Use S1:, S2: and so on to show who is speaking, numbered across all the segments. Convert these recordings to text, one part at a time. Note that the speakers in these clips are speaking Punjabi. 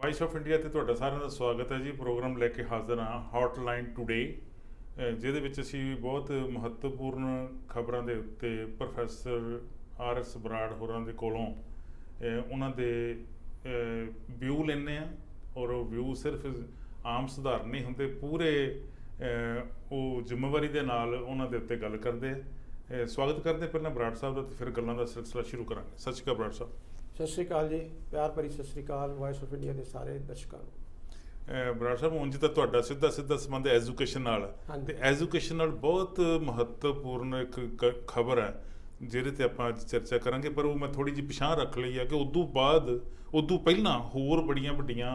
S1: ਵਾਇਸ ਆਫ ਇੰਡੀਆ ਤੇ ਤੁਹਾਡਾ ਸਾਰਿਆਂ ਦਾ ਸਵਾਗਤ ਹੈ ਜੀ। ਪ੍ਰੋਗਰਾਮ ਲੈ ਕੇ ਹਾਜ਼ਰ ਹਾਂ ਹੌਟਲਾਈਨ ਟੂਡੇ, ਜਿਹਦੇ ਵਿੱਚ ਅਸੀਂ ਬਹੁਤ ਮਹੱਤਵਪੂਰਨ ਖਬਰਾਂ ਦੇ ਉੱਤੇ ਪ੍ਰੋਫੈਸਰ RS ਬਰਾੜ ਹੋਰਾਂ ਦੇ ਕੋਲੋਂ ਉਹਨਾਂ ਦੇ ਵਿਊ ਲੈਂਦੇ ਹਾਂ। ਔਰ ਉਹ ਵਿਊ ਸਿਰਫ ਆਮ ਸਧਾਰਨ ਨਹੀਂ ਹੁੰਦੇ, ਪੂਰੇ ਉਹ ਜ਼ਿੰਮੇਵਾਰੀ ਦੇ ਨਾਲ ਉਹਨਾਂ ਦੇ ਉੱਤੇ ਗੱਲ ਕਰਦੇ ਆ। ਸਵਾਗਤ ਕਰਦੇ ਪਹਿਲਾਂ ਬਰਾੜ ਸਾਹਿਬ ਦਾ, ਤੇ ਫਿਰ ਗੱਲਾਂ ਦਾ ਸਿਲਸਿਲਾ ਸ਼ੁਰੂ ਕਰਾਂਗੇ। ਸਤਿ ਸ਼੍ਰੀ ਅਕਾਲ ਬਰਾੜ ਸਾਹਿਬ।
S2: ਸਤਿ ਸ਼੍ਰੀ ਅਕਾਲ ਜੀ, ਪਿਆਰ ਭਰੀ ਸਤਿ ਸ਼੍ਰੀ ਅਕਾਲ ਵਾਇਸ ਆਫ ਇੰਡੀਆ ਦੇ ਸਾਰੇ ਦਰਸ਼ਕਾਂ ਨੂੰ।
S1: ਬਰਾੜ ਸਾਹਿਬ, ਉਂਝ ਤਾਂ ਤੁਹਾਡਾ ਸਿੱਧਾ ਸੰਬੰਧ ਐਜੂਕੇਸ਼ਨ ਨਾਲ, ਤੇ ਐਜੂਕੇਸ਼ਨ ਨਾਲ ਬਹੁਤ ਮਹੱਤਵਪੂਰਨ ਇੱਕ ਖਬਰ ਹੈ ਜਿਹਦੇ ਤੇ ਆਪਾਂ ਅੱਜ ਚਰਚਾ ਕਰਾਂਗੇ। ਪਰ ਉਹ ਮੈਂ ਥੋੜ੍ਹੀ ਜਿਹੀ ਪਿਛਾਂਹ ਰੱਖ ਲਈ ਆ ਕਿ ਉਦੋਂ ਪਹਿਲਾਂ ਹੋਰ ਬੜੀਆਂ ਵੱਡੀਆਂ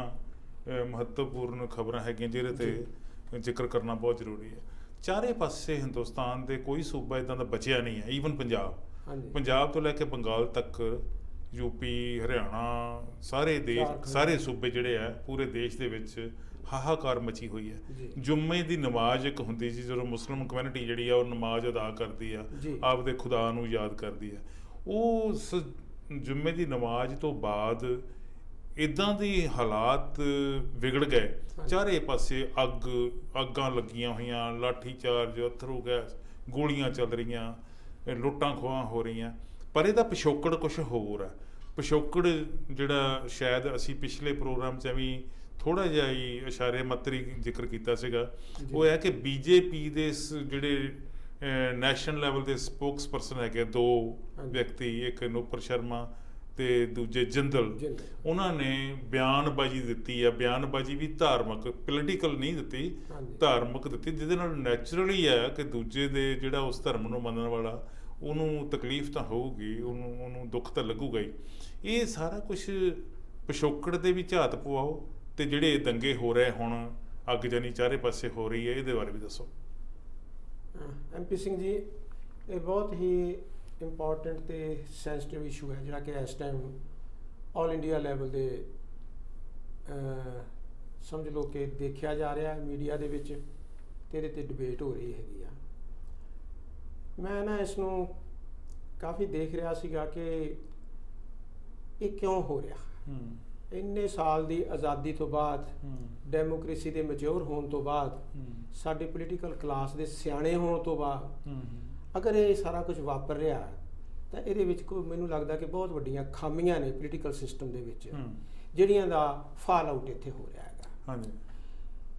S1: ਮਹੱਤਵਪੂਰਨ ਖਬਰਾਂ ਹੈਗੀਆਂ ਜਿਹਦੇ ਤੇ ਜ਼ਿਕਰ ਕਰਨਾ ਬਹੁਤ ਜ਼ਰੂਰੀ ਹੈ। ਚਾਰੇ ਪਾਸੇ ਹਿੰਦੁਸਤਾਨ ਦੇ ਕੋਈ ਸੂਬਾ ਇੱਦਾਂ ਦਾ ਬਚਿਆ ਨਹੀਂ ਹੈ। ਈਵਨ ਪੰਜਾਬ ਤੋਂ ਲੈ ਕੇ ਬੰਗਾਲ ਤੱਕ, ਯੂਪੀ, ਹਰਿਆਣਾ, ਸਾਰੇ ਸੂਬੇ ਜਿਹੜੇ ਆ ਪੂਰੇ ਦੇਸ਼ ਦੇ ਵਿੱਚ ਹਾਹਾਕਾਰ ਮਚੀ ਹੋਈ ਹੈ। ਜੁੰਮੇ ਦੀ ਨਮਾਜ਼ ਇੱਕ ਹੁੰਦੀ ਸੀ, ਜਦੋਂ ਮੁਸਲਿਮ ਕਮਿਊਨਿਟੀ ਜਿਹੜੀ ਆ ਉਹ ਨਮਾਜ਼ ਅਦਾ ਕਰਦੀ ਆ, ਆਪਦੇ ਖੁਦਾ ਨੂੰ ਯਾਦ ਕਰਦੀ ਆ। ਉਸ ਜੁੰਮੇ ਦੀ ਨਮਾਜ਼ ਤੋਂ ਬਾਅਦ ਇੱਦਾਂ ਦੀ ਹਾਲਾਤ ਵਿਗੜ ਗਏ, ਚਾਰੇ ਪਾਸੇ ਅੱਗਾਂ ਲੱਗੀਆਂ ਹੋਈਆਂ, ਲਾਠੀ ਚਾਰਜ, ਅਥਰੂ ਗੈਸ, ਗੋਲੀਆਂ ਚੱਲ ਰਹੀਆਂ, ਲੁੱਟਾਂ ਖੋਹਾਂ ਹੋ ਰਹੀਆਂ। ਪਰ ਇਹਦਾ ਪਿਛੋਕੜ ਕੁਛ ਹੋਰ ਹੈ। ਪਿਛੋਕੜ ਜਿਹੜਾ ਸ਼ਾਇਦ ਅਸੀਂ ਪਿਛਲੇ ਪ੍ਰੋਗਰਾਮ 'ਚ ਵੀ ਥੋੜ੍ਹਾ ਜਿਹਾ ਹੀ ਇਸ਼ਾਰੇ ਮਾਤਰੀ ਜ਼ਿਕਰ ਕੀਤਾ ਸੀਗਾ, ਉਹ ਹੈ ਕਿ BJP ਦੇ ਜਿਹੜੇ ਨੈਸ਼ਨਲ ਲੈਵਲ ਦੇ ਸਪੋਕਸ ਪਰਸਨ ਹੈਗੇ, ਦੋ ਵਿਅਕਤੀ, ਇੱਕ ਨੂਪੁਰ ਸ਼ਰਮਾ ਤੇ ਦੂਜੇ ਜਿੰਦਲ, ਉਹਨਾਂ ਨੇ ਬਿਆਨਬਾਜ਼ੀ ਦਿੱਤੀ ਆ। ਬਿਆਨਬਾਜ਼ੀ ਵੀ ਧਾਰਮਿਕ, ਪੋਲੀਟੀਕਲ ਨਹੀਂ ਦਿੱਤੀ, ਧਾਰਮਿਕ ਦਿੱਤੀ, ਜਿਹਦੇ ਨਾਲ ਨੈਚੁਰਲੀ ਹੈ ਕਿ ਦੂਜੇ ਦੇ ਜਿਹੜਾ ਉਸ ਧਰਮ ਨੂੰ ਮੰਨਣ ਵਾਲਾ, ਉਹਨੂੰ ਤਕਲੀਫ ਤਾਂ ਹੋਊਗੀ, ਉਹਨੂੰ ਦੁੱਖ ਤਾਂ ਲੱਗੂਗਾ ਹੀ। ਇਹ ਸਾਰਾ ਕੁਛ ਪਿਛੋਕੜ ਦੇ ਵੀ ਝਾਤ ਪਵਾਓ, ਤੇ ਜਿਹੜੇ ਦੰਗੇ ਹੋ ਰਹੇ ਹੁਣ, ਅੱਗਜਨੀ ਚਾਰੇ ਪਾਸੇ ਹੋ ਰਹੀ ਹੈ, ਇਹਦੇ ਬਾਰੇ ਵੀ ਦੱਸੋ।
S2: MP ਸਿੰਘ ਜੀ, ਇਹ ਬਹੁਤ ਹੀ ਇੰਪੋਰਟੈਂਟ ਅਤੇ ਸੈਂਸਿਟਿਵ ਇਸ਼ੂ ਹੈ ਜਿਹੜਾ ਕਿ ਇਸ ਟਾਈਮ ਆਲ ਇੰਡੀਆ ਲੈਵਲ ਦੇ ਸਮਝ ਲਓ ਕਿ ਦੇਖਿਆ ਜਾ ਰਿਹਾ ਮੀਡੀਆ ਦੇ ਵਿੱਚ, ਅਤੇ ਇਹਦੇ 'ਤੇ ਡਿਬੇਟ ਹੋ ਰਹੀ ਹੈਗੀ ਆ। ਮੈਂ ਨਾ ਇਸ ਨੂੰ ਕਾਫੀ ਦੇਖ ਰਿਹਾ ਸੀਗਾ ਕਿ ਇਹ ਕਿਉਂ ਹੋ ਰਿਹਾ। ਇੰਨੇ ਸਾਲ ਦੀ ਆਜ਼ਾਦੀ ਤੋਂ ਬਾਅਦ, ਡੈਮੋਕ੍ਰੇਸੀ ਦੇ ਮੈਚਿਓਰ ਹੋਣ ਤੋਂ ਬਾਅਦ, ਸਾਡੇ ਪੋਲੀਟੀਕਲ ਕਲਾਸ ਦੇ ਸਿਆਣੇ ਹੋਣ ਤੋਂ ਬਾਅਦ ਅਗਰ ਇਹ ਸਾਰਾ ਕੁਝ ਵਾਪਰ ਰਿਹਾ ਤਾਂ ਇਹਦੇ ਵਿੱਚ ਕੋਈ, ਮੈਨੂੰ ਲੱਗਦਾ ਕਿ ਬਹੁਤ ਵੱਡੀਆਂ ਖਾਮੀਆਂ ਨੇ ਪੋਲੀਟੀਕਲ ਸਿਸਟਮ ਦੇ ਵਿੱਚ, ਜਿਹੜੀਆਂ ਦਾ ਫਾਲ ਆਊਟ ਇੱਥੇ ਹੋ ਰਿਹਾ ਹੈਗਾ।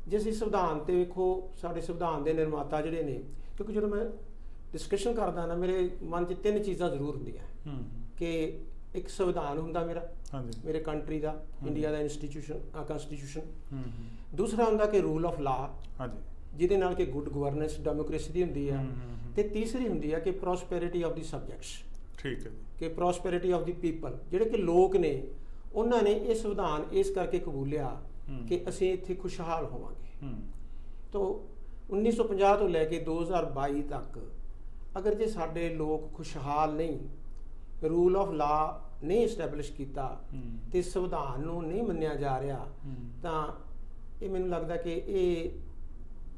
S2: ਜੇ ਅਸੀਂ ਸੰਵਿਧਾਨ 'ਤੇ ਵੇਖੋ, ਸਾਡੇ ਸੰਵਿਧਾਨ ਦੇ ਨਿਰਮਾਤਾ ਜਿਹੜੇ ਨੇ, ਕਿਉਂਕਿ ਜਦੋਂ ਮੈਂ ਡਿਸਕਸ਼ਨ ਕਰਦਾ ਨਾ, ਮੇਰੇ ਮਨ 'ਚ ਤਿੰਨ ਚੀਜ਼ਾਂ ਜ਼ਰੂਰ ਹੁੰਦੀਆਂ ਕਿ ਇੱਕ ਸੰਵਿਧਾਨ ਹੁੰਦਾ ਮੇਰੇ ਕੰਟਰੀ ਦਾ, ਇੰਡੀਆ ਦਾ ਕੰਸਟੀਟਿਊਸ਼ਨ। ਦੂਸਰਾ ਹੁੰਦਾ ਕਿ ਰੂਲ ਆਫ ਲਾ, ਜਿਹਦੇ ਨਾਲ ਕਿ ਗੁੱਡ ਗਵਰਨੈਂਸ ਡੈਮੋਕ੍ਰੇਸੀ ਦੀ ਹੁੰਦੀ ਆ। ਤੇ ਤੀਸਰੀ ਹੁੰਦੀ ਆ ਕਿ ਪ੍ਰੋਸਪੈਰਿਟੀ ਆਫ ਦੀ ਸਬਜੈਕਟਸ, ਠੀਕ ਹੈ, ਕਿ ਪ੍ਰੋਸਪੈਰਿਟੀ ਆਫ ਦੀ ਪੀਪਲ, ਜਿਹੜੇ ਕਿ ਲੋਕ ਨੇ, ਉਹਨਾਂ ਨੇ ਇਹ ਸੰਵਿਧਾਨ ਇਸ ਕਰਕੇ ਕਬੂਲਿਆ ਕਿ ਅਸੀਂ ਇੱਥੇ ਖੁਸ਼ਹਾਲ ਹੋਵਾਂਗੇ। ਤਾਂ 1950 ਤੋਂ ਲੈ ਕੇ 2022 ਤੱਕ ਅਗਰ ਜੇ ਸਾਡੇ ਲੋਕ ਖੁਸ਼ਹਾਲ ਨਹੀਂ, ਰੂਲ ਆਫ ਲਾ ਨਹੀਂ ਇਸਟੈਬਲਿਸ਼ ਕੀਤਾ, ਤੇ ਸੰਵਿਧਾਨ ਨੂੰ ਨਹੀਂ ਮੰਨਿਆ ਜਾ ਰਿਹਾ, ਤਾਂ ਇਹ ਮੈਨੂੰ ਲੱਗਦਾ ਕਿ ਇਹ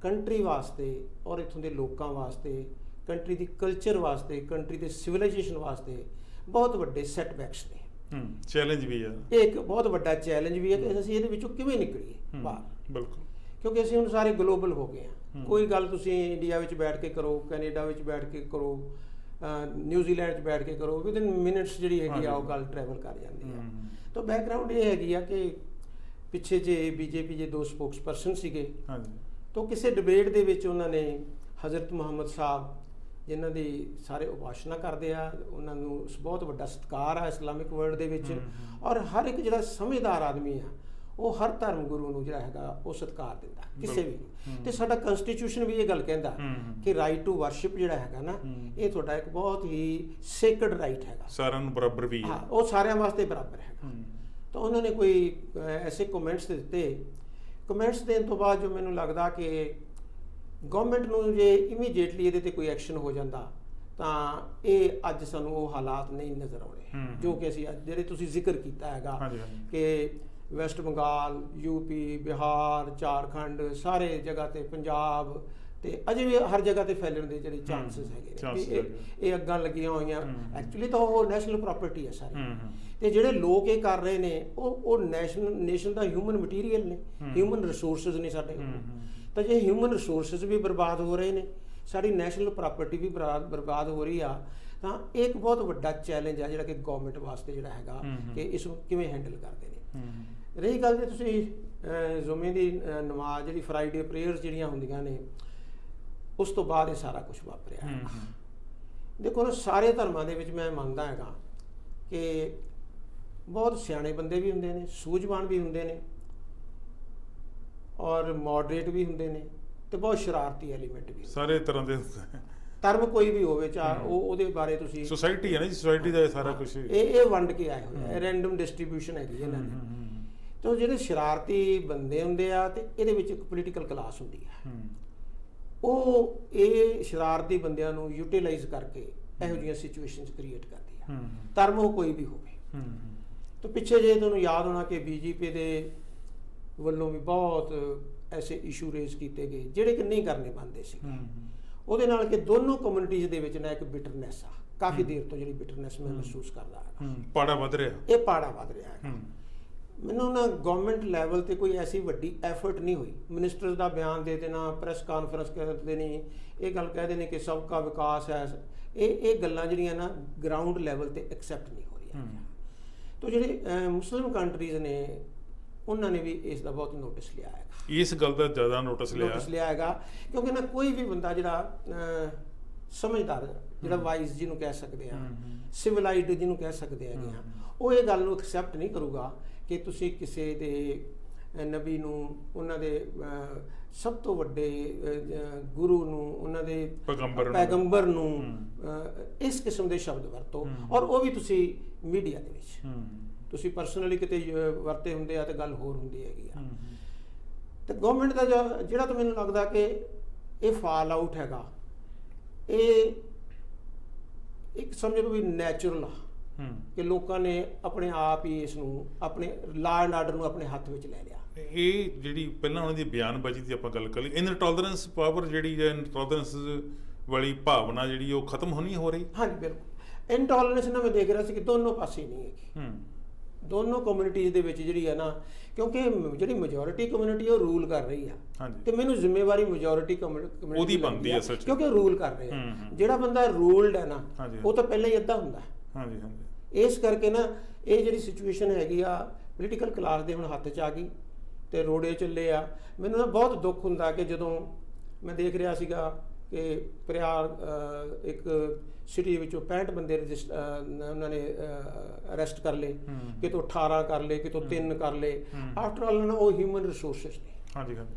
S2: ਕੰਟਰੀ ਵਾਸਤੇ ਔਰ ਇੱਥੋਂ ਦੇ ਲੋਕਾਂ ਵਾਸਤੇ, ਕੰਟਰੀ ਦੀ ਕਲਚਰ ਵਾਸਤੇ, ਕੰਟਰੀ ਦੇ ਸਿਵਲਾਈਜੇਸ਼ਨ ਵਾਸਤੇ ਬਹੁਤ ਵੱਡੇ ਸੈਟਬੈਕਸ ਨੇ।
S1: ਚੈਲੰਜ ਵੀ ਹੈ,
S2: ਇਹ ਇੱਕ ਬਹੁਤ ਵੱਡਾ ਚੈਲੰਜ ਵੀ ਹੈ ਕਿ ਅਸੀਂ ਇਹਦੇ ਵਿੱਚੋਂ ਕਿਵੇਂ ਨਿਕਲੀਏ ਬਾਹਰ।
S1: ਬਿਲਕੁਲ,
S2: ਕਿਉਂਕਿ ਅਸੀਂ ਹੁਣ ਸਾਰੇ ਗਲੋਬਲ ਹੋ ਗਏ ਹਾਂ। ਕੋਈ ਗੱਲ ਤੁਸੀਂ ਇੰਡੀਆ ਵਿੱਚ ਬੈਠ ਕੇ ਕਰੋ, ਕੈਨੇਡਾ ਵਿੱਚ ਬੈਠ ਕੇ ਕਰੋ, ਨਿਊਜ਼ੀਲੈਂਡ 'ਚ ਬੈਠ ਕੇ ਕਰੋ, ਵਿਦਿਨ ਮਿੰਟਸ ਜਿਹੜੀ ਹੈਗੀ ਆ ਉਹ ਗੱਲ ਟਰੈਵਲ ਕਰ ਜਾਂਦੀ ਆ। ਤਾਂ ਬੈਕਗਰਾਊਂਡ ਇਹ ਹੈਗੀ ਆ ਕਿ ਪਿੱਛੇ ਜੇ BJP ਦੇ ਦੋ ਸਪੋਕਸ ਪਰਸਨ ਸੀਗੇ, ਤਾਂ ਕਿਸੇ ਡਿਬੇਟ ਦੇ ਵਿੱਚ ਉਹਨਾਂ ਨੇ ਹਜ਼ਰਤ ਮੁਹੰਮਦ ਸਾਹਿਬ, ਜਿਨ੍ਹਾਂ ਦੀ ਸਾਰੇ ਉਪਾਸਨਾ ਕਰਦੇ ਆ, ਉਹਨਾਂ ਨੂੰ ਬਹੁਤ ਵੱਡਾ ਸਤਿਕਾਰ ਆ ਇਸਲਾਮਿਕ ਵਰਲਡ ਦੇ ਵਿੱਚ, ਔਰ ਹਰ ਇੱਕ ਜਿਹੜਾ ਸਮਝਦਾਰ ਆਦਮੀ ਆ ਉਹ ਹਰ ਧਰਮ ਗੁਰੂ ਨੂੰ ਜਿਹੜਾ ਹੈਗਾ ਉਹ ਸਤਿਕਾਰ ਦਿੰਦਾ, ਕਿਸੇ ਵੀ। ਤੇ ਸਾਡਾ ਕੰਸਟੀਟਿਊਸ਼ਨ ਵੀ ਇਹ ਗੱਲ ਕਹਿੰਦਾ ਕਿ ਰਾਈਟ ਟੂ ਵਰਸ਼ਿਪ ਜਿਹੜਾ ਹੈਗਾ ਨਾ, ਇਹ ਤੁਹਾਡਾ ਇੱਕ ਬਹੁਤ ਹੀ ਸੇਕਰਡ ਰਾਈਟ ਹੈਗਾ, ਸਾਰਿਆਂ ਨੂੰ ਬਰਾਬਰ ਵੀ ਹੈ, ਉਹ ਸਾਰਿਆਂ ਵਾਸਤੇ ਬਰਾਬਰ ਹੈਗਾ। ਤਾਂ ਉਹਨਾਂ ਨੇ ਕੋਈ ਐਸੇ ਕਮੈਂਟਸ ਦਿੱਤੇ। ਕਮੈਂਟਸ ਦੇਣ ਤੋਂ ਬਾਅਦ ਜੋ ਮੈਨੂੰ ਲੱਗਦਾ ਕਿ ਗਵਰਨਮੈਂਟ ਨੂੰ ਜੇ ਇਮੀਡੀਏਟਲੀ ਇਹਦੇ ਤੇ ਕੋਈ ਐਕਸ਼ਨ ਹੋ ਜਾਂਦਾ ਤਾਂ ਇਹ ਅੱਜ ਸਾਨੂੰ ਉਹ ਹਾਲਾਤ ਨਹੀਂ ਨਜ਼ਰ ਆਉਣੇ ਜੋ ਕਿ ਅਸੀਂ ਅੱਜ, ਜਿਹੜੇ ਤੁਸੀਂ ਜ਼ਿਕਰ ਕੀਤਾ ਹੈਗਾ ਕਿ ਵੈਸਟ ਬੰਗਾਲ, UP, ਬਿਹਾਰ, ਝਾਰਖੰਡ, ਸਾਰੇ ਜਗ੍ਹਾ 'ਤੇ, ਪੰਜਾਬ, ਤੇ ਅਜੇ ਵੀ ਹਰ ਜਗ੍ਹਾ 'ਤੇ ਫੈਲਣ ਦੇ ਜਿਹੜੇ ਚਾਂਸਸ ਹੈਗੇ ਨੇ। ਇਹ ਅੱਗਾਂ ਲੱਗੀਆਂ ਹੋਈਆਂ, ਐਕਚੁਅਲੀ ਤਾਂ ਉਹ ਨੈਸ਼ਨਲ ਪ੍ਰੋਪਰਟੀ ਹੈ ਸਾਰੀ। ਤੇ ਜਿਹੜੇ ਲੋਕ ਇਹ ਕਰ ਰਹੇ ਨੇ ਉਹ ਨੇਸ਼ਨ ਦਾ ਹਿਊਮਨ ਮਟੀਰੀਅਲ ਨੇ, ਹਿਊਮਨ ਰਿਸੋਰਸਸ ਨੇ ਸਾਡੇ ਕੋਲ। ਤਾਂ ਜੇ ਹਿਊਮਨ ਰਿਸੋਰਸਸ ਵੀ ਬਰਬਾਦ ਹੋ ਰਹੇ ਨੇ, ਸਾਡੀ ਨੈਸ਼ਨਲ ਪ੍ਰਾਪਰਟੀ ਵੀ ਬਰਬਾਦ ਹੋ ਰਹੀ ਆ, ਤਾਂ ਇਹ ਇੱਕ ਬਹੁਤ ਵੱਡਾ ਚੈਲੰਜ ਆ ਜਿਹੜਾ ਕਿ ਗਵਰਨਮੈਂਟ ਵਾਸਤੇ ਜਿਹੜਾ ਹੈਗਾ ਕਿ ਇਸ ਨੂੰ ਕਿਵੇਂ ਹੈਂਡਲ ਕਰਦੇ ਨੇ। ਰਹੀ ਗੱਲ ਜੇ ਤੁਸੀਂ ਜੁਮੇ ਦੀ ਨਮਾਜ਼ ਜਿਹੜੀ ਫਰਾਈਡੇ ਪ੍ਰੇਅਰਸ ਜਿਹੜੀਆਂ ਹੁੰਦੀਆਂ ਨੇ, ਉਸ ਤੋਂ ਬਾਅਦ ਇਹ ਸਾਰਾ ਕੁਝ ਵਾਪਰਿਆ। ਦੇਖੋ ਨਾ, ਸਾਰੇ ਧਰਮਾਂ ਦੇ ਵਿੱਚ ਮੈਂ ਮੰਨਦਾ ਹੈਗਾ ਕਿ ਬਹੁਤ ਸਿਆਣੇ ਬੰਦੇ ਵੀ ਹੁੰਦੇ ਨੇ, ਸੂਝਵਾਨ ਵੀ ਹੁੰਦੇ ਨੇ, ਔਰ ਮੋਡਰੇਟ ਵੀ ਹੁੰਦੇ ਨੇ, ਤੇ ਬਹੁਤ ਸ਼ਰਾਰਤੀ ਐਲੀਮੈਂਟ ਵੀ,
S1: ਸਾਰੇ ਤਰ੍ਹਾਂ ਦੇ
S2: ਧਰਮ ਕੋਈ ਵੀ ਹੋਵੇ, ਚਾਹ ਉਹਦੇ ਬਾਰੇ ਤੁਸੀਂ
S1: ਸੋਸਾਇਟੀ ਹੈ ਨਾ ਜੀ, ਸੋਸਾਇਟੀ ਦਾ ਸਾਰਾ ਕੁਝ
S2: ਇਹ ਵੰਡ ਕੇ ਆਏ ਹੋਏ ਆ, ਰੈਂਡਮ ਡਿਸਟ੍ਰੀਬਿਊਸ਼ਨ ਹੈਗੀ ਇਹਨਾਂ ਦੀ। ਤੇ ਜਿਹੜੇ ਸ਼ਰਾਰਤੀ ਬੰਦੇ ਹੁੰਦੇ ਆ, ਤੇ ਇਹਦੇ ਵਿੱਚ ਇੱਕ ਪੋਲੀਟੀਕਲ ਕਲਾਸ ਹੁੰਦੀ ਹੈ, ਉਹ ਇਹ ਸ਼ਰਾਰਤੀ ਬੰਦਿਆਂ ਨੂੰ ਯੂਟਿਲਾਈਜ਼ ਕਰਕੇ ਇਹੋ ਜਿਹੀਆਂ ਸਿਚੁਏਸ਼ਨਸ ਕ੍ਰੀਏਟ ਕਰਦੀ ਆ, ਧਰਮ ਉਹ ਕੋਈ ਵੀ ਹੋਵੇ। ਤਾਂ ਪਿੱਛੇ ਜੇ ਤੁਹਾਨੂੰ ਯਾਦ ਹੋਣਾ ਕਿ ਬੀਜੇਪੀ ਦੇ ਵੱਲੋਂ ਵੀ ਬਹੁਤ ਐਸੇ ਇਸ਼ੂ ਰੇਜ਼ ਕੀਤੇ ਗਏ ਜਿਹੜੇ ਕਿ ਨਹੀਂ ਕਰਨੇ ਬਣਦੇ ਸੀ। ਉਹਦੇ ਨਾਲ ਕਿ ਦੋਨੋਂ ਕਮਿਊਨਿਟੀਜ਼ ਦੇ ਵਿੱਚ ਨਾ ਇੱਕ ਬਿਟਰਨੈਸ ਆ, ਕਾਫੀ ਦੇਰ ਤੋਂ ਜਿਹੜੀ ਬਿਟਰਨੈਸ ਮੈਂ ਮਹਿਸੂਸ ਕਰਦਾ ਹਾਂ।
S1: ਪਾੜਾ ਵੱਧ ਰਿਹਾ,
S2: ਇਹ ਪਾੜਾ ਵੱਧ ਰਿਹਾ ਹੈ। ਮੈਨੂੰ ਨਾ ਗਵਰਨਮੈਂਟ ਲੈਵਲ ਤੇ ਕੋਈ ਐਸੀ ਵੱਡੀ ਐਫਰਟ ਨਹੀਂ ਹੋਈ। ਮਿਨਿਸਟਰਸ ਦਾ ਬਿਆਨ ਦੇ ਦੇਣਾ, ਪ੍ਰੈਸ ਕਾਨਫਰੰਸ ਕਰਦੇ ਨੇ, ਇਹ ਗੱਲ ਕਹਿ ਦੇਣੇ ਕਿ ਸਭ ਦਾ ਵਿਕਾਸ ਹੈ, ਇਹ ਗੱਲਾਂ ਜਿਹੜੀਆਂ ਨਾ ਗਰਾਊਂਡ ਲੈਵਲ ਤੇ ਐਕਸੈਪਟ ਨਹੀਂ ਹੋ ਰਹੀਆਂ। ਤਾਂ ਜਿਹੜੇ ਮੁਸਲਿਮ ਕੰਟਰੀਜ਼ ਨੇ, ਉਹਨਾਂ ਨੇ ਵੀ ਇਸ ਦਾ ਬਹੁਤ ਨੋਟਿਸ ਲਿਆ ਹੈਗਾ,
S1: ਇਸ ਗੱਲ ਦਾ ਜ਼ਿਆਦਾ ਨੋਟਿਸ ਲਿਆ ਹੈਗਾ,
S2: ਕਿਉਂਕਿ ਨਾ ਕੋਈ ਵੀ ਬੰਦਾ ਜਿਹੜਾ ਸਮਝਦਾਰ, ਜਿਹੜਾ ਵਾਈਜ਼ ਜਿਹਨੂੰ ਕਹਿ ਸਕਦੇ ਆ, ਸਿਵਲਾਈਜ਼ਡ ਜਿਹਨੂੰ ਕਹਿ ਸਕਦੇ ਹੈਗੇ ਆ, ਉਹ ਇਹ ਗੱਲ ਨੂੰ ਐਕਸੈਪਟ ਨਹੀਂ ਕਰੂਗਾ ਕਿ ਤੁਸੀਂ ਕਿਸੇ ਦੇ ਨਬੀ ਨੂੰ, ਉਹਨਾਂ ਦੇ ਸਭ ਤੋਂ ਵੱਡੇ ਗੁਰੂ ਨੂੰ, ਉਹਨਾਂ ਦੇ ਪੈਗੰਬਰ ਨੂੰ ਇਸ ਕਿਸਮ ਦੇ ਸ਼ਬਦ ਵਰਤੋ, ਔਰ ਉਹ ਵੀ ਤੁਸੀਂ ਮੀਡੀਆ ਦੇ ਵਿੱਚ। ਤੁਸੀਂ ਪਰਸਨਲੀ ਕਿਤੇ ਵਰਤੇ ਹੁੰਦੇ ਆ ਤਾਂ ਗੱਲ ਹੋਰ ਹੁੰਦੀ ਹੈਗੀ ਆ। ਤੇ ਗਵਰਨਮੈਂਟ ਦਾ ਜਿਹੜਾ ਤਾਂ ਮੈਨੂੰ ਲੱਗਦਾ ਕਿ ਇਹ ਫਾਲ ਆਊਟ ਹੈਗਾ, ਇਹ ਇੱਕ ਸਮਝ ਲਓ ਵੀ ਨੈਚੁਰਲ ਆ ਕਿ ਲੋਕਾਂ ਨੇ ਆਪਣੇ ਆਪ ਹੀ ਇਸ ਨੂੰ, ਆਪਣੇ ਲਾਅ ਐਂਡ ਆਰਡਰ ਨੂੰ ਆਪਣੇ ਹੱਥ ਵਿੱਚ ਲੈ ਲਿਆ।
S1: ਇਹ ਜਿਹੜੀ ਪਹਿਲਾਂ ਉਹਨਾਂ ਦੀ ਬਿਆਨਬਾਜ਼ੀ ਦੀ ਆਪਾਂ ਗੱਲ ਕਰੀ, ਇਨਟੋਲਰੈਂਸ ਪਾਵਰ ਜਿਹੜੀ ਹੈ, ਇਨਟੋਲਰੈਂਸ ਵਾਲੀ ਭਾਵਨਾ ਜਿਹੜੀ ਉਹ ਖਤਮ ਹੋਣੀ ਹੋ ਰਹੀ।
S2: ਹਾਂਜੀ ਬਿਲਕੁਲ। ਇਨਟੋਲਰੈਂਸ ਨਾ ਮੈਂ ਦੇਖ ਰਿਹਾ ਸੀ ਕਿ ਦੋਨੋਂ ਪਾਸੇ ਨਹੀਂ ਹੈਗੀ, ਦੋਨੋਂ ਕਮਿਊਨਿਟੀਜ਼ ਦੇ ਵਿੱਚ ਜਿਹੜੀ ਹੈ ਨਾ, ਕਿਉਂਕਿ ਜਿਹੜੀ ਮੈਜੋਰਿਟੀ ਕਮਿਊਨਿਟੀ ਉਹ ਰੂਲ ਕਰ ਰਹੀ ਆ, ਤੇ ਮੈਨੂੰ ਜ਼ਿੰਮੇਵਾਰੀ ਮੈਜੋਰਿਟੀ ਕਮਿਊਨਿਟੀ
S1: ਉਹਦੀ ਬਣਦੀ ਹੈ ਸੱਚ,
S2: ਕਿਉਂਕਿ ਰੂਲ ਕਰ ਰਹੇ ਆ। ਜਿਹੜਾ ਬੰਦਾ ਰੂਲਡ ਹੈ ਨਾ, ਉਹ ਤਾਂ ਪਹਿਲਾਂ ਹੀ ਅੱਧਾ ਹੁੰਦਾ। ਇਸ ਕਰਕੇ ਨਾ ਇਹ ਜਿਹੜੀ ਸਿਚੁਏਸ਼ਨ ਹੈਗੀ ਆ, ਪੋਲੀਟੀਕਲ ਕਲਾਸ ਦੇ ਹੁਣ ਹੱਥ 'ਚ ਆ ਗਈ ਤੇ ਰੋੜੇ ਚੱਲੇ ਆ। ਮੈਨੂੰ ਨਾ ਬਹੁਤ ਦੁੱਖ ਹੁੰਦਾ ਕਿ ਜਦੋਂ ਮੈਂ ਦੇਖ ਰਿਹਾ ਸੀਗਾ ਕਿ ਪ੍ਰਯਾਗ ਇੱਕ ਸਿਟੀ ਵਿੱਚੋਂ 65 ਬੰਦੇ ਉਹਨਾਂ ਨੇ ਅਰੈਸਟ ਕਰ ਲਏ, ਕਿਤੋਂ 18 ਕਰ ਲਏ, ਕਿਤੋਂ 3 ਕਰ ਲਏ। ਆਫਟਰ ਆਲ ਨਾ ਉਹ ਹਿਊਮਨ ਰਿਸੋਰਸਿਸ ਨੇ।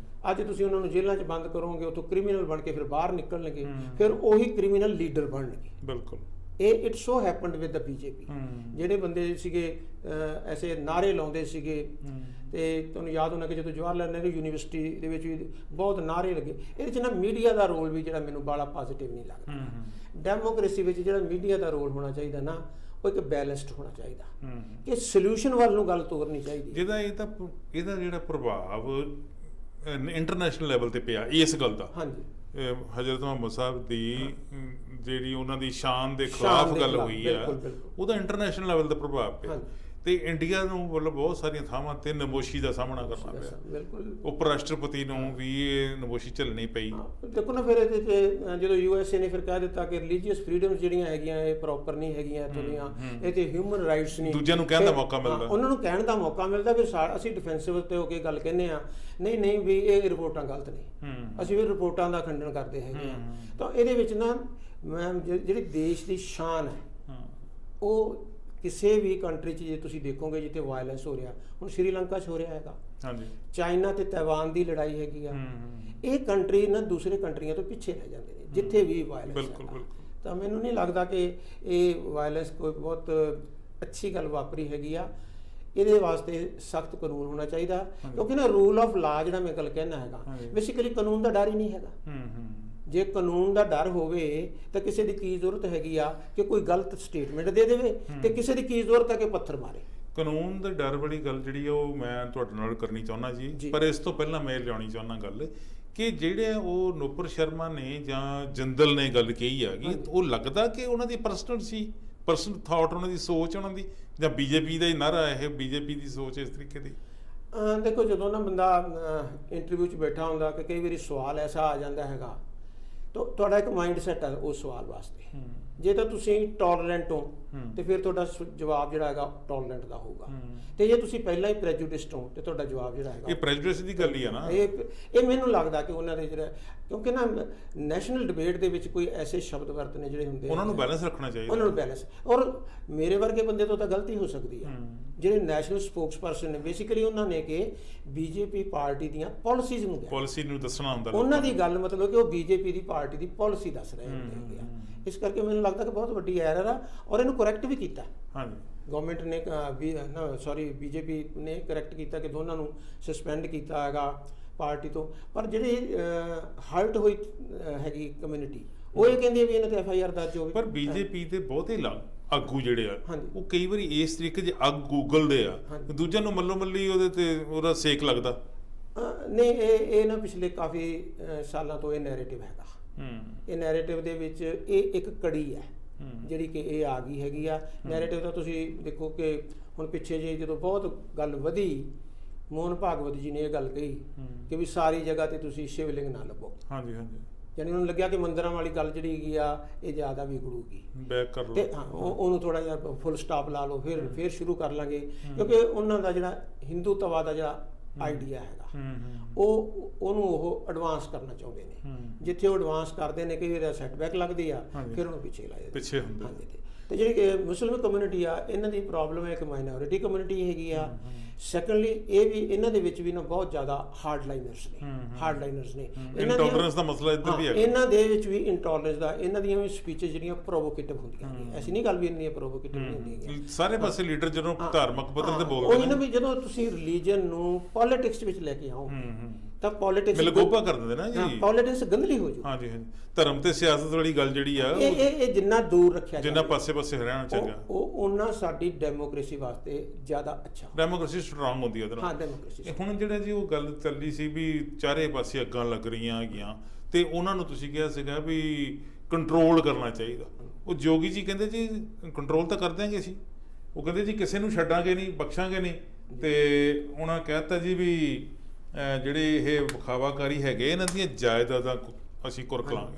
S2: ਅੱਜ ਤੁਸੀਂ ਉਹਨਾਂ ਨੂੰ ਜੇਲ੍ਹਾਂ 'ਚ ਬੰਦ ਕਰੋਗੇ, ਉੱਥੋਂ ਕ੍ਰਿਮੀਨਲ ਬਣ ਕੇ ਫਿਰ ਬਾਹਰ ਨਿਕਲਣਗੇ, ਫਿਰ ਉਹੀ ਕ੍ਰਿਮੀਨਲ ਲੀਡਰ ਬਣਨਗੇ।
S1: ਬਿਲਕੁਲ।
S2: ਇਹ it so happened with the BJP. ਜਿਹੜੇ ਬੰਦੇ ਸੀਗੇ ਐਸੇ ਨਾਅਰੇ ਲਾਉਂਦੇ ਸੀਗੇ, ਤੇ ਤੁਹਾਨੂੰ ਯਾਦ ਹੋਣਾ ਕਿ ਜਦੋਂ ਜਵਾਹਰ ਲਾਲ ਨਹਿਰੂ ਯੂਨੀਵਰਸਿਟੀ ਦੇ ਵਿੱਚ ਵੀ ਬਹੁਤ ਨਾਅਰੇ ਲੱਗੇ। ਇਹਦੇ 'ਚ ਨਾ ਮੀਡੀਆ ਦਾ ਰੋਲ ਵੀ ਜਿਹੜਾ ਮੈਨੂੰ ਬੜਾ ਪੋਜ਼ਿਟਿਵ ਨਹੀਂ ਲੱਗਦਾ। ਡੈਮੋਕ੍ਰੇਸੀ ਵਿੱਚ ਜਿਹੜਾ ਮੀਡੀਆ ਦਾ ਰੋਲ ਹੋਣਾ ਚਾਹੀਦਾ ਨਾ, ਉਹ ਇੱਕ ਬੈਲੈਂਸਡ ਹੋਣਾ ਚਾਹੀਦਾ, ਕਿ ਸੋਲਿਊਸ਼ਨ ਵੱਲ ਨੂੰ ਗੱਲ ਤੋਰਨੀ ਚਾਹੀਦੀ।
S1: ਇਹਦਾ ਜਿਹੜਾ ਪ੍ਰਭਾਵ ਇੰਟਰਨੈਸ਼ਨਲ ਲੈਵਲ ਤੇ ਪਿਆ ਇਸ ਗੱਲ ਦਾ, ਹਜ਼ਰਤ ਮੁਹੰਮਦ ਸਾਹਿਬ ਦੀ ਜਿਹੜੀ ਉਹਨਾਂ ਦੀ ਸ਼ਾਨ ਦੇ ਖਿਲਾਫ ਗੱਲ ਹੋਈ ਆ, ਉਹਦਾ ਇੰਟਰਨੈਸ਼ਨਲ ਲੈਵਲ ਦਾ ਪ੍ਰਭਾਵ ਪਿਆ। ਤੇ ਇੰਡੀਆ ਨੂੰ ਵੱਲੋਂ ਬਹੁਤ ਸਾਰੀਆਂ ਥਾਵਾਂ ਤੇ ਨਮੋਸ਼ੀ ਦਾ ਸਾਹਮਣਾ ਕਰਨਾ ਪਿਆ।
S2: ਬਿਲਕੁਲ।
S1: ਉਪ ਰਾਸ਼ਟਰਪਤੀ ਨੂੰ ਵੀ ਇਹ ਨਮੋਸ਼ੀ ਝੱਲਣੀ ਪਈ।
S2: ਦੇਖੋ ਨਾ, ਫਿਰ ਇਹਦੇ 'ਚ ਜਦੋਂ USA ਨੇ ਫਿਰ ਕਹਿ ਦਿੱਤਾ ਕਿ ਰਿਲੀਜੀਅਸ ਫਰੀਡਮਸ ਜਿਹੜੀਆਂ ਹੈਗੀਆਂ ਇਹ ਪ੍ਰੋਪਰ ਨਹੀਂ ਹੈਗੀਆਂ ਇੱਥੋਂ ਦੀਆਂ, ਇਹ ਤੇ ਹਿਊਮਨ ਰਾਈਟਸ ਨਹੀਂ,
S1: ਦੂਜਿਆਂ ਨੂੰ ਕਹਿਣ ਦਾ ਮੌਕਾ ਮਿਲਦਾ,
S2: ਉਹਨਾਂ ਨੂੰ ਕਹਿਣ ਦਾ ਮੌਕਾ ਮਿਲਦਾ। ਫਿਰ ਅਸੀਂ ਡਿਫੈਂਸਿਵ ਤੇ ਹੋ ਕੇ ਗੱਲ ਕਹਿੰਦੇ ਆ, ਨਹੀਂ ਵੀ ਇਹ ਰਿਪੋਰਟਾਂ ਗਲਤ ਨੇ, ਅਸੀਂ ਵੀ ਰਿਪੋਰਟਾਂ ਦਾ ਖੰਡਨ ਕਰਦੇ ਹੈਗੇ ਆ। ਤਾਂ ਇਹਦੇ ਵਿੱਚ ਨਾ ਮੈਮ ਜਿਹੜੀ ਦੇਸ਼ ਦੀ ਸ਼ਾਨ ਹੈ, ਉਹ ਕਿਸੇ ਵੀ ਕੰਟਰੀ 'ਚ ਜੇ ਤੁਸੀਂ ਦੇਖੋਗੇ ਜਿੱਥੇ ਵਾਇਲੈਂਸ ਹੋ ਰਿਹਾ, ਹੁਣ ਸ਼੍ਰੀਲੰਕਾ 'ਚ ਹੋ ਰਿਹਾ ਹੈਗਾ, ਚਾਈਨਾ ਤੇ ਤਾਇਵਾਨ ਦੀ ਲੜਾਈ ਹੈਗੀ ਆ, ਇਹ ਕੰਟਰੀ ਨਾ ਦੂਸਰੇ ਕੰਟਰੀਆਂ ਤੋਂ ਪਿੱਛੇ ਰਹਿ ਜਾਂਦੇ ਨੇ ਜਿੱਥੇ ਵੀ ਵਾਇਲੈਂਸ ਹੈ। ਤਾਂ ਮੈਨੂੰ ਨਹੀਂ ਲੱਗਦਾ ਕਿ ਇਹ ਵਾਇਲੈਂਸ ਕੋਈ ਬਹੁਤ ਅੱਛੀ ਗੱਲ ਵਾਪਰੀ ਹੈਗੀ ਆ। ਇਹਦੇ ਵਾਸਤੇ ਸਖਤ ਕਾਨੂੰਨ ਹੋਣਾ ਚਾਹੀਦਾ, ਕਿਉਂਕਿ ਨਾ ਰੂਲ ਆਫ ਲਾ ਜਿਹੜਾ ਮੈਂ ਗੱਲ ਕਹਿਣਾ ਹੈਗਾ, ਬੇਸਿਕਲੀ ਕਾਨੂੰਨ ਦਾ ਡਰ ਹੀ ਨਹੀਂ ਹੈਗਾ। ਜੇ ਕਾਨੂੰਨ ਦਾ ਡਰ ਹੋਵੇ ਤਾਂ ਕਿਸੇ ਦੀ ਕੀ ਜ਼ਰੂਰਤ ਹੈਗੀ ਆ ਕਿ ਕੋਈ ਗਲਤ ਸਟੇਟਮੈਂਟ ਦੇ ਦੇਵੇ, ਤੇ ਕਿਸੇ ਦੀ ਕੀ ਜ਼ਰੂਰਤ ਹੈ ਕਿ ਪੱਥਰ ਮਾਰੇ।
S1: ਕਾਨੂੰਨ ਦੇ ਡਰ ਵਾਲੀ ਗੱਲ ਜਿਹੜੀ ਉਹ ਮੈਂ ਤੁਹਾਡੇ ਨਾਲ ਕਰਨੀ ਚਾਹੁੰਦਾ ਜੀ, ਪਰ ਇਸ ਤੋਂ ਪਹਿਲਾਂ ਮੈਂ ਲਿਆਉਣੀ ਚਾਹੁੰਦਾ ਗੱਲ ਕਿ ਜਿਹੜੇ ਉਹ ਨੁਪੁਰ ਸ਼ਰਮਾ ਨੇ ਜਾਂ ਜਿੰਦਲ ਨੇ ਗੱਲ ਕਹੀ ਹੈਗੀ, ਉਹ ਲੱਗਦਾ ਕਿ ਉਹਨਾਂ ਦੀ ਪਰਸਨਲ ਸੀ, ਪਰਸਨਲ ਥਾਟ, ਉਹਨਾਂ ਦੀ ਸੋਚ ਉਹਨਾਂ ਦੀ, ਜਾਂ ਬੀਜੇਪੀ ਦਾ ਹੀ ਨਾਰਾ ਇਹ, ਬੀਜੇਪੀ ਦੀ ਸੋਚ ਇਸ ਤਰੀਕੇ ਦੀ?
S2: ਦੇਖੋ, ਜਦੋਂ ਨਾ ਬੰਦਾ ਇੰਟਰਵਿਊ 'ਚ ਬੈਠਾ ਹੁੰਦਾ ਕਿ ਕਈ ਵਾਰੀ ਸਵਾਲ ਐਸਾ ਆ ਜਾਂਦਾ ਹੈਗਾ, ਤਾਂ ਤੁਹਾਡਾ ਇੱਕ ਮਾਈਂਡ ਸੈਟ ਹੈ ਉਸ ਸਵਾਲ ਵਾਸਤੇ। ਜੇ ਤਾਂ ਤੁਸੀਂ ਟੋਲਰੈਂਟ ਹੋ ਤੇ ਫਿਰ ਤੁਹਾਡਾ ਜਵਾਬ ਜਿਹੜਾ ਹੈਗਾ ਟੋਲਰੈਂਟ ਦਾ ਹੋਊਗਾ, ਤੇ ਜੇ ਤੁਸੀਂ ਪਹਿਲਾਂ ਹੀ ਪ੍ਰੈਜੂਡਿਸਟ ਹੋ ਤੇ ਤੁਹਾਡਾ ਜਵਾਬ ਜਿਹੜਾ ਹੈਗਾ
S1: ਇਹ ਪ੍ਰੈਜੂਡਿਸ ਦੀ ਗੱਲ ਹੀ ਆ ਨਾ।
S2: ਇਹ ਮੈਨੂੰ ਲੱਗਦਾ ਕਿ ਉਹਨਾਂ ਦੇ ਜਿਹੜਾ, ਕਿਉਂਕਿ ਨਾ ਨੈਸ਼ਨਲ ਡਿਬੇਟ ਦੇ ਵਿੱਚ ਕੋਈ ਐਸੇ ਸ਼ਬਦ ਵਰਤਨੇ ਜਿਹੜੇ ਹੁੰਦੇ
S1: ਉਹਨਾਂ ਨੂੰ ਬੈਲੈਂਸ ਰੱਖਣਾ ਚਾਹੀਦਾ,
S2: ਉਹਨਾਂ ਨੂੰ ਬੈਲੈਂਸ। ਔਰ ਮੇਰੇ ਵਰਗੇ ਬੰਦੇ ਤੋਂ ਤਾਂ ਗਲਤੀ ਹੋ ਸਕਦੀ ਆ। ਜਿਹੜੇ ਨੈਸ਼ਨਲ ਸਪੋਕਸਪਰਸਨ ਨੇ ਬੇਸਿਕਲੀ ਉਹਨਾਂ ਨੇ ਕਿ ਬੀਜੇਪੀ ਪਾਰਟੀ ਦੀਆਂ ਪਾਲਿਸੀਜ਼ ਨੂੰ
S1: ਦੱਸਣਾ ਹੁੰਦਾ,
S2: ਉਹਨਾਂ ਦੀ ਗੱਲ ਮਤਲਬ ਕਿ ਉਹ ਬੀਜੇਪੀ ਦੀ ਪਾਰਟੀ ਦੀ ਪਾਲਿਸੀ ਦੱਸ ਰਹੇ ਹੁੰਦੇ ਆ। ਇਸ ਕਰਕੇ ਮੈਨੂੰ ਲੱਗਦਾ ਕਿ ਬਹੁਤ ਵੱਡੀ ਐਰਰ ਆ, ਔਰ ਇਹਨੂੰ ਕਰੈਕਟ ਵੀ ਕੀਤਾ। ਗਵਰਨਮੈਂਟ ਨੇ ਬੀਜੇਪੀ ਨੇ ਕਰੈਕਟ ਕੀਤਾ ਕਿ ਦੋਨਾਂ ਨੂੰ ਸਸਪੈਂਡ ਕੀਤਾ ਹੈਗਾ ਪਾਰਟੀ ਤੋਂ। ਪਰ ਜਿਹੜੀ ਹਰਟ ਹੋਈ ਹੈਗੀ ਕਮਿਊਨਿਟੀ, ਉਹ ਇਹ ਕਹਿੰਦੀ ਵੀ ਇਹਨਾਂ ਤੇ FIR ਦਰਜ ਹੋਵੇ।
S1: ਪਰ ਬੀਜੇਪੀ ਦੇ ਬਹੁਤੇ ਆਗੂ ਜਿਹੜੇ ਆ ਉਹ ਕਈ ਵਾਰੀ ਇਸ ਤਰੀਕੇ ਜੇ ਅੱਗ ਗੂਗਲਦੇ ਆ, ਦੂਜਿਆਂ ਨੂੰ ਮੱਲੋ ਮੱਲੀ ਉਹਦੇ ਤੇ ਉਹਦਾ ਸੇਕ ਲੱਗਦਾ।
S2: ਨਹੀਂ, ਇਹ ਨਾ ਪਿਛਲੇ ਕਾਫੀ ਸਾਲਾਂ ਤੋਂ ਇਹ ਨੈਰੇਟਿਵ ਹੈਗਾ। ਇਹ ਨੈਰੇਟਿਵ ਦੇ ਵਿੱਚ ਇਹ ਇੱਕ ਕੜੀ ਹੈ ਜਿਹੜੀ ਕਿ ਇਹ ਆ ਗਈ ਹੈਗੀ ਆ। ਨੈਰੇਟਿਵ ਦਾ ਤੁਸੀਂ ਦੇਖੋ ਕਿ ਹੁਣ ਪਿੱਛੇ ਜੇ ਜਦੋਂ ਬਹੁਤ ਗੱਲ ਵਧੀ, ਮੋਹਨ ਭਾਗਵਤ ਜੀ ਨੇ ਇਹ ਗੱਲ ਕਹੀ ਕਿ ਵੀ ਸਾਰੀ ਜਗ੍ਹਾ ਤੇ ਤੁਸੀਂ ਸ਼ਿਵਲਿੰਗ ਨਾ ਲੱਭੋ। ਯਾਨੀ ਉਹਨੂੰ ਲੱਗਿਆ ਕਿ ਮੰਦਿਰਾਂ ਵਾਲੀ ਗੱਲ ਜਿਹੜੀ ਹੈਗੀ ਆ ਇਹ ਜ਼ਿਆਦਾ ਵਿਗੜੂਗੀ, ਬੈਕ ਕਰ ਲਓ ਤੇ ਉਹਨੂੰ ਥੋੜਾ ਜਿਹਾ ਫੁੱਲ ਸਟਾਪ ਲਾ ਲਓ, ਫਿਰ ਸ਼ੁਰੂ ਕਰ ਲਾਂਗੇ। ਕਿਉਂਕਿ ਉਹਨਾਂ ਦਾ ਜਿਹੜਾ ਹਿੰਦੂਤਵਾ ਦਾ ਜਿਹੜਾ ਆਈਡੀਆ ਹੈਗਾ ਉਹਨੂੰ ਉਹ ਐਡਵਾਂਸ ਕਰਨਾ ਚਾਹੁੰਦੇ ਨੇ। ਜਿੱਥੇ ਉਹ ਐਡਵਾਂਸ ਕਰਦੇ ਨੇ ਕਈ ਵਾਰ ਸੈਟਬੈਕ ਲੱਗਦੀ ਆ, ਫਿਰ ਉਹਨੂੰ ਪਿੱਛੇ ਲਾਇਆ। ਤੇ ਜਿਹੜੀ ਕਿ ਮੁਸਲਿਮ ਕਮਿਊਨਿਟੀ ਆ, ਇਹਨਾਂ ਦੀ ਪ੍ਰੋਬਲਮ ਹੈ ਕਿ ਮਾਈਨੋਰਿਟੀ ਕਮਿਊਨਿਟੀ ਹੈਗੀ ਆ। ਸੈਕੰਡਲੀ ਇਹ ਵੀ ਇਹਨਾਂ ਦੇ ਵਿੱਚ ਵੀ ਨਾ ਬਹੁਤ ਜ਼ਿਆਦਾ ਹਾਰਡਲਾਈਨਰਸ ਨੇ।
S1: ਇੰਟੋਲਰੈਂਸ ਦਾ ਮਸਲਾ ਇੱਧਰ ਵੀ ਹੈ,
S2: ਇਹਨਾਂ ਦੇ ਵਿੱਚ ਵੀ ਇੰਟੋਲਰੈਂਸ ਦਾ। ਇਹਨਾਂ ਦੀਆਂ ਵੀ ਸਪੀਚਸ ਜਿਹੜੀਆਂ ਪ੍ਰੋਵੋਕੇਟਿਵ ਹੁੰਦੀਆਂ ਨੇ, ਐਸੀ ਨਹੀਂ ਗੱਲ ਵੀ ਇੰਨੀਆਂ ਪ੍ਰੋਵੋਕੇਟਿਵ ਨਹੀਂ ਹੁੰਦੀਆਂ।
S1: ਸਾਰੇ ਪਾਸੇ ਲੀਡਰ ਜਦੋਂ ਧਾਰਮਿਕ ਪੱਧਰ ਤੇ ਬੋਲਦੇ ਨੇ,
S2: ਉਹ ਵੀ ਜਦੋਂ ਤੁਸੀਂ ਰਿਲੀਜਨ ਨੂੰ ਪੋਲਿਟਿਕਸ ਵਿੱਚ ਲੈ ਕੇ ਆਓ ਤਾਂ ਪੋਲਿਟਿਕਸ
S1: ਗੋਪਾ ਕਰ ਦਿੰਦੇ ਨਾ ਜੀ,
S2: ਪੋਲਿਟਿਕਸ ਗੰਦਲੀ ਹੋ ਜੂ।
S1: ਧਰਮ ਤੇ ਸਿਆਸਤ ਵਾਲੀ ਗੱਲ ਜਿਹੜੀ ਆ
S2: ਇਹ ਜਿੰਨਾ ਦੂਰ ਰੱਖਿਆ,
S1: ਜਿੰਨਾ ਪਾਸੇ ਰਹਿਣਾ ਚਾਹੀਦਾ,
S2: ਉਹਨਾਂ ਸਾਡੀ ਡੈਮੋਕ੍ਰੇਸੀ ਵਾਸਤੇ ਜ਼ਿਆਦਾ ਅੱਛਾ।
S1: ਡੈਮੋਕ੍ਰੇਸੀ ਸਟਰੋਂਗ ਹੁੰਦੀ ਹੈ ਉਹਦੇ ਨਾਲ। ਹੁਣ ਜਿਹੜਾ ਜੀ ਉਹ ਗੱਲ ਚੱਲੀ ਸੀ ਵੀ ਚਾਰੇ ਪਾਸੇ ਅੱਗਾਂ ਲੱਗ ਰਹੀਆਂ ਹੈਗੀਆਂ ਤੇ ਉਹਨਾਂ ਨੂੰ ਤੁਸੀਂ ਕਿਹਾ ਸੀਗਾ ਵੀ ਕੰਟਰੋਲ ਕਰਨਾ ਚਾਹੀਦਾ। ਉਹ ਜੋਗੀ ਜੀ ਕਹਿੰਦੇ ਜੀ ਕੰਟਰੋਲ ਤਾਂ ਕਰ ਦਿਆਂਗੇ ਅਸੀਂ। ਉਹ ਕਹਿੰਦੇ ਜੀ ਕਿਸੇ ਨੂੰ ਛੱਡਾਂਗੇ ਨਹੀਂ, ਬਖਸ਼ਾਂਗੇ ਨਹੀਂ। ਤੇ ਉਹਨਾਂ ਕਹਿਤਾ ਜੀ ਵੀ ਜਿਹੜੇ ਇਹ ਵਿਖਾਵਾਕਾਰੀ ਹੈਗੇ ਇਹਨਾਂ ਦੀਆਂ ਜਾਇਦਾਦਾਂ ਅਸੀਂ ਕੁਰਕ ਲਾਂਗੇ,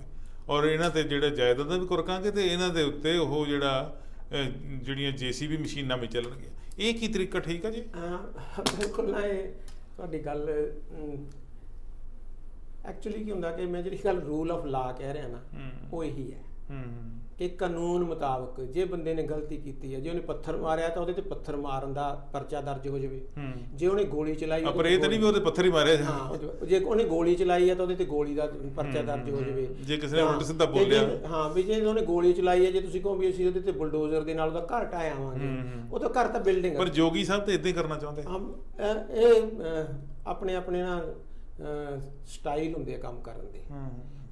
S1: ਔਰ ਇਹਨਾਂ ਤੇ ਜਿਹੜੇ ਜਾਇਦਾਦਾਂ ਵੀ ਕੁਰਕਾਂਗੇ ਤੇ ਇਹਨਾਂ ਦੇ ਉੱਤੇ ਉਹ ਜਿਹੜੀਆਂ JCB ਮਸ਼ੀਨਾਂ ਵੀ ਚੱਲਣਗੀਆਂ। ਇਹ ਕੀ ਤਰੀਕਾ ਠੀਕ ਆ ਜੀ?
S2: ਬਿਲਕੁਲ ਨਾ, ਇਹ ਤੁਹਾਡੀ ਗੱਲ ਐਕਚੁਅਲੀ ਕੀ ਹੁੰਦਾ ਕਿ ਮੈਂ ਜਿਹੜੀ ਗੱਲ ਰੂਲ ਆਫ ਲਾ ਕਹਿ ਰਿਹਾ ਨਾ, ਉਹ ਇਹੀ ਹੈ ਕਿ ਕਾਨੂੰਨ ਮੁਤਾਬਕ ਜੇ ਬੰਦੇ ਨੇ ਗਲਤੀ ਕੀਤੀ ਹੈ, ਜੇ ਉਹਨੇ ਪੱਥਰ ਮਾਰਿਆ ਤਾਂ ਉਹਦੇ ਤੇ ਪੱਥਰ ਮਾਰਨ ਦਾ ਪਰਚਾ ਦਰਜ ਹੋ ਜਾਵੇ। ਜੇ ਉਹਨੇ ਗੋਲੀ ਚਲਾਈ,
S1: ਪਰ ਇਹ ਤਾਂ ਨਹੀਂ ਵੀ ਉਹਦੇ ਪੱਥਰ ਹੀ ਮਾਰੇ।
S2: ਜੇ ਉਹਨੇ ਗੋਲੀ ਚਲਾਈ ਹੈ ਤਾਂ ਉਹਦੇ ਤੇ ਗੋਲੀ ਦਾ ਪਰਚਾ ਦਰਜ ਹੋ ਜਾਵੇ।
S1: ਜੇ ਕਿਸੇ ਨੇ ਉਲਟ ਸਿੱਧਾ ਬੋਲਿਆ,
S2: ਵੀ ਜੇ ਉਹਨੇ ਗੋਲੀ ਚਲਾਈ ਹੈ, ਜੇ ਤੁਸੀਂ ਕਹੋ ਵੀ ਅਸੀਂ ਉਹਦੇ ਤੇ ਬੁਲਡੋਜ਼ਰ ਦੇ ਨਾਲ ਉਹਦਾ ਘਰ ਢਾਹ ਆਵਾਂਗੇ, ਉਹ ਤਾਂ ਘਰ ਤਾਂ ਬਿਲਡਿੰਗ।
S1: ਪਰ ਜੋਗੀ ਸਾਹਿਬ ਤਾਂ ਇਦਾਂ ਹੀ ਕਰਨਾ ਚਾਹੁੰਦੇ।
S2: ਇਹ ਆਪਣੇ ਆਪਣੇ ਨਾ ਸਟਾਈਲ ਹੁੰਦੇ ਆ ਕੰਮ ਕਰਨ ਦੇ,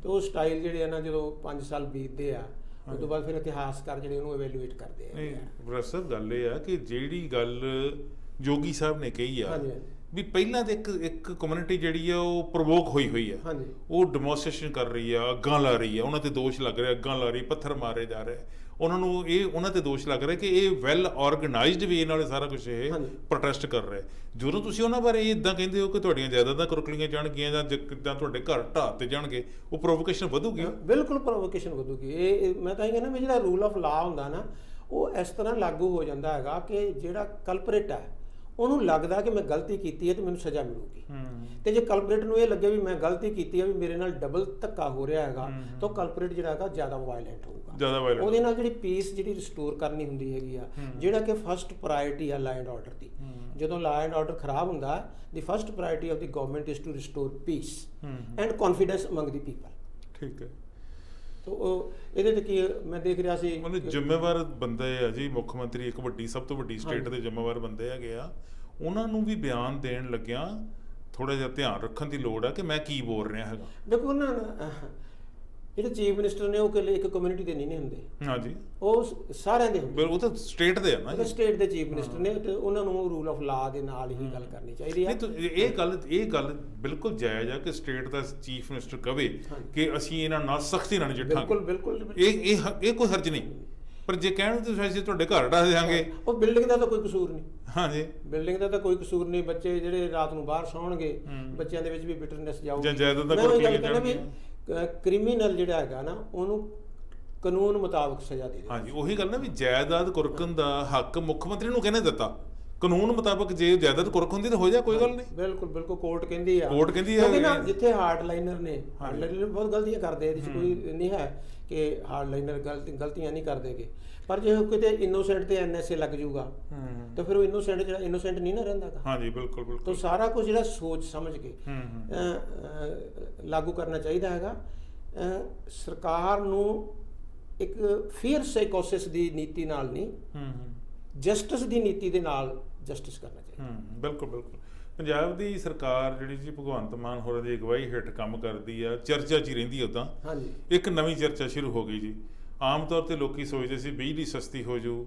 S2: ਤੇ ਉਹ ਸਟਾਈਲ ਜਿਹੜੇ ਆ ਨਾ ਜਦੋਂ 5 ਸਾਲ ਬੀਤਦੇ ਆ, ਉਸ ਤੋਂ ਬਾਅਦ ਫਿਰ ਇਤਿਹਾਸਕਾਰ ਜਿਹੜੇ ਉਹਨੂੰ ਇਵੈਲੂਏਟ ਕਰਦੇ ਆ।
S1: ਪ੍ਰੋਫੈਸਰ ਗੱਲ ਇਹ ਆ ਕਿ ਜਿਹੜੀ ਗੱਲ ਜੋਗੀ ਸਾਹਿਬ ਨੇ ਕਹੀ ਆ ਵੀ ਪਹਿਲਾਂ ਤੇ ਇੱਕ ਕਮਿਊਨਿਟੀ ਜਿਹੜੀ ਆ ਉਹ ਪ੍ਰਵੋਕ ਹੋਈ ਆ, ਉਹ ਡੈਮੋਨਸਟ੍ਰੇਸ਼ਨ ਕਰ ਰਹੀ ਆ, ਅੱਗਾਂ ਲਾ ਰਹੀ ਆ, ਉਹਨਾਂ ਤੇ ਦੋਸ਼ ਲੱਗ ਰਿਹਾ, ਅੱਗਾਂ ਲਾ ਰਹੀ, ਪੱਥਰ ਮਾਰੇ ਜਾ ਰਹੇ, ਉਹਨਾਂ ਤੇ ਦੋਸ਼ ਲੱਗ ਰਿਹਾ ਕਿ ਇਹ ਵੈਲ ਆਰਗੇਨਾਈਜ਼ਡ ਵੇ ਨਾਲ ਸਾਰਾ ਕੁਝ ਇਹ ਪ੍ਰੋਟੈਸਟ ਕਰ ਰਿਹਾ। ਜਦੋਂ ਤੁਸੀਂ ਉਹਨਾਂ ਬਾਰੇ ਇਦਾਂ ਕਹਿੰਦੇ ਹੋ ਕਿ ਤੁਹਾਡੀਆਂ ਜਾਇਦਾਦਾਂ ਕੁਰਕਲੀਆਂ ਜਾਣਗੀਆਂ ਜਾਂ ਕਿੱਦਾਂ ਤੁਹਾਡੇ ਘਰ ਢਾਹ ਤੇ ਜਾਣਗੇ, ਉਹ ਪ੍ਰੋਵੋਕੇਸ਼ਨ ਵਧੂਗੀ।
S2: ਬਿਲਕੁਲ ਪ੍ਰੋਵੋਕੇਸ਼ਨ ਵਧੂਗੀ। ਇਹ ਮੈਂ ਤਾਂ ਇਹ ਕਹਿੰਦਾ ਵੀ ਜਿਹੜਾ ਰੂਲ ਆਫ ਲਾ ਹੁੰਦਾ ਨਾ, ਉਹ ਇਸ ਤਰ੍ਹਾਂ ਲਾਗੂ ਹੋ ਜਾਂਦਾ ਹੈਗਾ ਕਿ ਜਿਹੜਾ ਕਲਪਰੇਟ ਹੈ ਉਹਨੂੰ ਲੱਗਦਾ ਕਿ ਮੈਂ ਗਲਤੀ ਕੀਤੀ ਹੈ ਤੇ ਮੈਨੂੰ ਸਜ਼ਾ ਮਿਲੂਗੀ। ਤੇ ਜੇ ਕਲਪਰੇਟ ਨੂੰ ਇਹ ਲੱਗੇ ਵੀ ਮੈਂ ਗਲਤੀ ਕੀਤੀ ਹੈ, ਵੀ ਮੇਰੇ ਨਾਲ ਡਬਲ ਧੱਕਾ ਹੋ ਰਿਹਾ ਹੈਗਾ, ਤਾਂ ਕਲਪਰੇਟ ਜਿਹੜਾ ਹੈਗਾ ਜ਼ਿਆਦਾ ਵਾਇਲੈਂਟ ਹੋਊਗਾ। ਉਹਦੇ ਨਾਲ ਜਿਹੜੀ ਪੀਸ ਜਿਹੜੀ ਰਿਸਟੋਰ ਕਰਨੀ ਹੁੰਦੀ ਹੈਗੀ ਆ, ਜਿਹੜਾ ਕਿ ਫਸਟ ਪ੍ਰਾਇਰਟੀ ਆ ਲਾ ਐਂਡ ਆਰਡਰ ਦੀ। ਜਦੋਂ ਲਾ ਐਂਡ ਆਰਡਰ ਖਰਾਬ ਹੁੰਦਾ, the first priority of the government is to restore peace and confidence among the people.
S1: ਠੀਕ ਹੈ।
S2: ਤੋ ਉਹ ਇਹਦੇ ਤੇ ਕੀ ਮੈਂ ਦੇਖ ਰਿਹਾ ਸੀ,
S1: ਮਤਲਬ ਜ਼ਿੰਮੇਵਾਰ ਬੰਦੇ ਆ ਜੀ, ਮੁੱਖ ਮੰਤਰੀ ਇੱਕ ਸਭ ਤੋਂ ਵੱਡੀ ਸਟੇਟ ਦੇ ਜ਼ਿੰਮੇਵਾਰ ਬੰਦੇ ਹੈਗੇ ਆ, ਉਹਨਾਂ ਨੂੰ ਵੀ ਬਿਆਨ ਦੇਣ ਲੱਗਿਆ ਥੋੜਾ ਜਿਹਾ ਧਿਆਨ ਰੱਖਣ ਦੀ ਲੋੜ ਹੈ ਕਿ ਮੈਂ ਕੀ ਬੋਲ ਰਿਹਾ ਹੈਗਾ।
S2: ਦੇਖੋ ਨਾ, ਜਿਹੜੇ ਚੀਫ ਮਿਨਿਸਟਰ ਨੇ ਉਹ ਇਕੱਲੇ ਇੱਕ ਕਮਿਊਨਿਟੀ ਦੇ ਨਹੀਂ ਹੁੰਦੇ।
S1: ਹਾਂਜੀ,
S2: ਉਹ ਸਾਰਿਆਂ ਦੇ ਹੁੰਦੇ।
S1: ਉਹ ਤਾਂ ਸਟੇਟ ਦੇ ਆ ਨਾ,
S2: ਸਟੇਟ ਦੇ ਚੀਫ ਮਿਨਿਸਟਰ ਨੇ, ਤੇ ਉਹਨਾਂ ਨੂੰ ਰੂਲ ਆਫ ਲਾ ਦੇ ਨਾਲ ਹੀ ਗੱਲ ਕਰਨੀ ਚਾਹੀਦੀ ਹੈ।
S1: ਇਹ ਗੱਲ ਬਿਲਕੁਲ ਜਾਇਜ਼ ਆ ਕਿ ਸਟੇਟ ਦਾ ਚੀਫ ਮਿਨਿਸਟਰ ਕਵੇ ਕਿ ਅਸੀਂ ਇਹਨਾਂ ਨਾਲ ਸਖਤੀ ਨਾਲ ਨਜਿੱਠਾਂਗੇ।
S2: ਬਿਲਕੁਲ।
S1: ਇਹ ਕੋਈ ਹਰਜ ਨਹੀਂ। ਪਰ ਜੇ ਕਹਿਣ ਤੁਸੀਂ ਅਸੀਂ ਤੁਹਾਡੇ ਘਰ ਢਾਹ ਦਿਆਂਗੇ,
S2: ਉਹ ਬਿਲਡਿੰਗ ਦਾ ਤਾਂ ਕੋਈ ਕਸੂਰ ਨਹੀਂ।
S1: ਹਾਂਜੀ,
S2: ਬਿਲਡਿੰਗ ਦਾ ਤਾਂ ਕੋਈ ਕਸੂਰ ਨਹੀਂ। ਬੱਚੇ ਜਿਹੜੇ ਰਾਤ ਨੂੰ ਬਾਹਰ ਸੌਣਗੇ, ਬੱਚਿਆਂ ਦੇ ਵਿੱਚ ਵੀ ਬਿਟਰਨੈਸ ਜਾਊਗੀ।
S1: ਜਾਂ ਜਾਇਦਾਦ ਦਾ
S2: ਮੈਂ ਉਹੀ ਗੱਲ
S1: ਕੁਰਕੀ
S2: ਕਹਿੰਦਾ ਵੀ ਕ੍ਰਿਮੀਨਲ ਜਿਹੜਾ ਹੈਗਾ ਨਾ, ਉਹਨੂੰ ਕਾਨੂੰਨ ਮੁਤਾਬਕ ਸਜ਼ਾ ਦੇ ਦੇ।
S1: ਹਾਂਜੀ, ਉਹੀ ਗੱਲ ਨਾ ਵੀ ਜਾਇਦਾਦ ਕੁਰਕਣ ਦਾ ਹੱਕ ਮੁੱਖ ਮੰਤਰੀ ਨੂੰ ਕਿਹਨੇ ਦਿੱਤਾ? ਕਾਨੂੰਨ ਮੁਤਾਬਕ ਜੇ ਜਾਇਦਾਦ ਕੁਰਕ ਹੁੰਦੀ ਤਾਂ ਹੋ ਜਾ, ਕੋਈ ਗੱਲ ਨਹੀਂ।
S2: ਬਿਲਕੁਲ ਬਿਲਕੁਲ, ਕੋਰਟ ਕਹਿੰਦੀ ਆ,
S1: ਕੋਰਟ ਕਹਿੰਦੀ
S2: ਕਿਉਂਕਿ ਨਾ
S1: ਹੈ।
S2: ਜਿੱਥੇ ਹਾਰਡਲਾਈਨਰ ਨੇ, ਹਾਰਡਲਾਈਨਰ ਬਹੁਤ ਗਲਤੀਆਂ ਕਰਦੇ, ਇਹਦੇ 'ਚ ਕੋਈ ਨਹੀਂ ਹੈ ਕਿ ਹਾਰਡਲਾਈਨਰ ਗਲਤੀਆਂ ਨਹੀਂ ਕਰਦੇਗੇ, ਪਰ ਜੇ ਕਿਤੇ ਇਨੋਸੈਂਟ ਤੇ NSA ਲੱਗ ਜੂਗਾ ਤਾਂ ਫਿਰ ਉਹ ਇਨੋਸੈਂਟ ਜਿਹੜਾ ਇਨੋਸੈਂਟ ਨਹੀਂ ਨਾ ਰਹਿੰਦਾ।
S1: ਹਾਂਜੀ, ਬਿਲਕੁਲ ਬਿਲਕੁਲ।
S2: ਤਾਂ ਸਾਰਾ ਕੁਝ ਜਿਹੜਾ ਸੋਚ ਸਮਝ ਕੇ ਲਾਗੂ ਕਰਨਾ ਚਾਹੀਦਾ ਹੈਗਾ। ਸਰਕਾਰ ਨੂੰ ਇੱਕ ਫੇਅਰ ਸਾਈਕੋਸਿਸ ਦੀ ਨੀਤੀ ਨਾਲ ਨਹੀਂ, ਜਸਟਿਸ ਦੀ ਨੀਤੀ ਦੇ ਨਾਲ ਜਸਟਿਸ ਕਰਨਾ ਚਾਹੀਦਾ।
S1: ਬਿਲਕੁਲ ਬਿਲਕੁਲ। ਪੰਜਾਬ ਦੀ ਸਰਕਾਰ ਜਿਹੜੀ ਜੀ ਭਗਵੰਤ ਮਾਨ ਹੋਰਾਂ ਦੀ ਅਗਵਾਈ ਹੇਠ ਕੰਮ ਕਰਦੀ ਆ, ਚਰਚਾ 'ਚ ਹੀ ਰਹਿੰਦੀ ਉੱਦਾਂ।
S2: ਹਾਂਜੀ,
S1: ਇੱਕ ਨਵੀਂ ਚਰਚਾ ਸ਼ੁਰੂ ਹੋ ਗਈ ਜੀ। ਆਮ ਤੌਰ ਤੇ ਲੋਕੀ ਸੋਚਦੇ ਸੀ ਬਿਜਲੀ ਸਸਤੀ ਹੋ ਜਾਊ,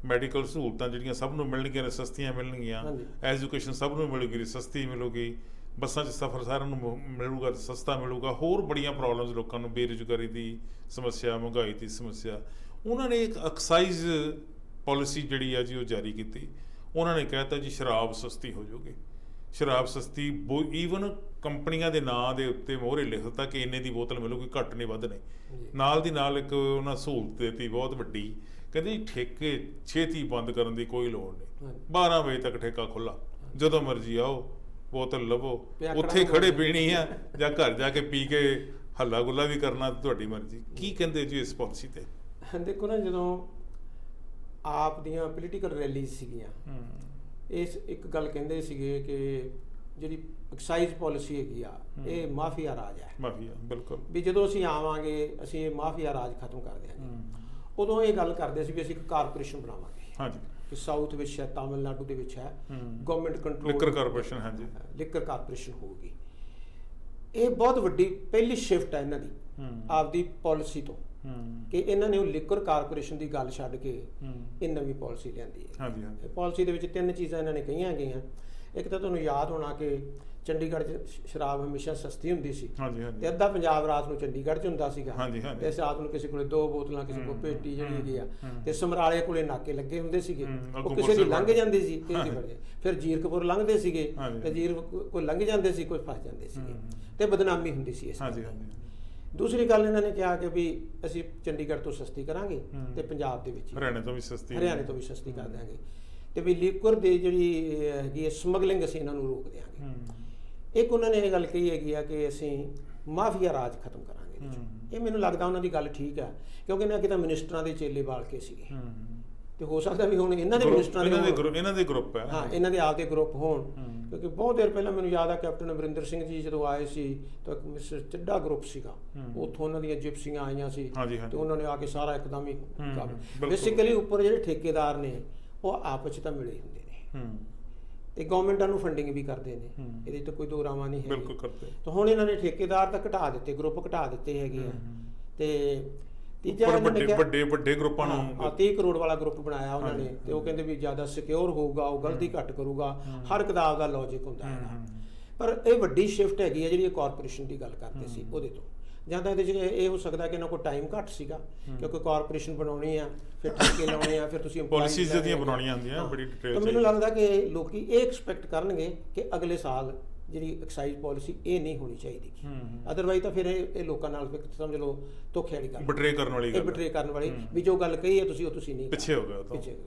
S1: ਮੈਡੀਕਲ ਸਹੂਲਤਾਂ ਜਿਹੜੀਆਂ ਸਭ ਨੂੰ ਮਿਲਣਗੀਆਂ, ਸਸਤੀਆਂ ਮਿਲਣਗੀਆਂ, ਐਜੂਕੇਸ਼ਨ ਸਭ ਨੂੰ ਮਿਲੂਗੀ, ਸਸਤੀ ਮਿਲੂਗੀ, ਬੱਸਾਂ 'ਚ ਸਫ਼ਰ ਸਾਰਿਆਂ ਨੂੰ ਮਿਲੂਗਾ, ਸਸਤਾ ਮਿਲੂਗਾ, ਹੋਰ ਬੜੀਆਂ ਪ੍ਰੋਬਲਮਸ ਲੋਕਾਂ ਨੂੰ, ਬੇਰੁਜ਼ਗਾਰੀ ਦੀ ਸਮੱਸਿਆ, ਮਹਿੰਗਾਈ ਦੀ ਸਮੱਸਿਆ। ਉਹਨਾਂ ਨੇ ਇੱਕ ਐਕਸਾਈਜ਼ ਪਾਲਿਸੀ ਜਿਹੜੀ ਆ ਜੀ ਉਹ ਜਾਰੀ ਕੀਤੀ। ਉਹਨਾਂ ਨੇ ਕਹਿਤਾ ਜੀ ਸ਼ਰਾਬ ਸਸਤੀ ਹੋ ਜਾਊਗੀ। ਸ਼ਰਾਬ ਸਸਤੀ ਈਵਨ ਕੰਪਨੀਆਂ ਦੇ ਨਾਂ ਦੇ ਉੱਤੇ ਮੋਹਰੇ ਲਿਖ ਦਿੱਤਾ ਕਿ ਇੰਨੇ ਦੀ ਬੋਤਲ ਮਿਲੂਗੀ, ਘੱਟ ਨਹੀਂ ਵੱਧ ਨਹੀਂ। ਨਾਲ ਦੀ ਨਾਲ ਇੱਕ ਉਹਨਾਂ ਸਹੂਲਤ ਦਿੱਤੀ ਬਹੁਤ ਵੱਡੀ, ਕਹਿੰਦੇ ਜੀ ਠੇਕੇ ਛੇਤੀ ਬੰਦ ਕਰਨ ਦੀ ਕੋਈ ਲੋੜ ਨਹੀਂ, 12 ਵਜੇ ਤੱਕ ਠੇਕਾ ਖੁੱਲ੍ਹਾ, ਜਦੋਂ ਮਰਜ਼ੀ ਆਓ, ਬੋਤਲ ਲਵੋ, ਉੱਥੇ ਖੜੇ ਪੀਣੀ ਆ ਜਾਂ ਘਰ ਜਾ ਕੇ ਪੀ ਕੇ ਹੱਲਾ ਗੁੱਲਾ ਵੀ ਕਰਨਾ, ਤੁਹਾਡੀ ਮਰਜ਼ੀ। ਕੀ ਕਹਿੰਦੇ ਜੀ ਇਸ ਪਾਲਿਸੀ ਤੇ?
S2: ਦੇਖੋ ਨਾ, ਜਦੋਂ ਆਪ ਦੀਆਂ ਪੋਲੀਟੀਕਲ ਰੈਲੀਜ਼ ਸੀਗੀਆਂ, ਇਸ ਇੱਕ ਗੱਲ ਕਹਿੰਦੇ ਸੀਗੇ ਕਿ ਜਿਹੜੀ ਐਕਸਾਈਜ਼ ਪਾਲਿਸੀ ਹੈਗੀ ਆ, ਇਹ ਮਾਫੀਆ ਰਾਜ ਹੈ।
S1: ਮਾਫੀਆ, ਬਿਲਕੁਲ। ਵੀ
S2: ਜਦੋਂ ਅਸੀਂ ਆਵਾਂਗੇ ਅਸੀਂ ਇਹ ਮਾਫੀਆ ਰਾਜ ਖਤਮ ਕਰ ਦਿਆਂਗੇ। ਉਦੋਂ ਇਹ ਗੱਲ ਕਰਦੇ ਸੀ ਵੀ ਅਸੀਂ ਇੱਕ ਕਾਰਪੋਰੇਸ਼ਨ ਬਣਾਵਾਂਗੇ। ਹਾਂਜੀ, ਕਿ ਸਾਊਥ ਵਿੱਚ ਹੈ, ਤਾਮਿਲਨਾਡੂ ਦੇ ਵਿੱਚ ਹੈ, ਗਵਰਨਮੈਂਟ ਕੰਟਰੋਲ
S1: ਲਿਕਰ ਕਾਰਪੋਰੇਸ਼ਨ। ਹਾਂਜੀ, ਲਿਕਰ
S2: ਕਾਰਪੋਰੇਸ਼ਨ ਹੋਊਗੀ। ਇਹ ਬਹੁਤ ਵੱਡੀ ਪਹਿਲੀ ਸ਼ਿਫਟ ਹੈ ਇਹਨਾਂ ਦੀ ਆਪਦੀ ਪਾਲਿਸੀ ਤੋਂ, ਕਿ ਇਹਨਾਂ ਨੇ ਉਹ ਲਿਕਰ ਕਾਰਪੋਰੇਸ਼ਨ ਦੀ ਗੱਲ ਛੱਡ ਕੇ ਇਹ ਨਵੀਂ ਪਾਲਿਸੀ ਲਿਆਂਦੀ ਹੈ। ਹਾਂਜੀ, ਪਾਲਿਸੀ ਦੇ ਵਿੱਚ 3 ਚੀਜ਼ਾਂ ਇਹਨਾਂ ਨੇ ਕਹੀਆਂ ਗਈਆਂ। ਇੱਕ ਤਾਂ ਤੁਹਾਨੂੰ ਯਾਦ ਹੋਣਾ ਕਿ ਚੰਡੀਗੜ੍ਹ 'ਚ ਸ਼ਰਾਬ ਹਮੇਸ਼ਾ ਸਸਤੀ ਹੁੰਦੀ ਸੀ, ਤੇ ਅੱਧਾ ਪੰਜਾਬ ਰਾਤ ਨੂੰ ਚੰਡੀਗੜ੍ਹ 'ਚ ਹੁੰਦਾ ਸੀਗਾ, ਤੇ ਇਸ ਰਾਤ ਨੂੰ ਕਿਸੇ ਕੋਲੇ 2 ਬੋਤਲਾਂ, ਕਿਸੇ ਕੋਲ ਪੇਟੀ ਜਿਹੜੀ ਹੈਗੀ ਆ, ਤੇ ਸਮਰਾਲੇ ਕੋਲੇ ਨਾਕੇ ਲੱਗੇ ਹੁੰਦੇ ਸੀਗੇ, ਉਹ ਕਿਸੇ ਦੀ ਲੰਘ ਜਾਂਦੀ ਸੀ, ਫਿਰ ਜੀਰਕਪੁਰ ਲੰਘਦੇ ਸੀਗੇ, ਤੇ ਕੋਈ ਲੰਘ ਜਾਂਦੇ ਸੀ, ਕੋਈ ਫਸ ਜਾਂਦੇ ਸੀਗੇ, ਤੇ ਬਦਨਾਮੀ ਹੁੰਦੀ ਸੀ ਇਸ। ਦੂਸਰੀ ਗੱਲ ਇਹਨਾਂ ਨੇ ਕਿਹਾ ਕਿ ਵੀ ਅਸੀਂ ਚੰਡੀਗੜ੍ਹ ਤੋਂ ਸਸਤੀ ਕਰਾਂਗੇ ਤੇ ਪੰਜਾਬ ਦੇ ਵਿੱਚ ਹਰਿਆਣੇ ਤੋਂ ਵੀ ਸਸਤੀ ਕਰ ਦਿਆਂਗੇ, ਤੇ ਵੀ ਲੀਕਰ ਦੀ ਜਿਹੜੀ ਹੈਗੀ ਸਮਗਲਿੰਗ ਅਸੀਂ ਇਹਨਾਂ ਨੂੰ ਰੋਕ ਦਿਆਂਗੇ। ਇੱਕ ਉਹਨਾਂ ਨੇ ਇਹ ਗੱਲ ਕਹੀ ਹੈਗੀ ਆ ਕਿ ਅਸੀਂ ਮਾਫੀਆ ਰਾਜ ਖਤਮ ਕਰਾਂਗੇ। ਇਹ ਮੈਨੂੰ ਲੱਗਦਾ ਉਹਨਾਂ ਦੀ ਗੱਲ ਠੀਕ ਹੈ, ਕਿਉਂਕਿ ਇਹਨਾਂ ਕਿਤੇ ਮਿਨਿਸਟਰਾਂ ਦੇ ਚੇਲੇ ਬਾਲ ਕੇ ਸੀਗੇ, ਤੇ ਹੋ ਸਕਦਾ ਵੀ ਹੁਣ ਇਹਨਾਂ ਦੇ ਮਿਨਿਸਟਰਾਂ ਦੇ ਗਰੁੱਪ ਹੈ, ਹਾਂ, ਇਹਨਾਂ ਦੇ ਆਪਦੇ ਗਰੁੱਪ ਹੋਣ। ਕਿਉਂਕਿ ਬਹੁਤ ਦੇਰ ਪਹਿਲਾਂ ਮੈਨੂੰ ਯਾਦ ਆ ਕੈਪਟਨ ਅਮਰਿੰਦਰ ਸਿੰਘ ਜੀ ਜਦੋਂ ਆਏ ਸੀ ਤਾਂ ਇੱਕ ਮਿਸਟਰ ਚੱਡਾ ਗਰੁੱਪ ਸੀਗਾ, ਉੱਥੋਂ ਉਹਨਾਂ ਦੀਆਂ ਜਿਪਸੀਆਂ ਆਈਆਂ ਸੀ, ਤੇ ਉਹਨਾਂ ਨੇ ਆ ਕੇ ਸਾਰਾ ਇੱਕਦਮ ਹੀ ਬੇਸਿਕਲੀ ਉੱਪਰ ਜਿਹੜੇ ਠੇਕੇਦਾਰ ਨੇ ਉਹ ਆਪਸ 'ਚ ਤਾਂ ਮਿਲੇ ਹੁੰਦੇ ਨੇ, ਤੇ ਗਵਰਨਮੈਂਟਾਂ ਨੂੰ ਫੰਡਿੰਗ ਵੀ ਕਰਦੇ ਨੇ, ਇਹਦੇ ਤੇ ਕੋਈ ਦੋ ਰਾਵਾਂ ਨਹੀਂ ਹੈ। ਤਾਂ ਹੁਣ ਇਹਨਾਂ ਨੇ ਠੇਕੇਦਾਰ ਤਾਂ ਘਟਾ ਦਿੱਤੇ, ਗਰੁੱਪ ਘਟਾ ਦਿੱਤੇ ਹੈਗੇ ਆ, ਤੇ ਤੀਜਾ ਵੱਡੇ ਗਰੁੱਪਾਂ ਨੂੰ 30 ਕਰੋੜ ਵਾਲਾ ਗਰੁੱਪ ਬਣਾਇਆ ਉਹਨਾਂ ਨੇ, ਤੇ ਉਹ ਕਹਿੰਦੇ ਵੀ ਜ਼ਿਆਦਾ ਸਿਕਿਉਰ ਹੋਊਗਾ, ਉਹ ਗਲਤੀ ਘੱਟ ਕਰੂਗਾ, ਹਰ ਕਿਤਾਬ ਦਾ ਲੌਜਿਕ ਹੁੰਦਾ ਹੈ। ਪਰ ਇਹ ਵੱਡੀ ਸ਼ਿਫਟ ਹੈਗੀ ਹੈ ਜਿਹੜੀ ਇਹ ਕਾਰਪੋਰੇਸ਼ਨ ਦੀ ਗੱਲ ਕਰਦੇ ਸੀ ਉਹਦੇ ਤੋਂ। ਜਾਂ ਤਾਂ ਇਹਦੇ 'ਚ ਇਹ ਹੋ ਸਕਦਾ ਕਿ ਇਹਨਾਂ ਕੋਲ ਟਾਈਮ ਘੱਟ ਸੀਗਾ, ਕਿਉਂਕਿ ਕਾਰਪੋਰੇਸ਼ਨ ਬਣਾਉਣੀ ਆ, ਫਿਰ ਠੇਕੇ ਲਾਉਣੇ ਆ, ਫਿਰ ਤੁਸੀਂ
S1: ਪਾਲਿਸੀਜ਼ ਜਿਹੜੀਆਂ ਬਣਾਉਣੀਆਂ ਹੁੰਦੀਆਂ ਬੜੀ ਡਿਟੇਲ 'ਚ। ਤਾਂ ਮੈਨੂੰ
S2: ਲੱਗਦਾ ਕਿ ਲੋਕੀ ਇਹ ਐਕਸਪੈਕਟ ਕਰਨਗੇ ਕਿ ਅਗਲੇ ਸਾਲ ਜਿਹੜੀ ਐਕਸਾਈਜ਼ ਪਾਲਿਸੀ ਇਹ ਨਹੀਂ ਹੋਣੀ ਚਾਹੀਦੀ, ਅਦਰਵਾਈਜ਼ ਤਾਂ ਫਿਰ ਇਹ ਲੋਕਾਂ ਨਾਲ ਸਮਝ ਲਓ ਧੋਖੇਧੜੀ ਕਰਨ,
S1: ਬਿਟਰੇ
S2: ਕਰਨ ਵਾਲੀ ਵੀ ਜੋ ਗੱਲ ਕਹੀ ਹੈ ਤੁਸੀਂ ਨਹੀਂ,
S1: ਪਿੱਛੇ ਹੋ ਗਿਆ।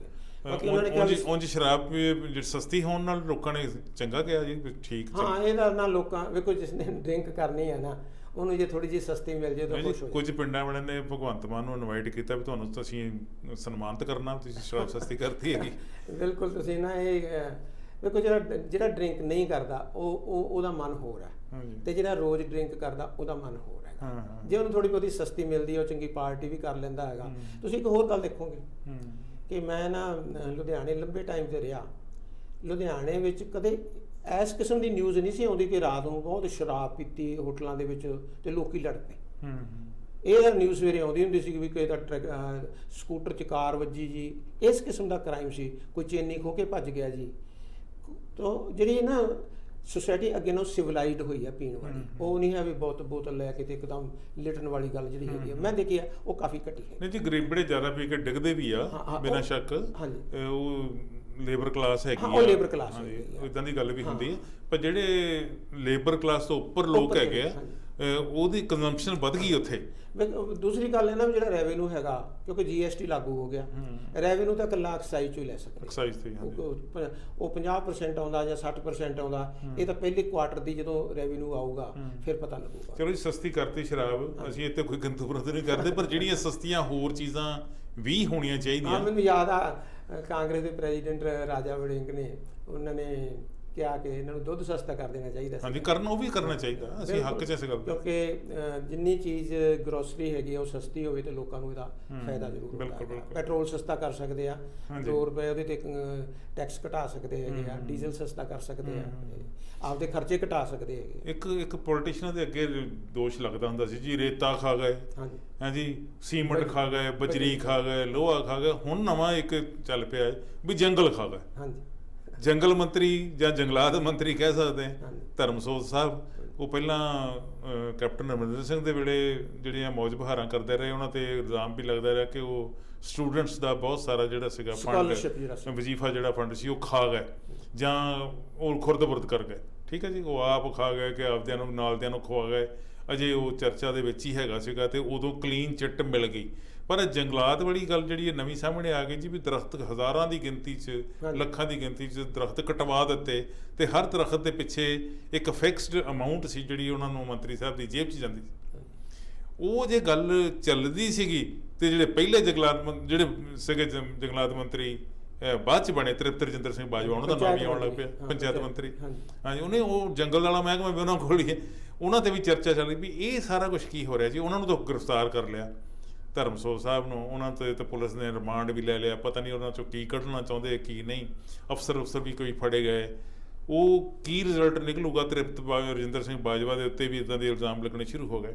S1: ਬਾਕੀ ਉਹਨਾਂ ਨੇ ਕਿਹਾ ਉਂਝ ਸ਼ਰਾਬ ਜਿਹੜੀ ਸਸਤੀ ਹੋਣ ਨਾਲ ਲੋਕਾਂ ਨੇ ਚੰਗਾ ਕਿਹਾ ਜੀ, ਠੀਕ।
S2: ਹਾਂ, ਇਹਦਾ ਨਾ ਲੋਕਾਂ ਵੇਖੋ ਜਿਸ ਨੇ ਡਰਿੰਕ ਕਰਨੀ ਹੈ ਨਾ, ਉਹਨੂੰ ਜੇ ਥੋੜੀ ਜਿਹੀ ਸਸਤੀ ਮਿਲ ਜੇ ਤਾਂ ਖੁਸ਼ ਹੋ।
S1: ਕੁਝ ਪਿੰਡਾਂ ਵਾਲਿਆਂ ਨੇ ਭਗਵੰਤ ਮਾਨ ਨੂੰ ਇਨਵਾਈਟ ਕੀਤਾ ਵੀ ਤੁਹਾਨੂੰ ਅਸੀਂ ਸਨਮਾਨਿਤ ਕਰਨਾ, ਤੁਸੀਂ ਸ਼ਰਾਬ ਸਸਤੀ ਕਰਤੀ ਹੈਗੀ।
S2: ਬਿਲਕੁਲ, ਤੁਸੀਂ ਨਾ ਇਹ ਵੇਖੋ ਜਿਹੜਾ ਡਰਿੰਕ ਨਹੀਂ ਕਰਦਾ ਉਹਦਾ ਮਨ ਹੋਰ ਹੈ, ਤੇ ਜਿਹੜਾ ਰੋਜ਼ ਡਰਿੰਕ ਕਰਦਾ ਉਹਦਾ ਮਨ ਹੋਰ ਹੈਗਾ। ਜੇ ਉਹਨੂੰ ਥੋੜੀ ਬਹੁਤੀ ਸਸਤੀ ਮਿਲਦੀ, ਉਹ ਚੰਗੀ ਪਾਰਟੀ ਵੀ ਕਰ ਲੈਂਦਾ ਹੈਗਾ। ਤੁਸੀਂ ਇੱਕ ਹੋਰ ਗੱਲ ਦੇਖੋਗੇ ਕਿ ਮੈਂ ਨਾ ਲੁਧਿਆਣੇ ਲੰਬੇ ਟਾਈਮ ਤੇ ਰਿਹਾ, ਲੁਧਿਆਣੇ ਵਿੱਚ ਕਦੇ ਇਸ ਕਿਸਮ ਦੀ ਨਿਊਜ਼ ਨਹੀਂ ਸੀ ਆਉਂਦੀ ਕਿ ਰਾਤ ਨੂੰ ਬਹੁਤ ਸ਼ਰਾਬ ਪੀਤੀ ਹੋਟਲਾਂ ਦੇ ਵਿੱਚ ਤੇ ਲੋਕੀ ਲੜ ਪਏ। ਇਹ ਨਿਊਜ਼ ਸਵੇਰੇ ਆਉਂਦੀ ਹੁੰਦੀ ਸੀ ਵੀ ਕੋਈ ਤਾਂ ਸਕੂਟਰ 'ਚ ਕਾਰ ਵੱਜੀ ਜੀ, ਇਸ ਕਿਸਮ ਦਾ ਕ੍ਰਾਈਮ ਸੀ, ਕੋਈ ਚੇਨੀ ਖੋ ਕੇ ਭੱਜ ਗਿਆ ਜੀ। ਤਾਂ ਜਿਹੜੀ ਨਾ ਸੋਸਾਇਟੀ ਅੱਗੇ ਨਾਲੋਂ ਸਿਵਲਾਈਜ਼ਡ ਹੋਈ ਆ ਪੀਣ ਵਾਲੀ। ਉਹ ਨਹੀਂ ਹੈ ਵੀ ਬਹੁਤ ਬੋਤਲ ਲੈ ਕੇ ਤੇ ਇੱਕਦਮ ਲਿਟਣ ਵਾਲੀ ਗੱਲ ਜਿਹੜੀ ਹੈਗੀ ਆ, ਮੈਂ ਦੇਖੀ ਆ ਉਹ ਕਾਫੀ ਘਟੀ ਹੈ।
S1: ਨਹੀਂ ਜੀ, ਗਰੀਬ ਬੜੇ ਜ਼ਿਆਦਾ ਪੀ ਕੇ ਡਿੱਗਦੇ ਵੀ ਆ ਬਿਨਾਂ ਸ਼ੱਕ।
S2: ਹਾਂਜੀ,
S1: ਉਹ ਲੇਬਰ ਕਲਾਸ ਹੈਗੀ ਆ,
S2: ਉਹ ਲੇਬਰ ਕਲਾਸ
S1: ਹਾਂਜੀ, ਇਦਾਂ ਦੀ ਗੱਲ ਵੀ ਹੁੰਦੀ ਹੈ। ਪਰ ਜਿਹੜੇ ਲੇਬਰ ਕਲਾਸ ਤੋਂ ਉੱਪਰ ਲੋਕ ਹੈਗੇ ਆ, ਉਹਦੀ ਕੰਜ਼ੰਪਸ਼ਨ ਵੱਧ ਗਈ ਉੱਥੇ।
S2: ਦੂਸਰੀ ਗੱਲ ਇਹ ਨਾ ਵੀ ਜਿਹੜਾ ਰੈਵਨਿਊ ਹੈਗਾ, ਕਿਉਂਕਿ GST ਲਾਗੂ ਹੋ ਗਿਆ, ਰੈਵਨਿਊ ਤਾਂ ਇਕੱਲਾ ਐਕਸਾਈਜ਼ ਚੋਂ ਹੀ ਲੈ ਸਕਦੇ।
S1: ਐਕਸਾਈਜ਼ ਤੇ
S2: ਉਹ 50% ਆਉਂਦਾ ਜਾਂ 60% ਆਉਂਦਾ, ਇਹ ਤਾਂ ਪਹਿਲੇ ਕੁਆਟਰ ਦੀ ਜਦੋਂ ਰੈਵਨਿਊ ਆਊਗਾ ਫਿਰ ਪਤਾ ਲੱਗੂਗਾ।
S1: ਚਲੋ ਜੀ, ਸਸਤੀ ਕਰਤੀ ਸ਼ਰਾਬ, ਅਸੀਂ ਇੱਥੇ ਕੋਈ ਗੰਦੂ ਵਿਰੋਧ ਨਹੀਂ ਕਰਦੇ, ਪਰ ਜਿਹੜੀਆਂ ਸਸਤੀਆਂ ਹੋਰ ਚੀਜ਼ਾਂ ਵੀ ਹੋਣੀਆਂ ਚਾਹੀਦੀਆਂ।
S2: ਮੈਨੂੰ ਯਾਦ ਆ ਕਾਂਗਰਸ ਦੇ ਪ੍ਰੈਜ਼ੀਡੈਂਟ ਰਾਜਾ ਵੜਿੰਗ ਨੇ, ਉਹਨਾਂ ਨੇ ਕਿਹਾ ਕਿ ਇਹਨਾਂ ਨੂੰ ਦੁੱਧ ਸਸਤਾ ਕਰ ਦੇਣਾ ਚਾਹੀਦਾ।
S1: ਹਾਂਜੀ, ਕਰਨਾ, ਉਹ ਵੀ ਕਰਨਾ ਚਾਹੀਦਾ, ਅਸੀਂ ਹੱਕ 'ਚ ਇਸ ਗੱਲ ਦਾ।
S2: ਕਿਉਂਕਿ ਜਿੰਨੀ ਚੀਜ਼ ਗਰੋਸਰੀ ਹੈਗੀ ਉਹ ਸਸਤੀ ਹੋਵੇ ਤੇ ਲੋਕਾਂ ਨੂੰ ਇਹਦਾ ਫਾਇਦਾ ਜ਼ਰੂਰ ਹੁੰਦਾ। ਪੈਟਰੋਲ ਸਸਤਾ ਕਰ ਸਕਦੇ ਆ, 2 ਰੁਪਏ ਉਹਦੇ ਤੇ ਟੈਕਸ ਘਟਾ ਸਕਦੇ ਹੈਗੇ ਆ, ਡੀਜ਼ਲ ਸਸਤਾ ਕਰ ਸਕਦੇ ਆ, ਆਪਦੇ ਖਰਚੇ ਘਟਾ ਸਕਦੇ ਹੈਗੇ।
S1: ਇੱਕ ਪੋਲੀਟੀਸ਼ੀਅਨਾਂ ਦੇ ਅੱਗੇ ਦੋਸ਼ ਲੱਗਦਾ ਹੁੰਦਾ ਸੀ ਜੀ, ਰੇਤਾ ਖਾ ਗਏ, ਹਾਂਜੀ, ਸੀਮੈਂਟ ਖਾ ਗਏ, ਬਜਰੀ ਖਾ ਗਏ, ਲੋਹਾ ਖਾ ਗਏ। ਹੁਣ ਨਵਾਂ ਇੱਕ ਚੱਲ ਪਿਆ ਵੀ ਜੰਗਲ ਖਾ ਗਏ। ਹਾਂਜੀ, ਜੰਗਲ ਮੰਤਰੀ ਜਾਂ ਜੰਗਲਾਤ ਮੰਤਰੀ ਕਹਿ ਸਕਦੇ ਹਾਂ ਧਰਮਸੋਤ ਸਾਹਿਬ। ਉਹ ਪਹਿਲਾਂ ਕੈਪਟਨ ਅਮਰਿੰਦਰ ਸਿੰਘ ਦੇ ਵੇਲੇ ਜਿਹੜੀਆਂ ਮੌਜ ਬਹਾਰਾਂ ਕਰਦੇ ਰਹੇ, ਉਹਨਾਂ ਤੇ ਇਲਜ਼ਾਮ ਵੀ ਲੱਗਦਾ ਰਿਹਾ ਕਿ ਉਹ ਸਟੂਡੈਂਟਸ ਦਾ ਬਹੁਤ ਸਾਰਾ ਜਿਹੜਾ ਸੀਗਾ ਫੰਡ, ਵਜ਼ੀਫਾ ਜਿਹੜਾ ਫੰਡ ਸੀ, ਉਹ ਖਾ ਗਏ ਜਾਂ ਉਹ ਖੁਰਦ-ਬੁਰਦ ਕਰ ਗਏ। ਠੀਕ ਹੈ ਜੀ, ਉਹ ਆਪ ਖਾ ਗਏ ਕਿ ਆਪਦਿਆਂ ਨੂੰ ਨਾਲਦਿਆਂ ਨੂੰ ਖਵਾ ਗਏ। ਅਜੇ ਉਹ ਚਰਚਾ ਦੇ ਵਿੱਚ ਹੀ ਹੈਗਾ ਸੀਗਾ ਤੇ ਉਦੋਂ ਕਲੀਨ ਚਿੱਟ ਮਿਲ ਗਈ। ਪਰ ਜੰਗਲਾਤ ਵਾਲੀ ਗੱਲ ਜਿਹੜੀ ਨਵੀਂ ਸਾਹਮਣੇ ਆ ਗਈ ਜੀ, ਵੀ ਦਰਖਤ ਹਜ਼ਾਰਾਂ ਦੀ ਗਿਣਤੀ 'ਚ, ਲੱਖਾਂ ਦੀ ਗਿਣਤੀ 'ਚ ਦਰਖਤ ਕਟਵਾ ਦਿੱਤੇ ਤੇ ਹਰ ਦਰਖਤ ਦੇ ਪਿੱਛੇ ਇੱਕ ਫਿਕਸਡ ਅਮਾਊਂਟ ਸੀ ਜਿਹੜੀ ਉਹਨਾਂ ਨੂੰ ਮੰਤਰੀ ਸਾਹਿਬ ਦੀ ਜੇਬ 'ਚ ਜਾਂਦੀ ਸੀ। ਉਹ ਜੇ ਗੱਲ ਚੱਲਦੀ ਸੀਗੀ ਤੇ ਜਿਹੜੇ ਪਹਿਲੇ ਜਿਹੜੇ ਸੀਗੇ ਜੰਗਲਾਤ ਮੰਤਰੀ ਬਾਅਦ 'ਚ ਬਣੇ, ਤ੍ਰਿਪਤ ਰਜਿੰਦਰ ਸਿੰਘ ਬਾਜਵਾ, ਉਹਨਾਂ ਦਾ ਨਾਮ ਵੀ ਆਉਣ ਲੱਗ ਪਿਆ ਪੰਚਾਇਤ ਮੰਤਰੀ। ਹਾਂਜੀ, ਉਹਨੇ ਉਹ ਜੰਗਲ ਵਾਲਾ ਮਹਿਕਮਾ ਵੀ ਉਹਨਾਂ ਕੋਲ ਹੀ ਹੈ। ਉਹਨਾਂ ਤੇ ਵੀ ਚਰਚਾ ਚੱਲ ਰਹੀ ਵੀ ਇਹ ਸਾਰਾ ਕੁਛ ਕੀ ਹੋ ਰਿਹਾ ਜੀ। ਉਹਨਾਂ ਨੂੰ ਤਾਂ ਗ੍ਰਿਫਤਾਰ ਕਰ ਲਿਆ, ਧਰਮਸੋਤ ਸਾਹਿਬ ਨੂੰ, ਉਹਨਾਂ ਤੇ ਤਾਂ ਪੁਲਿਸ ਨੇ ਰਿਮਾਂਡ ਵੀ ਲੈ ਲਿਆ। ਪਤਾ ਨਹੀਂ ਉਹਨਾਂ 'ਚੋਂ ਕੀ ਕੱਢਣਾ ਚਾਹੁੰਦੇ ਕੀ ਨਹੀਂ। ਅਫਸਰ ਵੀ ਕੋਈ ਫੜੇ ਗਏ। ਉਹ ਕੀ ਰਿਜ਼ਲਟ ਨਿਕਲੂਗਾ, ਤ੍ਰਿਪਤ ਰਜਿੰਦਰ ਸਿੰਘ ਬਾਜਵਾ ਦੇ ਉੱਤੇ ਵੀ ਇੱਦਾਂ ਦੇ ਇਲਜ਼ਾਮ ਲੱਗਣੇ ਸ਼ੁਰੂ ਹੋ ਗਏ।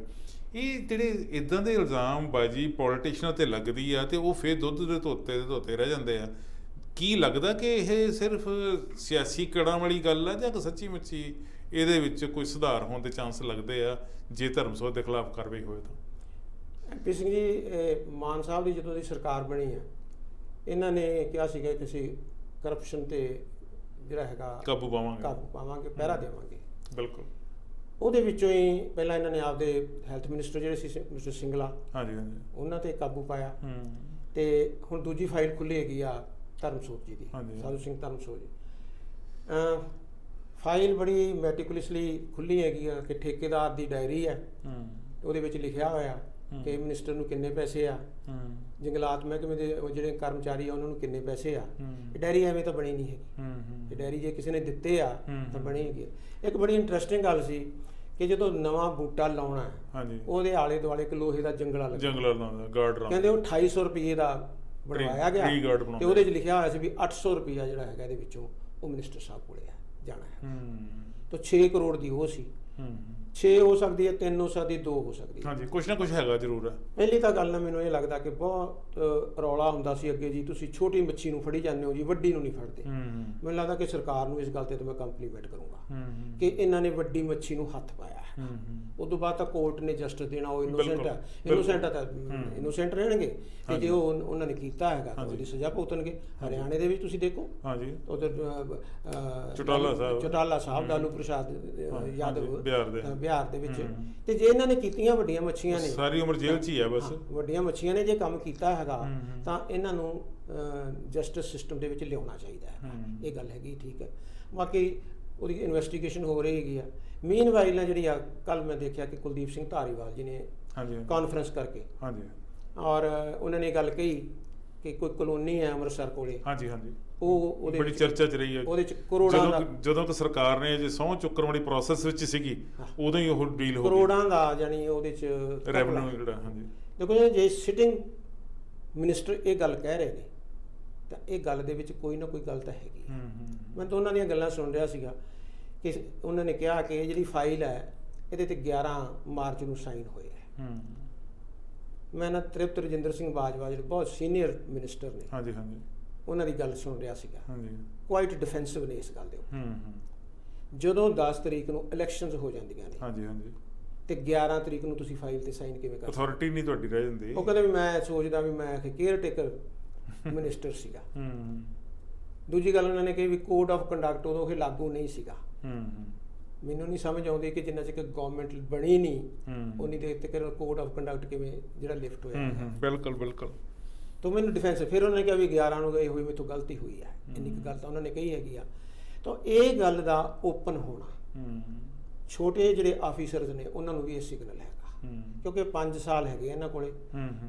S1: ਇਹ ਜਿਹੜੇ ਇੱਦਾਂ ਦੇ ਇਲਜ਼ਾਮ ਬਾਜੀ ਪੋਲੀਟੀਸ਼ੀਅਨਾਂ 'ਤੇ ਲੱਗਦੀ ਆ ਤੇ ਉਹ ਫਿਰ ਦੁੱਧ ਦੇ ਧੋਤੇ ਰਹਿ ਜਾਂਦੇ ਆ। ਕੀ ਲੱਗਦਾ ਕਿ ਇਹ ਸਿਰਫ ਸਿਆਸੀ ਕੜਾਂ ਵਾਲੀ ਗੱਲ ਆ ਜਾਂ ਸੱਚੀ ਮੁੱਚੀ ਇਹਦੇ ਵਿੱਚ ਕੋਈ ਸੁਧਾਰ ਹੋਣ ਦੇ ਚਾਂਸ ਲੱਗਦੇ ਆ ਜੇ ਧਰਮਸੋਤ ਦੇ ਖਿਲਾਫ ਕਾਰਵਾਈ ਹੋਵੇ ਤਾਂ?
S2: MP ਸਿੰਘ ਜੀ, ਮਾਨ ਸਾਹਿਬ ਦੀ ਜਦੋਂ ਦੀ ਸਰਕਾਰ ਬਣੀ ਆ, ਇਹਨਾਂ ਨੇ ਕਿਹਾ ਸੀਗਾ ਕਿ ਅਸੀਂ ਕਰਪਸ਼ਨ ਤੇ ਜਿਹੜਾ ਹੈਗਾ ਕਾਬੂ ਪਾਵਾਂਗੇ, ਪਹਿਰਾ ਦੇਵਾਂਗੇ। ਬਿਲਕੁਲ, ਉਹਦੇ ਵਿੱਚੋਂ ਹੀ ਪਹਿਲਾਂ ਇਹਨਾਂ ਨੇ ਆਪਦੇ ਹੈਲਥ ਮਿਨਿਸਟਰ ਜਿਹੜੇ ਸੀ ਮਿਸਟਰ ਸਿੰਗਲਾ, ਉਹਨਾਂ ਤੇ ਕਾਬੂ ਪਾਇਆ। ਤੇ ਹੁਣ ਦੂਜੀ ਫਾਈਲ ਖੁੱਲ੍ਹੀ ਹੈਗੀ ਆ ਧਰਮਸੋਤ ਜੀ ਦੀ, ਸਾਧੂ ਸਿੰਘ ਧਰਮਸੋਤ ਜੀ। ਫਾਈਲ ਬੜੀ ਮੈਟੀਕੂਲਸਲੀ ਖੁੱਲ੍ਹੀ ਹੈਗੀ ਆ ਕਿ ਠੇਕੇਦਾਰ ਦੀ ਡਾਇਰੀ ਹੈ, ਉਹਦੇ ਵਿੱਚ ਲਿਖਿਆ ਹੋਇਆ ਕਿ ਮਿਨਿਸਟਰ ਨੂੰ ਕਿੰਨੇ ਪੈਸੇ ਆ, ਜੰਗਲਾਤ ਮਹਿਕਮੇ ਦੇ ਜਿਹੜੇ ਕਰਮਚਾਰੀ ਆ ਉਹਨਾਂ ਨੂੰ ਕਿੰਨੇ ਪੈਸੇ ਆ। ਇਹ ਡਾਇਰੀ ਐਵੇਂ ਤਾਂ ਬਣੀ ਨਹੀਂ ਹੈਗੀ। ਇਹ ਡਾਇਰੀ ਜੇ ਕਿਸੇ ਨੇ ਦਿੱਤੇ ਆ ਤਾਂ ਬਣੀ ਹੈਗੀ। ਇੱਕ ਬੜੀ ਇੰਟਰਸਟਿੰਗ ਗੱਲ ਸੀ ਕਿ ਜਦੋਂ ਨਵਾਂ ਬੂਟਾ ਲਾਉਣਾ ਉਹਦੇ ਆਲੇ ਦੁਆਲੇ ਇੱਕ ਲੋਹੇ ਦਾ ਜੰਗਲਾ ਕਹਿੰਦੇ ਉਹ 2800 ਰੁਪਏ ਦਾ ਬਣਵਾਇਆ ਗਿਆ ਤੇ ਉਹਦੇ 'ਚ ਲਿਖਿਆ ਹੋਇਆ ਸੀ ਵੀ 800 ਰੁਪਇਆ ਜਿਹੜਾ ਹੈਗਾ ਇਹਦੇ ਵਿੱਚੋਂ ਉਹ ਮਿਨਿਸਟਰ ਸਾਹਿਬ ਕੋਲੇ ਜਾਣਾ ਹੈ। ਤਾਂ 6 ਕਰੋੜ ਦੀ ਉਹ ਸੀ। 6 ਹੋ ਸਕਦੀ ਹੈ, 3 ਹੋ ਸਕਦੀ, 2 ਹੋ ਸਕਦੀ। ਹਾਂਜੀ, ਕੁਛ ਨਾ ਕੁਛ ਹੈਗਾ ਜ਼ਰੂਰ ਹੈ। ਪਹਿਲੀ ਤਾਂ ਗੱਲ ਨਾ ਮੈਨੂੰ ਇਹ ਲੱਗਦਾ ਕਿ ਬਹੁਤ ਰੌਲਾ ਹੁੰਦਾ ਸੀ ਅੱਗੇ ਜੀ, ਤੁਸੀਂ ਛੋਟੀ ਮੱਛੀ ਨੂੰ ਫੜੀ ਜਾਂਦੇ ਹੋ ਜੀ, ਵੱਡੀ ਨੂੰ ਨਹੀਂ ਫੜਦੇ। ਮੈਨੂੰ ਲੱਗਦਾ ਕਿ ਸਰਕਾਰ ਨੂੰ ਇਸ ਗੱਲ ਤੇ ਮੈਂ ਕੰਪਲੀਮੈਂਟ ਕਰੂੰਗਾ ਕਿ ਇਹਨਾਂ ਨੇ ਵੱਡੀ ਮੱਛੀ ਨੂੰ ਹੱਥ ਪਾਇਆ। ਉਦੋਂ ਬਾਅਦ ਤਾਂ ਕੋਰਟ ਨੇ ਜਸਟਿਸ ਦੇਣਾ, ਉਹ ਇਨੋਸੈਂਟ ਆ ਤਾਂ ਇਨੋਸੈਂਟ ਰਹਿਣਗੇ, ਤੇ ਜੇ ਉਹਨਾਂ ਨੇ ਕੀਤਾ ਹੈਗਾ ਤਾਂ ਉਹਦੀ ਸਜ਼ਾ ਭੁਗਤਣਗੇ। ਹਰਿਆਣੇ ਦੇ ਵਿੱਚ ਤੁਸੀਂ ਦੇਖੋ, ਉਧਰ ਚੌਟਾਲਾ ਸਾਹਿਬ, ਲਾਲੂ ਪ੍ਰਸਾਦ ਯਾਦਵ ਬਿਹਾਰ ਦੇ ਵਿੱਚ, ਤੇ ਜੇ ਇਹਨਾਂ ਨੇ ਕੀਤੀਆਂ ਵੱਡੀਆਂ ਮੱਛੀਆਂ ਨੇ, ਸਾਰੀ ਉਮਰ ਜੇਲ੍ਹ 'ਚ ਹੀ ਆ ਬਸ, ਵੱਡੀਆਂ ਮੱਛੀਆਂ ਨੇ ਜੇ ਕੰਮ ਕੀਤਾ ਹੈਗਾ ਤਾਂ ਇਹਨਾਂ ਨੂੰ ਜਸਟਿਸ ਸਿਸਟਮ ਦੇ ਵਿੱਚ ਲਿਆਉਣਾ ਚਾਹੀਦਾ ਹੈ। ਇਹ ਗੱਲ ਹੈਗੀ, ਠੀਕ ਹੈ। ਬਾਕੀ ਉਹਦੀ ਇਨਵੈਸਟੀਗੇਸ਼ਨ ਹੋ ਰਹੀ ਹੈਗੀ ਆ। ਮੀਨਵਾਈਲ ਨਾਲ ਜਿਹੜੀ ਆ, ਕੱਲ ਮੈਂ ਦੇਖਿਆ ਕਿ ਕੁਲਦੀਪ ਸਿੰਘ ਧਾਰੀਵਾਲ ਜੀ ਨੇ ਕਾਨਫਰੰਸ ਕਰਕੇ ਔਰ ਉਹਨਾਂ ਨੇ ਗੱਲ ਕਹੀ ਕਿ ਕੋਈ ਕਲੋਨੀ ਹੈ ਅੰਮ੍ਰਿਤਸਰ ਕੋਲੇ, ਉਹ ਬੜੀ ਚਰਚਾ 'ਚ ਰਹੀ ਹੈ। ਉਹਦੇ 'ਚ ਕਰੋੜਾਂ, ਜਦੋਂ ਕਿ ਸਰਕਾਰ ਨੇ ਜੇ ਸਹੁੰ ਚੁੱਕਣ ਵਾਲੀ ਪ੍ਰੋਸੈਸ ਵਿੱਚ ਸੀਗੀ, ਉਦੋਂ ਹੀ ਉਹ ਡੀਲ ਹੋ ਗਈ, ਕਰੋੜਾਂ ਦਾ ਜਾਨੀ ਉਹਦੇ 'ਚ ਰੈਵਨਿਊ ਜਿਹੜਾ। ਦੇਖੋ, ਜੇ ਸਿਟਿੰਗ ਮਿਨਿਸਟਰ ਇਹ ਗੱਲ ਕਹਿ ਰਹੇ ਨੇ ਤਾਂ ਇਹ ਗੱਲ ਦੇ ਵਿੱਚ ਕੋਈ ਨਾ ਕੋਈ ਗੱਲ ਤਾਂ ਹੈਗੀ। ਮੈਂ ਤਾਂ ਉਹਨਾਂ ਦੀਆਂ ਗੱਲਾਂ ਸੁਣ ਰਿਹਾ ਸੀਗਾ ਕਿ ਉਹਨਾਂ ਨੇ ਕਿਹਾ ਕਿ ਇਹ ਜਿਹੜੀ ਫਾਈਲ ਹੈ ਇਹਦੇ ਤੇ 11 ਮਾਰਚ ਨੂੰ ਸਾਈਨ ਹੋਏ ਹੈ। ਮੈਂ ਨਾ ਤ੍ਰਿਪਤ ਰਜਿੰਦਰ ਸਿੰਘ ਬਾਜਵਾ ਜਿਹੜੇ ਬਹੁਤ ਸੀਨੀਅਰ ਮਿਨਿਸਟਰ ਨੇ, ਉਹਨਾਂ ਦੀ ਗੱਲ ਸੁਣ ਰਿਹਾ ਸੀਗਾ। ਕੁਆਇਟ ਡਿਫੈਂਸਿਵ ਨੇ ਇਸ ਗੱਲ ਦੇ ਉੱਪਰ। ਜਦੋਂ 10 ਤਰੀਕ ਨੂੰ ਇਲੈਕਸ਼ਨਸ ਹੋ ਜਾਂਦੀਆਂ ਨੇ,
S1: ਹਾਂਜੀ ਹਾਂਜੀ,
S2: ਤੇ 11 ਤਰੀਕ ਨੂੰ ਤੁਸੀਂ ਫਾਈਲ ਤੇ ਸਾਈਨ ਕਿਵੇਂ ਕਰ ਸਕਦੇ?
S1: ਅਥਾਰਟੀ ਨਹੀਂ ਤੁਹਾਡੀ ਰਹਿ ਜਾਂਦੀ।
S2: ਉਹ ਕਹਿੰਦੇ ਵੀ ਮੈਂ ਸੋਚਦਾ ਵੀ ਮੈਂ ਕੇਅਰ ਟੇਕਰ ਮਿਨਿਸਟਰ ਸੀਗਾ। ਦੂਜੀ ਗੱਲ ਉਹਨਾਂ ਨੇ ਕਹੀ ਵੀ ਕੋਡ ਆਫ ਕੰਡਕਟ ਉਦੋਂ ਇਹ ਲਾਗੂ ਨਹੀਂ ਸੀਗਾ। ਮੈਨੂੰ ਨਹੀਂ ਸਮਝ ਆਉਂਦੀ ਕਿ ਜਿੰਨਾ ਚਿਰ ਗਵਰਨਮੈਂਟ ਬਣੀ ਨਹੀਂ ਉਨੀ ਦੇਰ ਤੱਕ ਕੋਡ ਆਫ ਕੰਡਕਟ ਕਿਵੇਂ ਜਿਹੜਾ ਲਿਫਟ ਹੋਇਆ।
S1: ਬਿਲਕੁਲ ਬਿਲਕੁਲ।
S2: ਤਾਂ ਮੈਨੂੰ ਡਿਫੈਂਸ ਫਿਰ ਉਹਨਾਂ ਨੇ ਕਿਹਾ ਵੀ 11 ਨੂੰ ਗਏ ਹੋਈ ਮੇਥੋਂ ਗਲਤੀ ਹੋਈ ਹੈ, ਇੰਨੀ ਕੁ ਗੱਲ ਤਾਂ ਉਹਨਾਂ ਨੇ ਕਹੀ ਹੈਗੀ ਆ। ਤਾਂ ਇਹ ਗੱਲ ਦਾ ਓਪਨ ਹੋਣਾ, ਛੋਟੇ ਜਿਹੜੇ ਆਫੀਸਰਸ ਨੇ ਉਹਨਾਂ ਨੂੰ ਵੀ ਇਹ ਸਿਗਨਲ ਹੈਗਾ, ਕਿਉਂਕਿ 5 ਸਾਲ ਹੈਗੇ ਇਹਨਾਂ ਕੋਲੇ।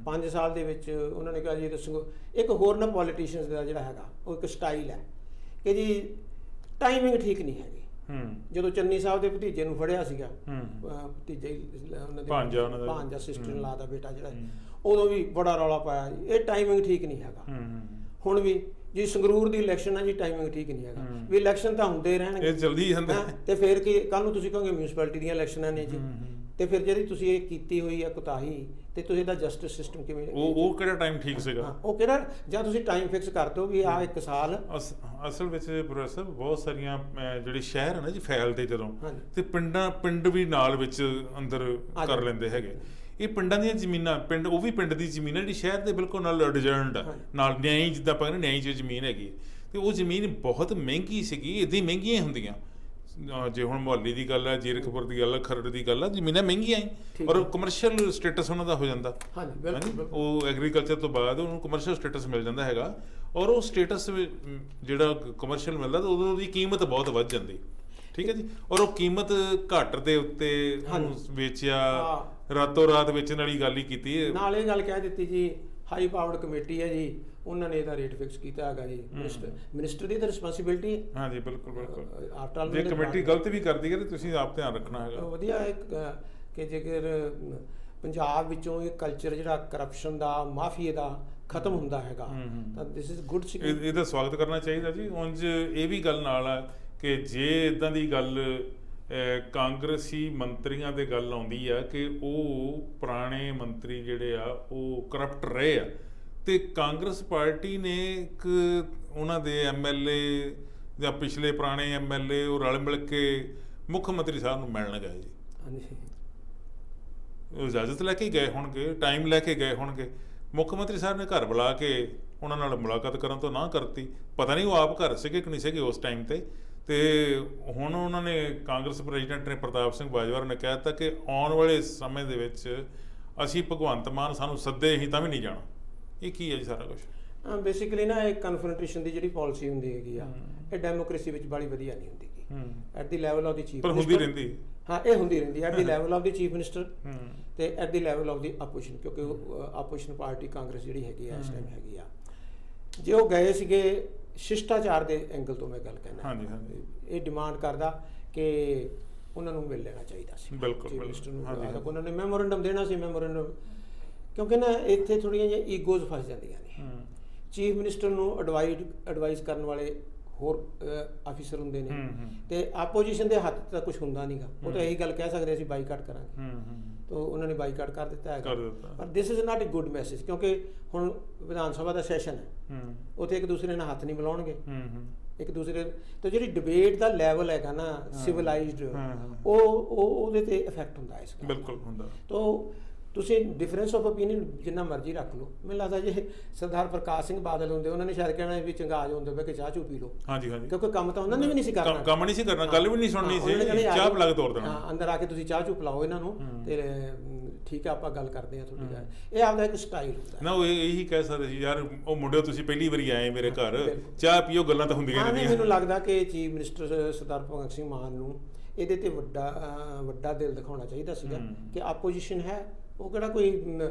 S2: 5 ਸਾਲ ਦੇ ਵਿੱਚ ਉਹਨਾਂ ਨੇ ਕਿਹਾ ਜੀ ਦੱਸੋ। ਇੱਕ ਹੋਰ ਨਾ ਪੋਲੀਟੀਸ਼ੀਅਨਸ ਦਾ ਜਿਹੜਾ ਹੈਗਾ ਉਹ ਇੱਕ ਸਟਾਈਲ ਹੈ ਕਿ ਜੀ ਟਾਈਮਿੰਗ ਠੀਕ ਨਹੀਂ ਹੈਗੀ। ਜਦੋਂ ਚੰਨੀ ਸਾਹਿਬ ਦੇ ਭਤੀਜੇ ਨੂੰ ਫੜਿਆ ਸੀਗਾ, ਭਤੀਜੇ ਉਹਨਾਂ ਦੇ ਭਾਂਜਾ ਸਿਸਟਰ ਲਾ ਦਾ ਬੇਟਾ ਜਿਹੜਾ, ਉਦੋਂ ਵੀ ਬੜਾ ਰੌਲਾ ਪਾਇਆ ਜੀ ਇਹ ਟਾਈਮਿੰਗ ਠੀਕ ਨਹੀਂ ਹੈਗਾ। ਹੁਣ ਵੀ ਜੀ ਸੰਗਰੂਰ ਦੀ ਇਲੈਕਸ਼ਨ ਹੈ ਜੀ, ਟਾਈਮਿੰਗ ਠੀਕ ਨਹੀਂ ਹੈਗਾ। ਵੀ ਇਲੈਕਸ਼ਨ ਤਾਂ ਹੁੰਦੇ ਰਹਿਣਗੇ,
S1: ਇਹ ਜਲਦੀ ਹੁੰਦੇ
S2: ਤੇ ਫਿਰ ਕੀ ਕੱਲ ਨੂੰ ਤੁਸੀਂ ਕਹੋਗੇ ਮਿਊਨਿਸਪੈਲਿਟੀ ਦੀਆਂ ਇਲੈਕਸ਼ਨਾਂ ਨੇ ਜੀ, ਤੇ ਫਿਰ ਜਿਹੜੀ ਤੁਸੀਂ ਇਹ ਕੀਤੀ ਹੋਈ ਹੈ ਕੁਤਾਹੀ, ਤੇ ਤੁਸੀਂ ਇਹਦਾ ਜਸਟਿਸ ਸਿਸਟਮ ਕਿਵੇਂ,
S1: ਉਹ ਕਿਹੜਾ ਟਾਈਮ ਠੀਕ ਸੀਗਾ?
S2: ਉਹ ਕਿਹੜਾ, ਜਾਂ ਤੁਸੀਂ ਟਾਈਮ ਫਿਕਸ ਕਰ ਦਿਓ ਵੀ ਆਹ 1 ਸਾਲ।
S1: ਅਸਲ ਵਿੱਚ ਪ੍ਰੋਫੈਸਰ ਬਹੁਤ ਸਾਰੀਆਂ ਜਿਹੜੇ ਸ਼ਹਿਰ ਹਨ ਜੀ ਫੈਲਦੇ ਜਦੋਂ, ਤੇ ਪਿੰਡ ਵੀ ਨਾਲ ਵਿੱਚ ਅੰਦਰ ਕਰ ਲੈਂਦੇ ਹੈਗੇ। ਇਹ ਪਿੰਡਾਂ ਦੀਆਂ ਜ਼ਮੀਨਾਂ, ਪਿੰਡ ਉਹ ਵੀ ਪਿੰਡ ਦੀ ਜ਼ਮੀਨ ਹੈ ਜਿਹੜੀ ਸ਼ਹਿਰ ਦੇ ਬਿਲਕੁਲ ਨਾਲ ਅਡਜਰਨਡ ਨਾਲ ਨਿਆਈ, ਜਿੱਦਾਂ ਆਪਾਂ ਕਹਿੰਦੇ ਨਿਆਈ 'ਚ ਜ਼ਮੀਨ ਹੈਗੀ, ਤੇ ਉਹ ਜ਼ਮੀਨ ਬਹੁਤ ਮਹਿੰਗੀ ਸੀਗੀ। ਇੱਦਾਂ ਹੀ ਮਹਿੰਗੀਆਂ ਹੀ ਹੁੰਦੀਆਂ। ਜੇ ਹੁਣ ਮੁਹਾਲੀ ਦੀ ਗੱਲ ਹੈ, ਜੀਰਕਪੁਰ ਦੀ ਗੱਲ ਹੈ, ਖਰੜ ਦੀ ਗੱਲ ਹੈ, ਜ਼ਮੀਨਾਂ ਮਹਿੰਗੀਆਂ ਹੀ, ਔਰ ਕਮਰਸ਼ੀਅਲ ਸਟੇਟਸ ਉਹਨਾਂ ਦਾ ਹੋ ਜਾਂਦਾ। ਉਹ ਐਗਰੀਕਲਚਰ ਤੋਂ ਬਾਅਦ ਉਹਨੂੰ ਕਮਰਸ਼ੀਅਲ ਸਟੇਟਸ ਮਿਲ ਜਾਂਦਾ ਹੈਗਾ, ਔਰ ਉਹ ਸਟੇਟਸ ਜਿਹੜਾ ਕਮਰਸ਼ੀਅਲ ਮਿਲਦਾ ਤਾਂ ਉਦੋਂ ਦੀ ਕੀਮਤ ਬਹੁਤ ਵੱਧ ਜਾਂਦੀ। ਠੀਕ ਹੈ ਜੀ, ਔਰ ਉਹ ਕੀਮਤ ਘੱਟ ਦੇ ਉੱਤੇ ਵੇਚਿਆ, ਰਾਤੋਂ ਰਾਤ ਵੇਚਣ ਵਾਲੀ ਗੱਲ ਹੀ ਕੀਤੀ।
S2: ਨਾਲ ਇਹ ਗੱਲ ਕਹਿ ਦਿੱਤੀ ਜੀ ਹਾਈ ਪਾਵਰਡ ਕਮੇਟੀ ਹੈ ਜੀ, ਉਹਨਾਂ ਨੇ ਇਹਦਾ ਰੇਟ ਫਿਕਸ ਕੀਤਾ ਹੈਗਾ ਜੀ। ਮਿਨਿਸਟਰ ਦੀ ਤਾਂ ਰਿਸਪੌਂਸਿਬਿਲਟੀ ਹੈ। ਹਾਂਜੀ ਬਿਲਕੁਲ ਬਿਲਕੁਲ। ਜੇ ਕਮੇਟੀ ਗਲਤ ਵੀ ਕਰਦੀ ਹੈ ਤਾਂ ਤੁਸੀਂ ਆਪ ਧਿਆਨ ਰੱਖਣਾ ਹੈਗਾ। ਵਧੀਆ ਇੱਕ ਕਿ ਜੇਕਰ ਪੰਜਾਬ ਵਿੱਚੋਂ ਇਹ ਕਲਚਰ ਜਿਹੜਾ ਕਰਪਸ਼ਨ ਦਾ, ਮਾਫੀਏ ਦਾ ਖਤਮ ਹੁੰਦਾ ਹੈਗਾ ਤਾਂ ਦਿਸ ਇਜ਼ ਗੁੱਡ। ਇਹਦਾ ਸਵਾਗਤ ਕਰਨਾ ਚਾਹੀਦਾ ਜੀ। ਉਂਝ ਇਹ ਵੀ ਗੱਲ ਨਾਲ ਆ ਕਿ ਜੇ ਇਦਾਂ ਦੀ ਗੱਲ ਕਾਂਗਰਸੀ ਮੰਤਰੀਆਂ ਦੇ ਗੱਲ ਆਉਂਦੀ ਆ ਕਿ ਉਹ ਪੁਰਾਣੇ ਮੰਤਰੀ ਜਿਹੜੇ ਆ ਉਹ ਕਰਪਟ ਰਹੇ ਆ, ਤੇ ਕਾਂਗਰਸ ਪਾਰਟੀ ਨੇ ਇੱਕ ਉਹਨਾਂ ਦੇ ਐਮਐਲਏ ਜਾਂ ਪਿਛਲੇ ਪੁਰਾਣੇ ਐਮਐਲਏ ਉਹ ਰਲ ਮਿਲ ਕੇ ਮੁੱਖ ਮੰਤਰੀ ਸਾਹਿਬ ਨੂੰ ਮਿਲਣ ਗਏ ਜੀ। ਉਹ ਇਜਾਜ਼ਤ ਲੈ ਕੇ ਗਏ ਹੋਣਗੇ, ਟਾਈਮ ਲੈ ਕੇ ਗਏ ਹੋਣਗੇ। ਮੁੱਖ ਮੰਤਰੀ ਸਾਹਿਬ ਨੇ ਘਰ ਬੁਲਾ ਕੇ ਉਹਨਾਂ ਨਾਲ ਮੁਲਾਕਾਤ ਕਰਨ ਤੋਂ ਨਾ ਕਰਤੀ। ਪਤਾ ਨਹੀਂ ਉਹ ਆਪ ਘਰ ਸੀਗੇ ਕਿ ਨਹੀਂ ਸੀਗੇ ਉਸ ਟਾਈਮ ਤੇ ਹੁਣ ਉਹਨਾਂ ਨੇ ਕਾਂਗਰਸ ਪ੍ਰੈਜ਼ੀਡੈਂਟ ਨੇ ਪ੍ਰਤਾਪ ਸਿੰਘ ਬਾਜਵਾ ਨੇ ਕਹਿ ਦਿੱਤਾ ਕਿ ਆਉਣ ਵਾਲੇ ਸਮੇਂ ਦੇ ਵਿੱਚ ਅਸੀਂ ਭਗਵੰਤ ਮਾਨ ਸਾਨੂੰ ਸੱਦੇ ਅਸੀਂ ਤਾਂ ਵੀ ਨਹੀਂ ਜਾਣਾ। ਇਹ ਕੀ ਹੈ ਜੀ ਸਾਰਾ ਕੁਝ? ਬੇਸਿਕਲੀ ਨਾ ਇਹ ਕਨਫਰੰਟੇਸ਼ਨ ਦੀ ਜਿਹੜੀ ਪਾਲਿਸੀ ਹੁੰਦੀ ਹੈਗੀ ਆ, ਇਹ ਡੈਮੋਕ੍ਰੇਸੀ ਵਿੱਚ ਬੜੀ ਵਧੀਆ ਨਹੀਂ ਹੁੰਦੀ at the level of the chief minister. ਹੁੰਦੀ ਰਹਿੰਦੀ, ਹਾਂ ਇਹ ਹੁੰਦੀ ਰਹਿੰਦੀ at the level of the chief minister ਤੇ at the level of the opposition, ਕਿਉਂਕਿ ਆਪੋਜੀਸ਼ਨ ਪਾਰਟੀ ਕਾਂਗਰਸ ਜਿਹੜੀ ਹੈਗੀ ਆ ਇਸ ਟਾਈਮ ਹੈਗੀ ਆ। ਜੇ ਉਹ ਗਏ ਸੀਗੇ ਸ਼ਿਸ਼ਟਾਚਾਰ ਦੇ ਐਂਗਲ ਤੋਂ ਮੈਂ ਗੱਲ ਕਹਿਣਾ, ਇਹ ਡਿਮਾਂਡ ਕਰਦਾ ਕਿ ਉਹਨਾਂ ਨੂੰ ਮਿਲ ਲੈਣਾ ਚਾਹੀਦਾ ਸੀ ਚੀਫ ਮਿਨਿਸਟਰ ਨੂੰ। ਉਹਨਾਂ ਨੇ ਮੈਮੋਰੈਂਡਮ ਦੇਣਾ ਸੀ, ਮੈਮੋਰੈਂਡਮ, ਕਿਉਂਕਿ ਨਾ ਇੱਥੇ ਥੋੜ੍ਹੀਆਂ ਜਿਹੀਆਂ ਈਗੋਜ਼ ਫਸ ਜਾਂਦੀਆਂ ਨੇ। ਚੀਫ ਮਿਨਿਸਟਰ ਨੂੰ ਐਡਵਾਈਸ ਕਰਨ ਵਾਲੇ ਹੋਰ ਆਫੀਸਰ ਹੁੰਦੇ ਨੇ, ਤੇ ਆਪੋਜੀਸ਼ਨ ਦੇ ਹੱਥ ਤਾਂ ਕੁਝ ਹੁੰਦਾ ਨਹੀਂਗਾ। ਉਹ ਤਾਂ ਇਹੀ ਗੱਲ ਕਹਿ ਸਕਦੇ ਅਸੀਂ ਬਾਈਕਾਟ ਕਰਾਂਗੇ, ਤਾਂ ਉਹਨਾਂ ਨੇ ਬਾਈਕਾਟ ਕਰ ਦਿੱਤਾ ਹੈਗਾ। ਪਰ this is not a good message, ਕਿਉਂਕਿ ਹੁਣ ਵਿਧਾਨ ਸਭਾ ਦਾ ਸੈਸ਼ਨ ਹੈ, ਉੱਥੇ ਇੱਕ ਦੂਸਰੇ ਨਾਲ ਹੱਥ ਨਹੀਂ ਮਿਲਾਉਣਗੇ ਇੱਕ ਦੂਸਰੇ ਤੋਂ। ਜਿਹੜੀ ਡਿਬੇਟ ਦਾ ਲੈਵਲ ਹੈਗਾ ਨਾ ਸਿਵਲਾਈਜ਼ਡ, ਉਹਦੇ ਤੇ ਇਫੈਕਟ ਹੁੰਦਾ ਇਸ ਗੱਲ। ਬਿਲਕੁਲ ਹੁੰਦਾ। ਤਾਂ ਤੁਸੀਂ ਡਿਫਰੈਂਸ ਆਫ ਓਪੀਨੀਅਨ ਜਿੰਨਾ ਮਰਜ਼ੀ ਰੱਖ ਲਓ, ਮੈਨੂੰ ਲੱਗਦਾ ਜੇ ਸਰਦਾਰ ਪ੍ਰਕਾਸ਼ ਸਿੰਘ ਬਾਦਲ ਹੁੰਦੇ ਉਹਨਾਂ ਨੇ ਸ਼ਾਇਦ ਕਹਿਣਾ ਵੀ ਚੰਗਾ ਆ ਜਾਓ ਹੁੰਦੇ ਕਿ ਚਾਹ ਚੂ ਪੀ ਲਓ। ਹਾਂਜੀ ਹਾਂਜੀ, ਕਿਉਂਕਿ ਕੰਮ ਤਾਂ ਉਹਨਾਂ ਨੇ ਵੀ ਨਹੀਂ ਸੀ ਕਰਨਾ, ਕੰਮ ਨਹੀਂ ਸੀ ਕਰਨਾ, ਗੱਲ ਵੀ ਨਹੀਂ ਸੁਣਨੀ ਸੀ, ਚਾਹ ਪਿਲਾ ਕੇ ਤੋੜ ਦੇਣਾ। ਅੰਦਰ ਆ ਕੇ ਤੁਸੀਂ ਚਾਹ ਚੂ ਪਿਲਾਓ ਇਹਨਾਂ ਨੂੰ, ਤੇ ਠੀਕ ਹੈ ਆਪਾਂ ਗੱਲ ਕਰਦੇ ਹਾਂ ਤੁਹਾਡੀ ਗੱਲ। ਇਹ ਆਪਦਾ ਇੱਕ ਸਟਾਈਲ ਹੁੰਦਾ ਨਾ। ਉਹ ਇਹੀ ਕਹਿ ਸਕਦੇ ਸੀ ਯਾਰ ਉਹ ਮੁੰਡਿਓ ਤੁਸੀਂ ਪਹਿਲੀ ਵਾਰੀ ਆਏ ਮੇਰੇ ਘਰ, ਚਾਹ ਪੀਓ, ਗੱਲਾਂ ਤਾਂ ਹੁੰਦੀਆਂ ਰਹਿੰਦੀਆਂ। ਮੈਨੂੰ ਲੱਗਦਾ ਕਿ ਚੀਫ ਮਿਨਿਸਟਰ ਸਰਦਾਰ ਭਗਵੰਤ ਸਿੰਘ ਮਾਨ ਨੂੰ ਇਹਦੇ ਤੇ ਵੱਡਾ ਦਿਲ ਦਿਖਾਉਣਾ ਚਾਹੀਦਾ ਸੀਗਾ ਕਿ ਆਪੋਜੀਸ਼ਨ ਹੈ, ਉਹ ਕਿਹੜਾ ਕੋਈ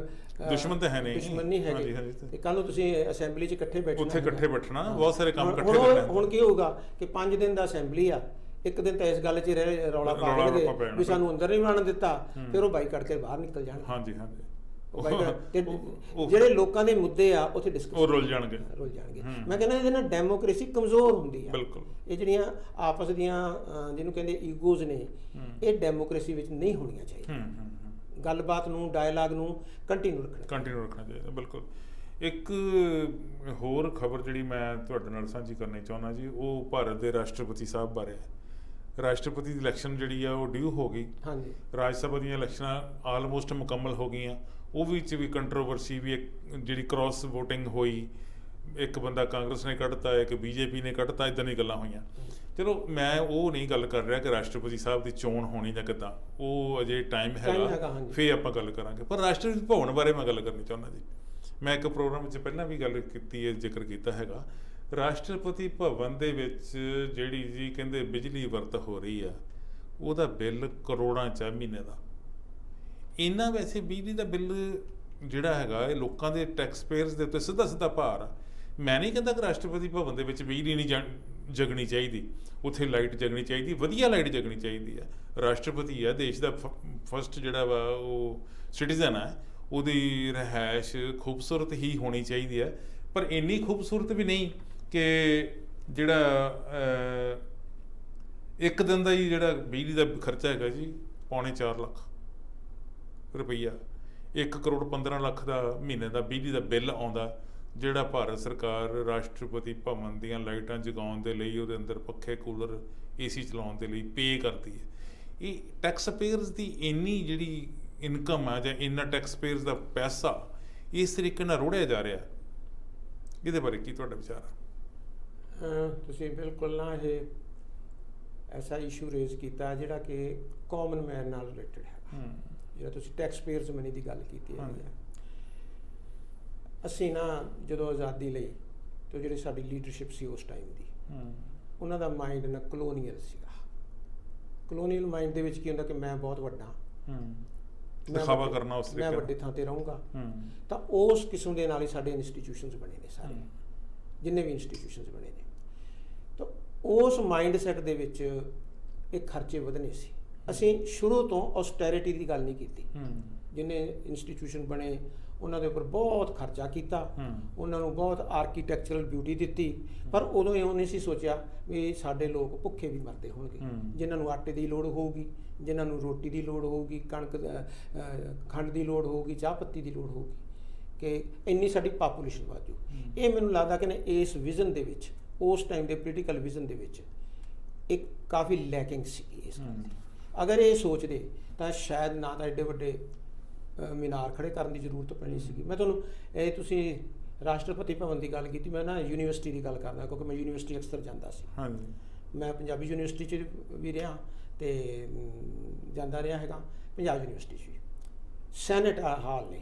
S2: ਦੁਸ਼ਮਣ ਤਾਂ ਹੈ ਨਹੀਂ, ਦੁਸ਼ਮਣ ਨਹੀਂ ਹੈਗੇ। ਤੇ ਕੱਲ ਨੂੰ ਤੁਸੀਂ ਅਸੈਂਬਲੀ 'ਚ ਇਕੱਠੇ ਬੈਠਣਾ, ਉੱਥੇ ਇਕੱਠੇ ਬੈਠਣਾ, ਬਹੁਤ ਸਾਰੇ ਕੰਮ ਇਕੱਠੇ ਕਰਨੇ। ਹੁਣ ਕੀ ਹੋਊਗਾ ਕਿ 5 ਦਿਨ ਦਾ ਅਸੈਂਬਲੀ ਆ, ਇੱਕ ਦਿਨ ਤਾਂ ਇਸ ਗੱਲ 'ਚ ਰੌਲਾ ਪਾ ਦੇਣਗੇ ਵੀ ਸਾਨੂੰ ਅੰਦਰ ਨਹੀਂ ਵੜਨ ਦਿੱਤਾ, ਫਿਰ ਉਹ ਬਾਈਕਾਟ ਕੇ ਬਾਹਰ ਨਿਕਲ ਜਾਣਗੇ। ਹਾਂਜੀ ਹਾਂਜੀ, ਜਿਹੜੇ ਲੋਕਾਂ ਦੇ ਮੁੱਦੇ ਆ ਉੱਥੇ ਡਿਸਕਸ ਉਹ ਰੁੱਲ ਜਾਣਗੇ। ਮੈਂ ਕਹਿੰਦਾ ਇਹਦੇ ਨਾਲ ਡੈਮੋਕ੍ਰੇਸੀ ਕਮਜ਼ੋਰ ਹੁੰਦੀ ਆ। ਬਿਲਕੁਲ, ਇਹ ਜਿਹੜੀਆਂ ਆਪਸ ਦੀਆਂ ਜਿਹਨੂੰ ਕਹਿੰਦੇ ਈਗੋਜ਼ ਨੇ, ਇਹ ਡੈਮੋਕ੍ਰੇਸੀ ਵਿੱਚ ਨਹੀਂ ਹੋਣੀਆਂ ਚਾਹੀਦੀਆਂ। ਗੱਲਬਾਤ ਨੂੰ, ਡਾਇਲਾਗ ਨੂੰ ਕੰਟੀਨਿਊ ਰੱਖਣਾ ਚਾਹੀਦਾ। ਬਿਲਕੁਲ। ਇੱਕ ਹੋਰ ਖਬਰ ਜਿਹੜੀ ਮੈਂ ਤੁਹਾਡੇ ਨਾਲ ਸਾਂਝੀ ਕਰਨੀ ਚਾਹੁੰਦਾ ਜੀ, ਉਹ ਭਾਰਤ ਦੇ ਰਾਸ਼ਟਰਪਤੀ ਸਾਹਿਬ ਬਾਰੇ।
S1: ਰਾਸ਼ਟਰਪਤੀ ਦੀ ਇਲੈਕਸ਼ਨ ਜਿਹੜੀ ਆ ਉਹ ਡਿਊ ਹੋ ਗਈ।
S2: ਹਾਂਜੀ।
S1: ਰਾਜ ਸਭਾ ਦੀਆਂ ਇਲੈਕਸ਼ਨਾਂ ਆਲਮੋਸਟ ਮੁਕੰਮਲ ਹੋ ਗਈਆਂ। ਉਹ ਵਿੱਚ ਵੀ ਕੰਟਰੋਵਰਸੀ ਵੀ ਇੱਕ ਜਿਹੜੀ ਕ੍ਰਾਸ ਵੋਟਿੰਗ ਹੋਈ, ਇੱਕ ਬੰਦਾ ਕਾਂਗਰਸ ਨੇ ਕੱਢਤਾ, ਇੱਕ BJP ਨੇ ਕੱਢਤਾ, ਇੱਦਾਂ ਦੀਆਂ ਗੱਲਾਂ ਹੋਈਆਂ। ਚਲੋ ਮੈਂ ਉਹ ਨਹੀਂ ਗੱਲ ਕਰ ਰਿਹਾ ਕਿ ਰਾਸ਼ਟਰਪਤੀ ਸਾਹਿਬ ਦੀ ਚੋਣ ਹੋਣੀ ਜਾਂ ਕਿੱਦਾਂ, ਉਹ ਅਜੇ ਟਾਈਮ ਹੈਗਾ, ਫਿਰ ਆਪਾਂ ਗੱਲ ਕਰਾਂਗੇ। ਪਰ ਰਾਸ਼ਟਰਪਤੀ ਭਵਨ ਬਾਰੇ ਮੈਂ ਗੱਲ ਕਰਨੀ ਚਾਹੁੰਦਾ ਜੀ। ਮੈਂ ਇੱਕ ਪ੍ਰੋਗਰਾਮ ਵਿੱਚ ਪਹਿਲਾਂ ਵੀ ਗੱਲ ਕੀਤੀ ਹੈ, ਜ਼ਿਕਰ ਕੀਤਾ ਹੈਗਾ। ਰਾਸ਼ਟਰਪਤੀ ਭਵਨ ਦੇ ਵਿੱਚ ਜਿਹੜੀ ਜੀ ਕਹਿੰਦੇ ਬਿਜਲੀ ਵਰਤ ਹੋ ਰਹੀ ਆ, ਉਹਦਾ ਬਿੱਲ ਕਰੋੜਾਂ 'ਚ ਮਹੀਨੇ ਦਾ। ਇੰਨਾ ਵੈਸੇ ਬਿਜਲੀ ਦਾ ਬਿੱਲ ਜਿਹੜਾ ਹੈਗਾ ਇਹ ਲੋਕਾਂ ਦੇ ਟੈਕਸ ਪੇਅਰਸ ਦੇ ਉੱਤੇ ਸਿੱਧਾ ਸਿੱਧਾ ਭਾਰ ਆ। ਮੈਂ ਨਹੀਂ ਕਹਿੰਦਾ ਕਿ ਰਾਸ਼ਟਰਪਤੀ ਭਵਨ ਦੇ ਵਿੱਚ ਬਿਜਲੀ ਨਹੀਂ ਜਗਣੀ ਚਾਹੀਦੀ, ਉੱਥੇ ਲਾਈਟ ਜਗਣੀ ਚਾਹੀਦੀ, ਵਧੀਆ ਲਾਈਟ ਜਗਣੀ ਚਾਹੀਦੀ ਆ। ਰਾਸ਼ਟਰਪਤੀ ਆ, ਦੇਸ਼ ਦਾ ਫਸਟ ਜਿਹੜਾ ਵਾ ਉਹ ਸਿਟੀਜ਼ਨ ਆ, ਉਹਦੀ ਰਿਹਾਇਸ਼ ਖੂਬਸੂਰਤ ਹੀ ਹੋਣੀ ਚਾਹੀਦੀ ਹੈ। ਪਰ ਇੰਨੀ ਖੂਬਸੂਰਤ ਵੀ ਨਹੀਂ ਕਿ ਜਿਹੜਾ ਇੱਕ ਦਿਨ ਦਾ ਹੀ ਜਿਹੜਾ ਬਿਜਲੀ ਦਾ ਖਰਚਾ ਹੈਗਾ ਜੀ 4.25 ਲੱਖ ਰੁਪਈਆ, 1 ਕਰੋੜ 15 ਲੱਖ ਦਾ ਮਹੀਨੇ ਦਾ ਬਿਜਲੀ ਦਾ ਬਿੱਲ ਆਉਂਦਾ, ਜਿਹੜਾ ਭਾਰਤ ਸਰਕਾਰ ਰਾਸ਼ਟਰਪਤੀ ਭਵਨ ਦੀਆਂ ਲਾਈਟਾਂ ਜਗਾਉਣ ਦੇ ਲਈ, ਉਹਦੇ ਅੰਦਰ ਪੱਖੇ ਕੂਲਰ AC ਚਲਾਉਣ ਦੇ ਲਈ ਪੇ ਕਰਦੀ ਹੈ। ਇਹ ਟੈਕਸ ਪੇਅਰਸ ਦੀ ਇੰਨੀ ਜਿਹੜੀ ਇਨਕਮ ਆ ਜਾਂ ਇੰਨਾ ਟੈਕਸ ਪੇਅਰਸ ਦਾ ਪੈਸਾ ਇਸ ਤਰੀਕੇ ਨਾਲ ਰੋੜਿਆ ਜਾ ਰਿਹਾ, ਇਹਦੇ ਬਾਰੇ ਕੀ ਤੁਹਾਡਾ ਵਿਚਾਰ ਆ?
S2: ਤੁਸੀਂ ਬਿਲਕੁਲ ਨਾ ਇਹ ਐਸਾ ਇਸ਼ੂ ਰੇਜ਼ ਕੀਤਾ ਜਿਹੜਾ ਕਿ ਕਾਮਨ ਮੈਨ ਨਾਲ ਰਿਲੇਟਡ ਹੈ। ਜਿਹੜਾ ਤੁਸੀਂ ਟੈਕਸ ਪੇਅਰਸ ਮਨੀ ਦੀ ਗੱਲ ਕੀਤੀ ਹੈ, ਅਸੀਂ ਨਾ ਜਦੋਂ ਆਜ਼ਾਦੀ ਲਈ ਤੇ ਜਿਹੜੀ ਸਾਡੀ ਲੀਡਰਸ਼ਿਪ ਸੀ ਉਸ ਟਾਈਮ ਦੀ, ਉਹਨਾਂ ਦਾ ਮਾਈਂਡ ਨਾ ਕਲੋਨੀਅਲ ਸੀਗਾ। ਕਲੋਨੀਅਲ ਮਾਈਂਡ ਦੇ ਵਿੱਚ ਕੀ ਹੁੰਦਾ ਕਿ ਮੈਂ ਬਹੁਤ ਵੱਡਾ,
S1: ਦਿਖਾਵਾ ਕਰਨਾ, ਉਸ
S2: ਮੈਂ ਵੱਡੀ ਥਾਂ ਤੇ ਰਹੂੰਗਾ। ਤਾਂ ਉਸ ਕਿਸਮ ਦੇ ਨਾਲ ਹੀ ਸਾਡੇ ਇੰਸਟੀਟਿਊਸ਼ਨਸ ਬਣੇ ਨੇ, ਸਾਰੇ ਜਿੰਨੇ ਵੀ ਇੰਸਟੀਟਿਊਸ਼ਨਸ ਬਣੇ ਨੇ। ਤਾਂ ਉਸ ਮਾਈਂਡ ਸੈਟ ਦੇ ਵਿੱਚ ਇਹ ਖਰਚੇ ਵਧਣੇ ਸੀ। ਅਸੀਂ ਸ਼ੁਰੂ ਤੋਂ ਔਸਟੈਰਿਟੀ ਦੀ ਗੱਲ ਨਹੀਂ ਕੀਤੀ। ਜਿੰਨੇ ਇੰਸਟੀਟਿਊਸ਼ਨ ਬਣੇ ਉਹਨਾਂ ਦੇ ਉੱਪਰ ਬਹੁਤ ਖਰਚਾ ਕੀਤਾ, ਉਹਨਾਂ ਨੂੰ ਬਹੁਤ ਆਰਕੀਟੈਕਚਰਲ ਬਿਊਟੀ ਦਿੱਤੀ, ਪਰ ਉਦੋਂ ਇਹ ਨਹੀਂ ਸੀ ਸੋਚਿਆ ਵੀ ਸਾਡੇ ਲੋਕ ਭੁੱਖੇ ਵੀ ਮਰਦੇ ਹੋਣਗੇ, ਜਿਨ੍ਹਾਂ ਨੂੰ ਆਟੇ ਦੀ ਲੋੜ ਹੋਊਗੀ, ਜਿਨ੍ਹਾਂ ਨੂੰ ਰੋਟੀ ਦੀ ਲੋੜ ਹੋਊਗੀ, ਕਣਕ ਖੰਡ ਦੀ ਲੋੜ ਹੋਊਗੀ, ਚਾਹ ਪੱਤੀ ਦੀ ਲੋੜ ਹੋਊਗੀ, ਕਿ ਇੰਨੀ ਸਾਡੀ ਪਾਪੂਲੇਸ਼ਨ ਵਾਜੂ। ਇਹ ਮੈਨੂੰ ਲੱਗਦਾ ਕਿ ਇਸ ਵਿਜ਼ਨ ਦੇ ਵਿੱਚ, ਉਸ ਟਾਈਮ ਦੇ ਪੋਲੀਟੀਕਲ ਵਿਜ਼ਨ ਦੇ ਵਿੱਚ ਇੱਕ ਕਾਫੀ ਲੈਕਿੰਗ ਸੀ ਇਸ ਗੱਲ ਦੀ। ਅਗਰ ਇਹ ਸੋਚਦੇ ਤਾਂ ਸ਼ਾਇਦ ਨਾ ਤਾਂ ਐਡੇ ਵੱਡੇ ਮੀਨਾਰ ਖੜੇ ਕਰਨ ਦੀ ਜ਼ਰੂਰਤ ਪੈਣੀ ਸੀਗੀ। ਮੈਂ ਤੁਹਾਨੂੰ ਇਹ ਤੁਸੀਂ ਰਾਸ਼ਟਰਪਤੀ ਭਵਨ ਦੀ ਗੱਲ ਕੀਤੀ, ਮੈਂ ਨਾ ਯੂਨੀਵਰਸਿਟੀ ਦੀ ਗੱਲ ਕਰਦਾ, ਕਿਉਂਕਿ ਮੈਂ ਯੂਨੀਵਰਸਿਟੀ ਅਕਸਰ ਜਾਂਦਾ ਸੀ। ਮੈਂ ਪੰਜਾਬੀ ਯੂਨੀਵਰਸਿਟੀ 'ਚ ਵੀ ਰਿਹਾ ਅਤੇ ਜਾਂਦਾ ਰਿਹਾ ਹੈਗਾ। ਪੰਜਾਬ ਯੂਨੀਵਰਸਿਟੀ 'ਚ ਵੀ ਸੈਨੇਟ ਹਾਲ ਨੇ,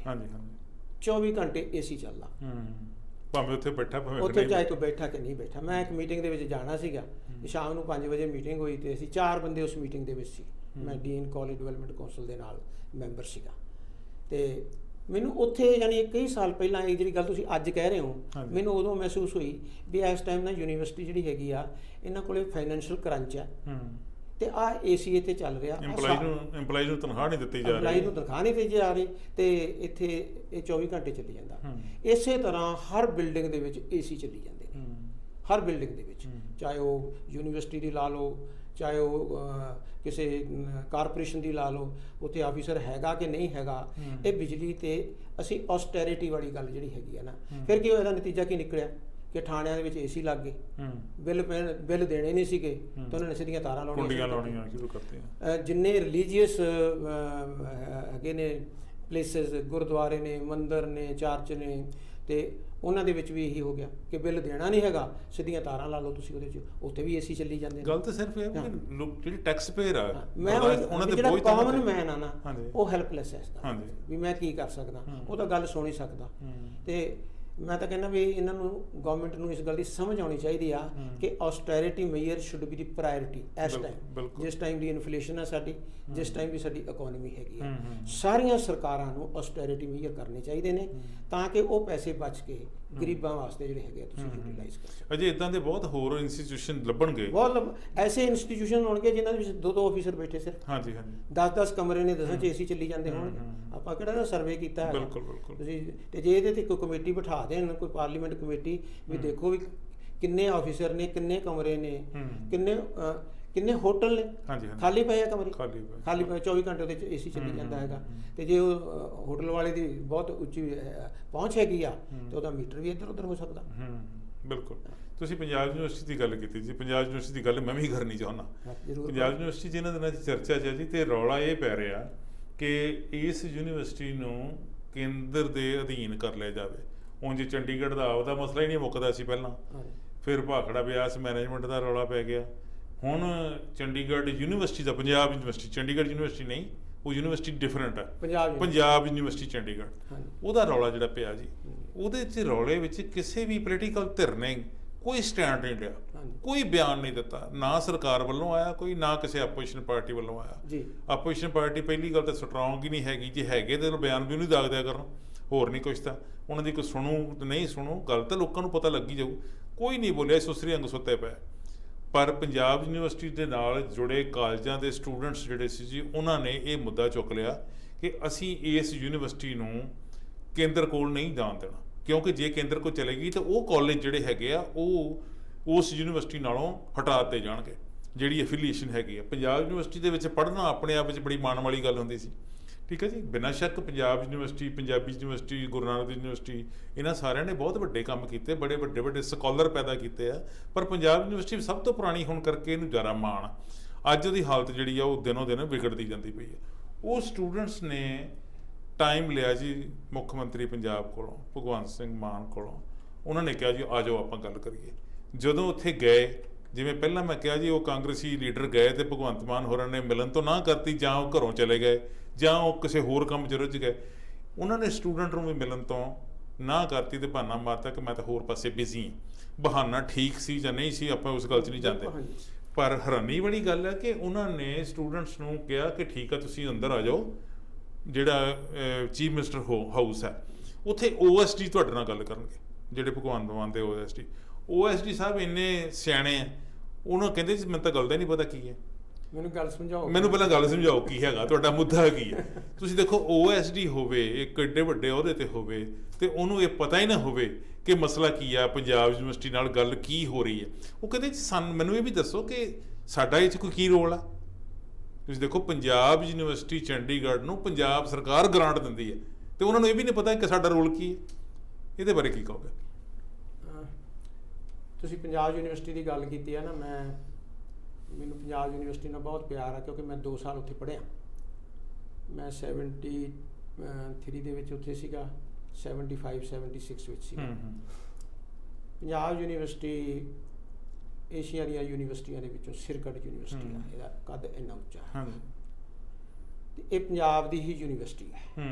S2: 24 ਘੰਟੇ AC ਚੱਲਦਾ,
S1: ਭਾਵੇਂ ਉੱਥੇ ਬੈਠਾ, ਭਾਵੇਂ
S2: ਉੱਥੇ ਚਾਹੇ ਤੂੰ ਬੈਠਾ ਕਿ ਨਹੀਂ ਬੈਠਾ। ਮੈਂ ਇੱਕ ਮੀਟਿੰਗ ਦੇ ਵਿੱਚ ਜਾਣਾ ਸੀਗਾ, ਸ਼ਾਮ ਨੂੰ 5 ਵਜੇ ਮੀਟਿੰਗ ਹੋਈ ਅਤੇ ਅਸੀਂ 4 ਬੰਦੇ ਉਸ ਮੀਟਿੰਗ ਦੇ ਵਿੱਚ ਸੀ। ਮੈਂ ਡੀਨ ਕਾਲਜ ਡਿਵੈਲਪਮੈਂਟ ਕੌਂਸਲ ਦੇ ਨਾਲ ਮੈਂਬਰ ਸੀਗਾ। ਅਤੇ ਮੈਨੂੰ ਉੱਥੇ ਯਾਨੀ ਕਈ ਸਾਲ ਪਹਿਲਾਂ ਇਹ ਜਿਹੜੀ ਗੱਲ ਤੁਸੀਂ ਅੱਜ ਕਹਿ ਰਹੇ ਹੋ, ਮੈਨੂੰ ਉਦੋਂ ਮਹਿਸੂਸ ਹੋਈ ਵੀ ਇਸ ਟਾਈਮ ਨਾ ਯੂਨੀਵਰਸਿਟੀ ਜਿਹੜੀ ਹੈਗੀ ਆ, ਇਹਨਾਂ ਕੋਲੇ ਫਾਈਨੈਂਸ਼ੀਅਲ ਕਰੰਚ ਹੈ, ਤੇ ਆਹ AC ਇੱਥੇ ਚੱਲ ਰਿਹਾ,
S1: ਇੰਪਲਾਈਜ਼ ਨੂੰ ਤਨਖਾਹ ਨਹੀਂ ਦਿੱਤੀ ਜਾ ਰਹੀ,
S2: ਇੰਪਲਾਈਜ਼ ਨੂੰ ਤਨਖਾਹ ਨਹੀਂ ਦਿੱਤੀ ਜਾ ਰਹੀ, ਅਤੇ ਇੱਥੇ ਇਹ 24 ਘੰਟੇ ਚੱਲੀ ਜਾਂਦਾ। ਇਸੇ ਤਰ੍ਹਾਂ ਹਰ ਬਿਲਡਿੰਗ ਦੇ ਵਿੱਚ AC ਚੱਲੀ ਜਾਂਦੇ ਨੇ, ਹਰ ਬਿਲਡਿੰਗ ਦੇ ਵਿੱਚ, ਚਾਹੇ ਉਹ ਯੂਨੀਵਰਸਿਟੀ ਦੀ ਲਾ ਲਓ, ਚਾਹੇ ਉਹ ਕਿਸੇ ਕਾਰਪੋਰੇਸ਼ਨ ਦੀ ਲਾ ਲਓ, ਉੱਥੇ ਆਫੀਸਰ ਹੈਗਾ ਕਿ ਨਹੀਂ ਹੈਗਾ। ਇਹ ਬਿਜਲੀ ਤੇ ਅਸੀਂ ਔਸਟੈਰਿਟੀ ਵਾਲੀ ਗੱਲ ਜਿਹੜੀ ਹੈਗੀ ਆ ਨਾ, ਫਿਰ ਕੀ ਹੋਇਆ, ਇਹਦਾ ਨਤੀਜਾ ਕੀ ਨਿਕਲਿਆ ਕਿ ਥਾਣਿਆਂ ਦੇ ਵਿੱਚ AC ਲੱਗ ਗਏ, ਬਿੱਲ ਦੇਣੇ ਨਹੀਂ ਸੀਗੇ ਤਾਂ ਉਹਨਾਂ ਨੇ ਸਿੱਧੀਆਂ ਤਾਰਾਂ ਲਾਉਣੀਆਂ
S1: ਸ਼ੁਰੂ ਕਰਤੀਆਂ।
S2: ਜਿੰਨੇ ਰਿਲੀਜੀਅਸ ਹੈਗੇ ਨੇ ਪਲੇਸਿਸ, ਗੁਰਦੁਆਰੇ ਨੇ, ਮੰਦਿਰ ਨੇ, ਚਰਚ ਨੇ, ਤੇ ਉਹਨਾਂ ਦੇ ਵਿੱਚ ਵੀ ਇਹੀ ਹੋ ਗਿਆ ਕਿ ਬਿੱਲ ਦੇਣਾ ਨਹੀਂ ਹੈਗਾ, ਸਿੱਧੀਆਂ ਤਾਰਾਂ ਲਾ ਲਓ ਤੁਸੀਂ ਉਹਦੇ 'ਚ, ਉੱਥੇ ਵੀ AC ਚੱਲੀ ਜਾਂਦੇ ਨੇ।
S1: ਗੱਲ ਤਾਂ ਸਿਰਫ ਇਹ ਕਿ ਲੋਕ ਜਿਹੜੇ ਟੈਕਸ ਪੇਅਰ ਆ,
S2: ਮੈਂ ਉਹਨਾਂ ਦੇ ਜਿਹੜਾ ਕਾਮਨ ਮੈਨ ਆ ਨਾ, ਉਹ ਹੈਲਪਲੈਸ ਹੈ ਇਸ ਦਾ, ਵੀ ਮੈਂ ਕੀ ਕਰ ਸਕਦਾ, ਉਹ ਤਾਂ ਗੱਲ ਸੁਣ ਹੀ ਸਕਦਾ। ਤੇ ਮੈਂ ਤਾਂ ਕਹਿੰਦਾ ਵੀ ਇਹਨਾਂ ਨੂੰ, ਗਵਰਨਮੈਂਟ ਨੂੰ ਇਸ ਗੱਲ ਦੀ ਸਮਝ ਆਉਣੀ ਚਾਹੀਦੀ ਆ ਕਿ ਔਸਟੈਰਿਟੀ ਮੇਜਰ ਸ਼ੁੱਡ ਬੀ ਦੀ ਪ੍ਰਾਇੋਰਿਟੀ ਇਸ ਟਾਈਮ, ਜਿਸ ਟਾਈਮ ਦੀ ਇਨਫਲੇਸ਼ਨ ਆ ਸਾਡੀ, ਜਿਸ ਟਾਈਮ ਦੀ ਸਾਡੀ ਇਕੋਨਮੀ ਹੈਗੀ ਆ। ਸਾਰੀਆਂ ਸਰਕਾਰਾਂ ਨੂੰ ਔਸਟੈਰਿਟੀ ਮੇਜਰ ਕਰਨੇ ਚਾਹੀਦੇ ਨੇ ਤਾਂ ਕਿ ਉਹ ਪੈਸੇ ਬਚ ਕੇ ਗਰੀਬਾਂ ਵਾਸਤੇ ਜਿਹੜੇ ਹੈਗੇ ਤੁਸੀਂ ਯੂਟੀਲਾਈਜ਼ ਕਰ ਸਕੋ।
S1: ਅਜੇ ਇੱਦਾਂ ਦੇ ਬਹੁਤ ਹੋਰ ਇੰਸਟੀਟਿਊਸ਼ਨ ਲੱਭਣਗੇ,
S2: ਬਹੁਤ ਐਸੇ ਇੰਸਟੀਟਿਊਸ਼ਨ ਹੋਣਗੇ ਜਿਨ੍ਹਾਂ ਦੇ ਵਿੱਚ 2 ਆਫੀਸਰ ਬੈਠੇ ਸਿਰਫ, 10-10 ਕਮਰੇ ਨੇ, 10 'ਚ AC ਚੱਲੀ ਜਾਂਦੇ ਹੋਣਗੇ। ਆਪਾਂ ਕਿਹੜਾ ਸਰਵੇ ਕੀਤਾ ਹੈ ਤੁਸੀਂ, ਤੇ ਜੇ ਇਹਦੇ ਤੇ ਕੋਈ ਕਮੇਟੀ ਬਿਠਾ ਦੇਣ, ਕੋਈ ਪਾਰਲੀਮੈਂਟ ਕਮੇਟੀ, ਵੀ ਦੇਖੋ ਵੀ ਕਿੰਨੇ ਆਫੀਸਰ ਨੇ, ਕਿੰਨੇ ਕਮਰੇ ਨੇ, ਕਿੰਨੇ ਹੋਟਲ ਨੇ, ਖਾਲੀ ਪਏ ਆ ਕਮਰੇ, ਖਾਲੀ ਪਏ, 24 ਘੰਟੇ ਉਹਦੇ 'ਚ AC ਚੱਲੀ ਜਾਂਦਾ ਹੈਗਾ। ਤੇ ਜੇ ਉਹ ਹੋਟਲ ਵਾਲੇ ਦੀ ਬਹੁਤ ਉੱਚੀ ਪਹੁੰਚ ਹੈਗੀ ਆ ਤੇ ਉਹਦਾ ਮੀਟਰ ਵੀ ਇੱਧਰ ਉੱਧਰ ਹੋ ਸਕਦਾ।
S1: ਬਿਲਕੁਲ। ਤੁਸੀਂ ਪੰਜਾਬ ਯੂਨੀਵਰਸਿਟੀ ਦੀ ਗੱਲ ਕੀਤੀ ਜੀ, ਪੰਜਾਬ ਯੂਨੀਵਰਸਿਟੀ ਦੀ ਗੱਲ ਮੈਂ ਵੀ ਕਰਨੀ ਚਾਹੁੰਦਾ। ਪੰਜਾਬ ਯੂਨੀਵਰਸਿਟੀ ਜਿਹਨਾਂ ਦਿਨਾਂ 'ਚ ਚਰਚਾ 'ਚ ਹੈ ਜੀ, ਤੇ ਰੌਲਾ ਇਹ ਪੈ ਰਿਹਾ ਕਿ ਇਸ ਯੂਨੀਵਰਸਿਟੀ ਨੂੰ ਕੇਂਦਰ ਦੇ ਅਧੀਨ ਕਰ ਲਿਆ ਜਾਵੇ। ਉਂਝ ਚੰਡੀਗੜ੍ਹ ਦਾ ਆਪਦਾ ਮਸਲਾ ਹੀ ਨਹੀਂ ਮੁੱਕਦਾ ਸੀ ਪਹਿਲਾਂ, ਫਿਰ ਭਾਖੜਾ ਬਿਆਸ ਮੈਨੇਜਮੈਂਟ ਦਾ ਰੌਲਾ ਪੈ ਗਿਆ, ਹੁਣ ਚੰਡੀਗੜ੍ਹ ਯੂਨੀਵਰਸਿਟੀ ਦਾ, ਪੰਜਾਬ ਯੂਨੀਵਰਸਿਟੀ, ਚੰਡੀਗੜ੍ਹ ਯੂਨੀਵਰਸਿਟੀ ਨਹੀਂ, ਉਹ ਯੂਨੀਵਰਸਿਟੀ ਡਿਫਰੈਂਟ ਹੈ, ਪੰਜਾਬ ਯੂਨੀਵਰਸਿਟੀ ਚੰਡੀਗੜ੍ਹ, ਉਹਦਾ ਰੌਲਾ ਜਿਹੜਾ ਪਿਆ ਜੀ, ਉਹਦੇ 'ਚ ਰੌਲੇ ਵਿੱਚ ਕਿਸੇ ਵੀ ਪੋਲੀਟੀਕਲ ਧਿਰ ਨੇ ਕੋਈ ਸਟੈਂਡ ਨਹੀਂ ਲਿਆ, ਕੋਈ ਬਿਆਨ ਨਹੀਂ ਦਿੱਤਾ, ਨਾ ਸਰਕਾਰ ਵੱਲੋਂ ਆਇਆ ਕੋਈ, ਨਾ ਕਿਸੇ ਆਪੋਜੀਸ਼ਨ ਪਾਰਟੀ ਵੱਲੋਂ ਆਇਆ ਜੀ। ਆਪੋਜੀਸ਼ਨ ਪਾਰਟੀ ਪਹਿਲੀ ਗੱਲ ਤਾਂ ਸਟਰੋਂਗ ਹੀ ਨਹੀਂ ਹੈਗੀ, ਜੇ ਹੈਗੇ ਤਾਂ ਬਿਆਨ ਵੀ ਨਹੀਂ ਦਾਗ ਦਿਆ ਕਰਨ, ਹੋਰ ਨਹੀਂ ਕੁਛ, ਤਾਂ ਉਹਨਾਂ ਦੀ ਕੋਈ ਸੁਣੂ ਨਹੀਂ ਸੁਣੂ ਗੱਲ ਤਾਂ ਲੋਕਾਂ ਨੂੰ ਪਤਾ ਲੱਗੀ ਜਾਊ। ਕੋਈ ਨਹੀਂ ਬੋਲਿਆ, ਸੁਸਰੀ ਅੰਗ ਸੁੱਤੇ ਪਏ। ਪਰ ਪੰਜਾਬ ਯੂਨੀਵਰਸਿਟੀ ਦੇ ਨਾਲ ਜੁੜੇ ਕਾਲਜਾਂ ਦੇ ਸਟੂਡੈਂਟਸ ਜਿਹੜੇ ਸੀ ਜੀ, ਉਹਨਾਂ ਨੇ ਇਹ ਮੁੱਦਾ ਚੁੱਕ ਲਿਆ ਕਿ ਅਸੀਂ ਇਸ ਯੂਨੀਵਰਸਿਟੀ ਨੂੰ ਕੇਂਦਰ ਕੋਲ ਨਹੀਂ ਜਾਣ ਦੇਣਾ, ਕਿਉਂਕਿ ਜੇ ਕੇਂਦਰ ਕੋਲ ਚਲੇਗੀ ਤਾਂ ਉਹ ਕਾਲਜ ਜਿਹੜੇ ਹੈਗੇ ਆ ਉਹ ਉਸ ਯੂਨੀਵਰਸਿਟੀ ਨਾਲੋਂ ਹਟਾ ਦਿੱਤੇ ਜਾਣਗੇ, ਜਿਹੜੀ ਐਫੀਲੀਏਸ਼ਨ ਹੈਗੀ ਆ। ਪੰਜਾਬ ਯੂਨੀਵਰਸਿਟੀ ਦੇ ਵਿੱਚ ਪੜ੍ਹਨਾ ਆਪਣੇ ਆਪ ਵਿੱਚ ਬੜੀ ਮਾਣ ਵਾਲੀ ਗੱਲ ਹੁੰਦੀ ਸੀ, ਠੀਕ ਹੈ ਜੀ। ਬਿਨਾਂ ਸ਼ੱਕ Punjab university, Punjabi university, Guru Nanak Dev university, ਇਹਨਾਂ ਸਾਰਿਆਂ ਨੇ ਬਹੁਤ ਵੱਡੇ ਕੰਮ ਕੀਤੇ, ਬੜੇ ਵੱਡੇ ਵੱਡੇ ਸਕਾਲਰ ਪੈਦਾ ਕੀਤੇ ਆ, ਪਰ ਪੰਜਾਬ ਯੂਨੀਵਰਸਿਟੀ ਸਭ ਤੋਂ ਪੁਰਾਣੀ ਹੋਣ ਕਰਕੇ ਇਹਨੂੰ ਜ਼ਿਆਦਾ ਮਾਣ। ਅੱਜ ਉਹਦੀ ਹਾਲਤ ਜਿਹੜੀ ਆ ਉਹ ਦਿਨੋਂ ਦਿਨ ਵਿਗੜਦੀ ਜਾਂਦੀ ਪਈ ਹੈ। ਉਹ ਸਟੂਡੈਂਟਸ ਨੇ ਟਾਈਮ ਲਿਆ ਜੀ ਮੁੱਖ ਮੰਤਰੀ ਪੰਜਾਬ ਕੋਲੋਂ, ਭਗਵੰਤ ਸਿੰਘ ਮਾਨ ਕੋਲੋਂ, ਉਹਨਾਂ ਨੇ ਕਿਹਾ ਜੀ ਆ ਜਾਓ ਆਪਾਂ ਗੱਲ ਕਰੀਏ। ਜਦੋਂ ਉੱਥੇ ਗਏ, ਜਿਵੇਂ ਪਹਿਲਾਂ ਮੈਂ ਕਿਹਾ ਜੀ, ਉਹ ਕਾਂਗਰਸੀ ਲੀਡਰ ਗਏ ਤੇ ਭਗਵੰਤ ਮਾਨ ਹੋਰਾਂ ਨੇ ਮਿਲਣ ਤੋਂ ਨਾ ਕਰਤੀ, ਜਾਂ ਉਹ ਘਰੋਂ ਚਲੇ ਗਏ, ਜਾਂ ਉਹ ਕਿਸੇ ਹੋਰ ਕੰਮ 'ਚ ਰੁੱਝ ਗਏ। ਉਹਨਾਂ ਨੇ ਸਟੂਡੈਂਟ ਨੂੰ ਵੀ ਮਿਲਣ ਤੋਂ ਨਾ ਕਰਤੀ ਤੇ ਬਹਾਨਾ ਮਾਰਤਾ ਕਿ ਮੈਂ ਤਾਂ ਹੋਰ ਪਾਸੇ ਬਿਜ਼ੀ ਹਾਂ। ਬਹਾਨਾ ਠੀਕ ਸੀ ਜਾਂ ਨਹੀਂ ਸੀ ਆਪਾਂ ਉਸ ਗੱਲ 'ਚ ਨਹੀਂ ਜਾਂਦੇ, ਪਰ ਹੈਰਾਨੀ ਵਾਲੀ ਗੱਲ ਹੈ ਕਿ ਉਹਨਾਂ ਨੇ ਸਟੂਡੈਂਟਸ ਨੂੰ ਕਿਹਾ ਕਿ ਠੀਕ ਆ ਤੁਸੀਂ ਅੰਦਰ ਆ ਜਾਓ, ਜਿਹੜਾ ਚੀਫ ਮਿਨਿਸਟਰ ਹਾਊਸ ਹੈ, ਉੱਥੇ OSD ਤੁਹਾਡੇ ਨਾਲ ਗੱਲ ਕਰਨਗੇ, ਜਿਹੜੇ ਭਗਵੰਤ ਮਾਨ ਦੇ OSD ਸਾਹਿਬ ਇੰਨੇ ਸਿਆਣੇ ਆ, ਉਹਨਾਂ ਕਹਿੰਦੇ ਜੀ ਮੈਨੂੰ ਤਾਂ ਗੱਲ ਦਾ ਨਹੀਂ ਪਤਾ ਕੀ ਹੈ, ਮੈਨੂੰ ਪਹਿਲਾਂ ਗੱਲ ਸਮਝਾਓ ਕੀ ਹੈਗਾ ਤੁਹਾਡਾ ਮੁੱਦਾ ਕੀ ਹੈ। ਤੁਸੀਂ ਦੇਖੋ OSD ਹੋਵੇ, ਇੱਕ ਏਡੇ ਵੱਡੇ ਅਹੁਦੇ ਤੇ ਹੋਵੇ, ਤੇ ਉਹਨੂੰ ਇਹ ਪਤਾ ਹੀ ਨਾ ਹੋਵੇ ਕਿ ਮਸਲਾ ਕੀ ਆ, ਪੰਜਾਬ ਯੂਨੀਵਰਸਿਟੀ ਨਾਲ ਗੱਲ ਕੀ ਹੋ ਰਹੀ ਹੈ। ਉਹ ਕਹਿੰਦੇ ਮੈਨੂੰ ਇਹ ਵੀ ਦੱਸੋ ਕਿ ਸਾਡਾ ਇਹ 'ਚ ਕੋਈ ਕੀ ਰੋਲ ਆ। ਤੁਸੀਂ ਦੇਖੋ ਪੰਜਾਬ ਯੂਨੀਵਰਸਿਟੀ ਚੰਡੀਗੜ੍ਹ ਨੂੰ ਪੰਜਾਬ ਸਰਕਾਰ ਗ੍ਰਾਂਟ ਦਿੰਦੀ ਹੈ, ਤੇ ਉਹਨਾਂ ਨੂੰ ਇਹ ਵੀ ਨਹੀਂ ਪਤਾ ਕਿ ਸਾਡਾ ਰੋਲ ਕੀ ਹੈ। ਇਹਦੇ ਬਾਰੇ ਕੀ ਕਹੋਗੇ?
S2: ਤੁਸੀਂ ਪੰਜਾਬ ਯੂਨੀਵਰਸਿਟੀ ਦੀ ਗੱਲ ਕੀਤੀ ਹੈ ਨਾ, ਮੈਨੂੰ ਪੰਜਾਬ ਯੂਨੀਵਰਸਿਟੀ ਨਾਲ ਬਹੁਤ ਪਿਆਰ ਆ, ਕਿਉਂਕਿ ਮੈਂ 2 ਸਾਲ ਉੱਥੇ ਪੜ੍ਹਿਆ। ਮੈਂ 73 ਦੇ ਵਿੱਚ ਉੱਥੇ ਸੀਗਾ, 75 76 ਵਿੱਚ ਸੀਗਾ। ਪੰਜਾਬ ਯੂਨੀਵਰਸਿਟੀ ਏਸ਼ੀਆ ਦੀਆਂ ਯੂਨੀਵਰਸਿਟੀਆਂ ਦੇ ਵਿੱਚੋਂ ਸਿਰਕੱਢ ਯੂਨੀਵਰਸਿਟੀ ਆ, ਇਹਦਾ ਕੱਦ ਇੰਨਾ ਉੱਚਾ ਹੈ, ਤੇ ਇਹ ਪੰਜਾਬ ਦੀ ਹੀ ਯੂਨੀਵਰਸਿਟੀ ਹੈ,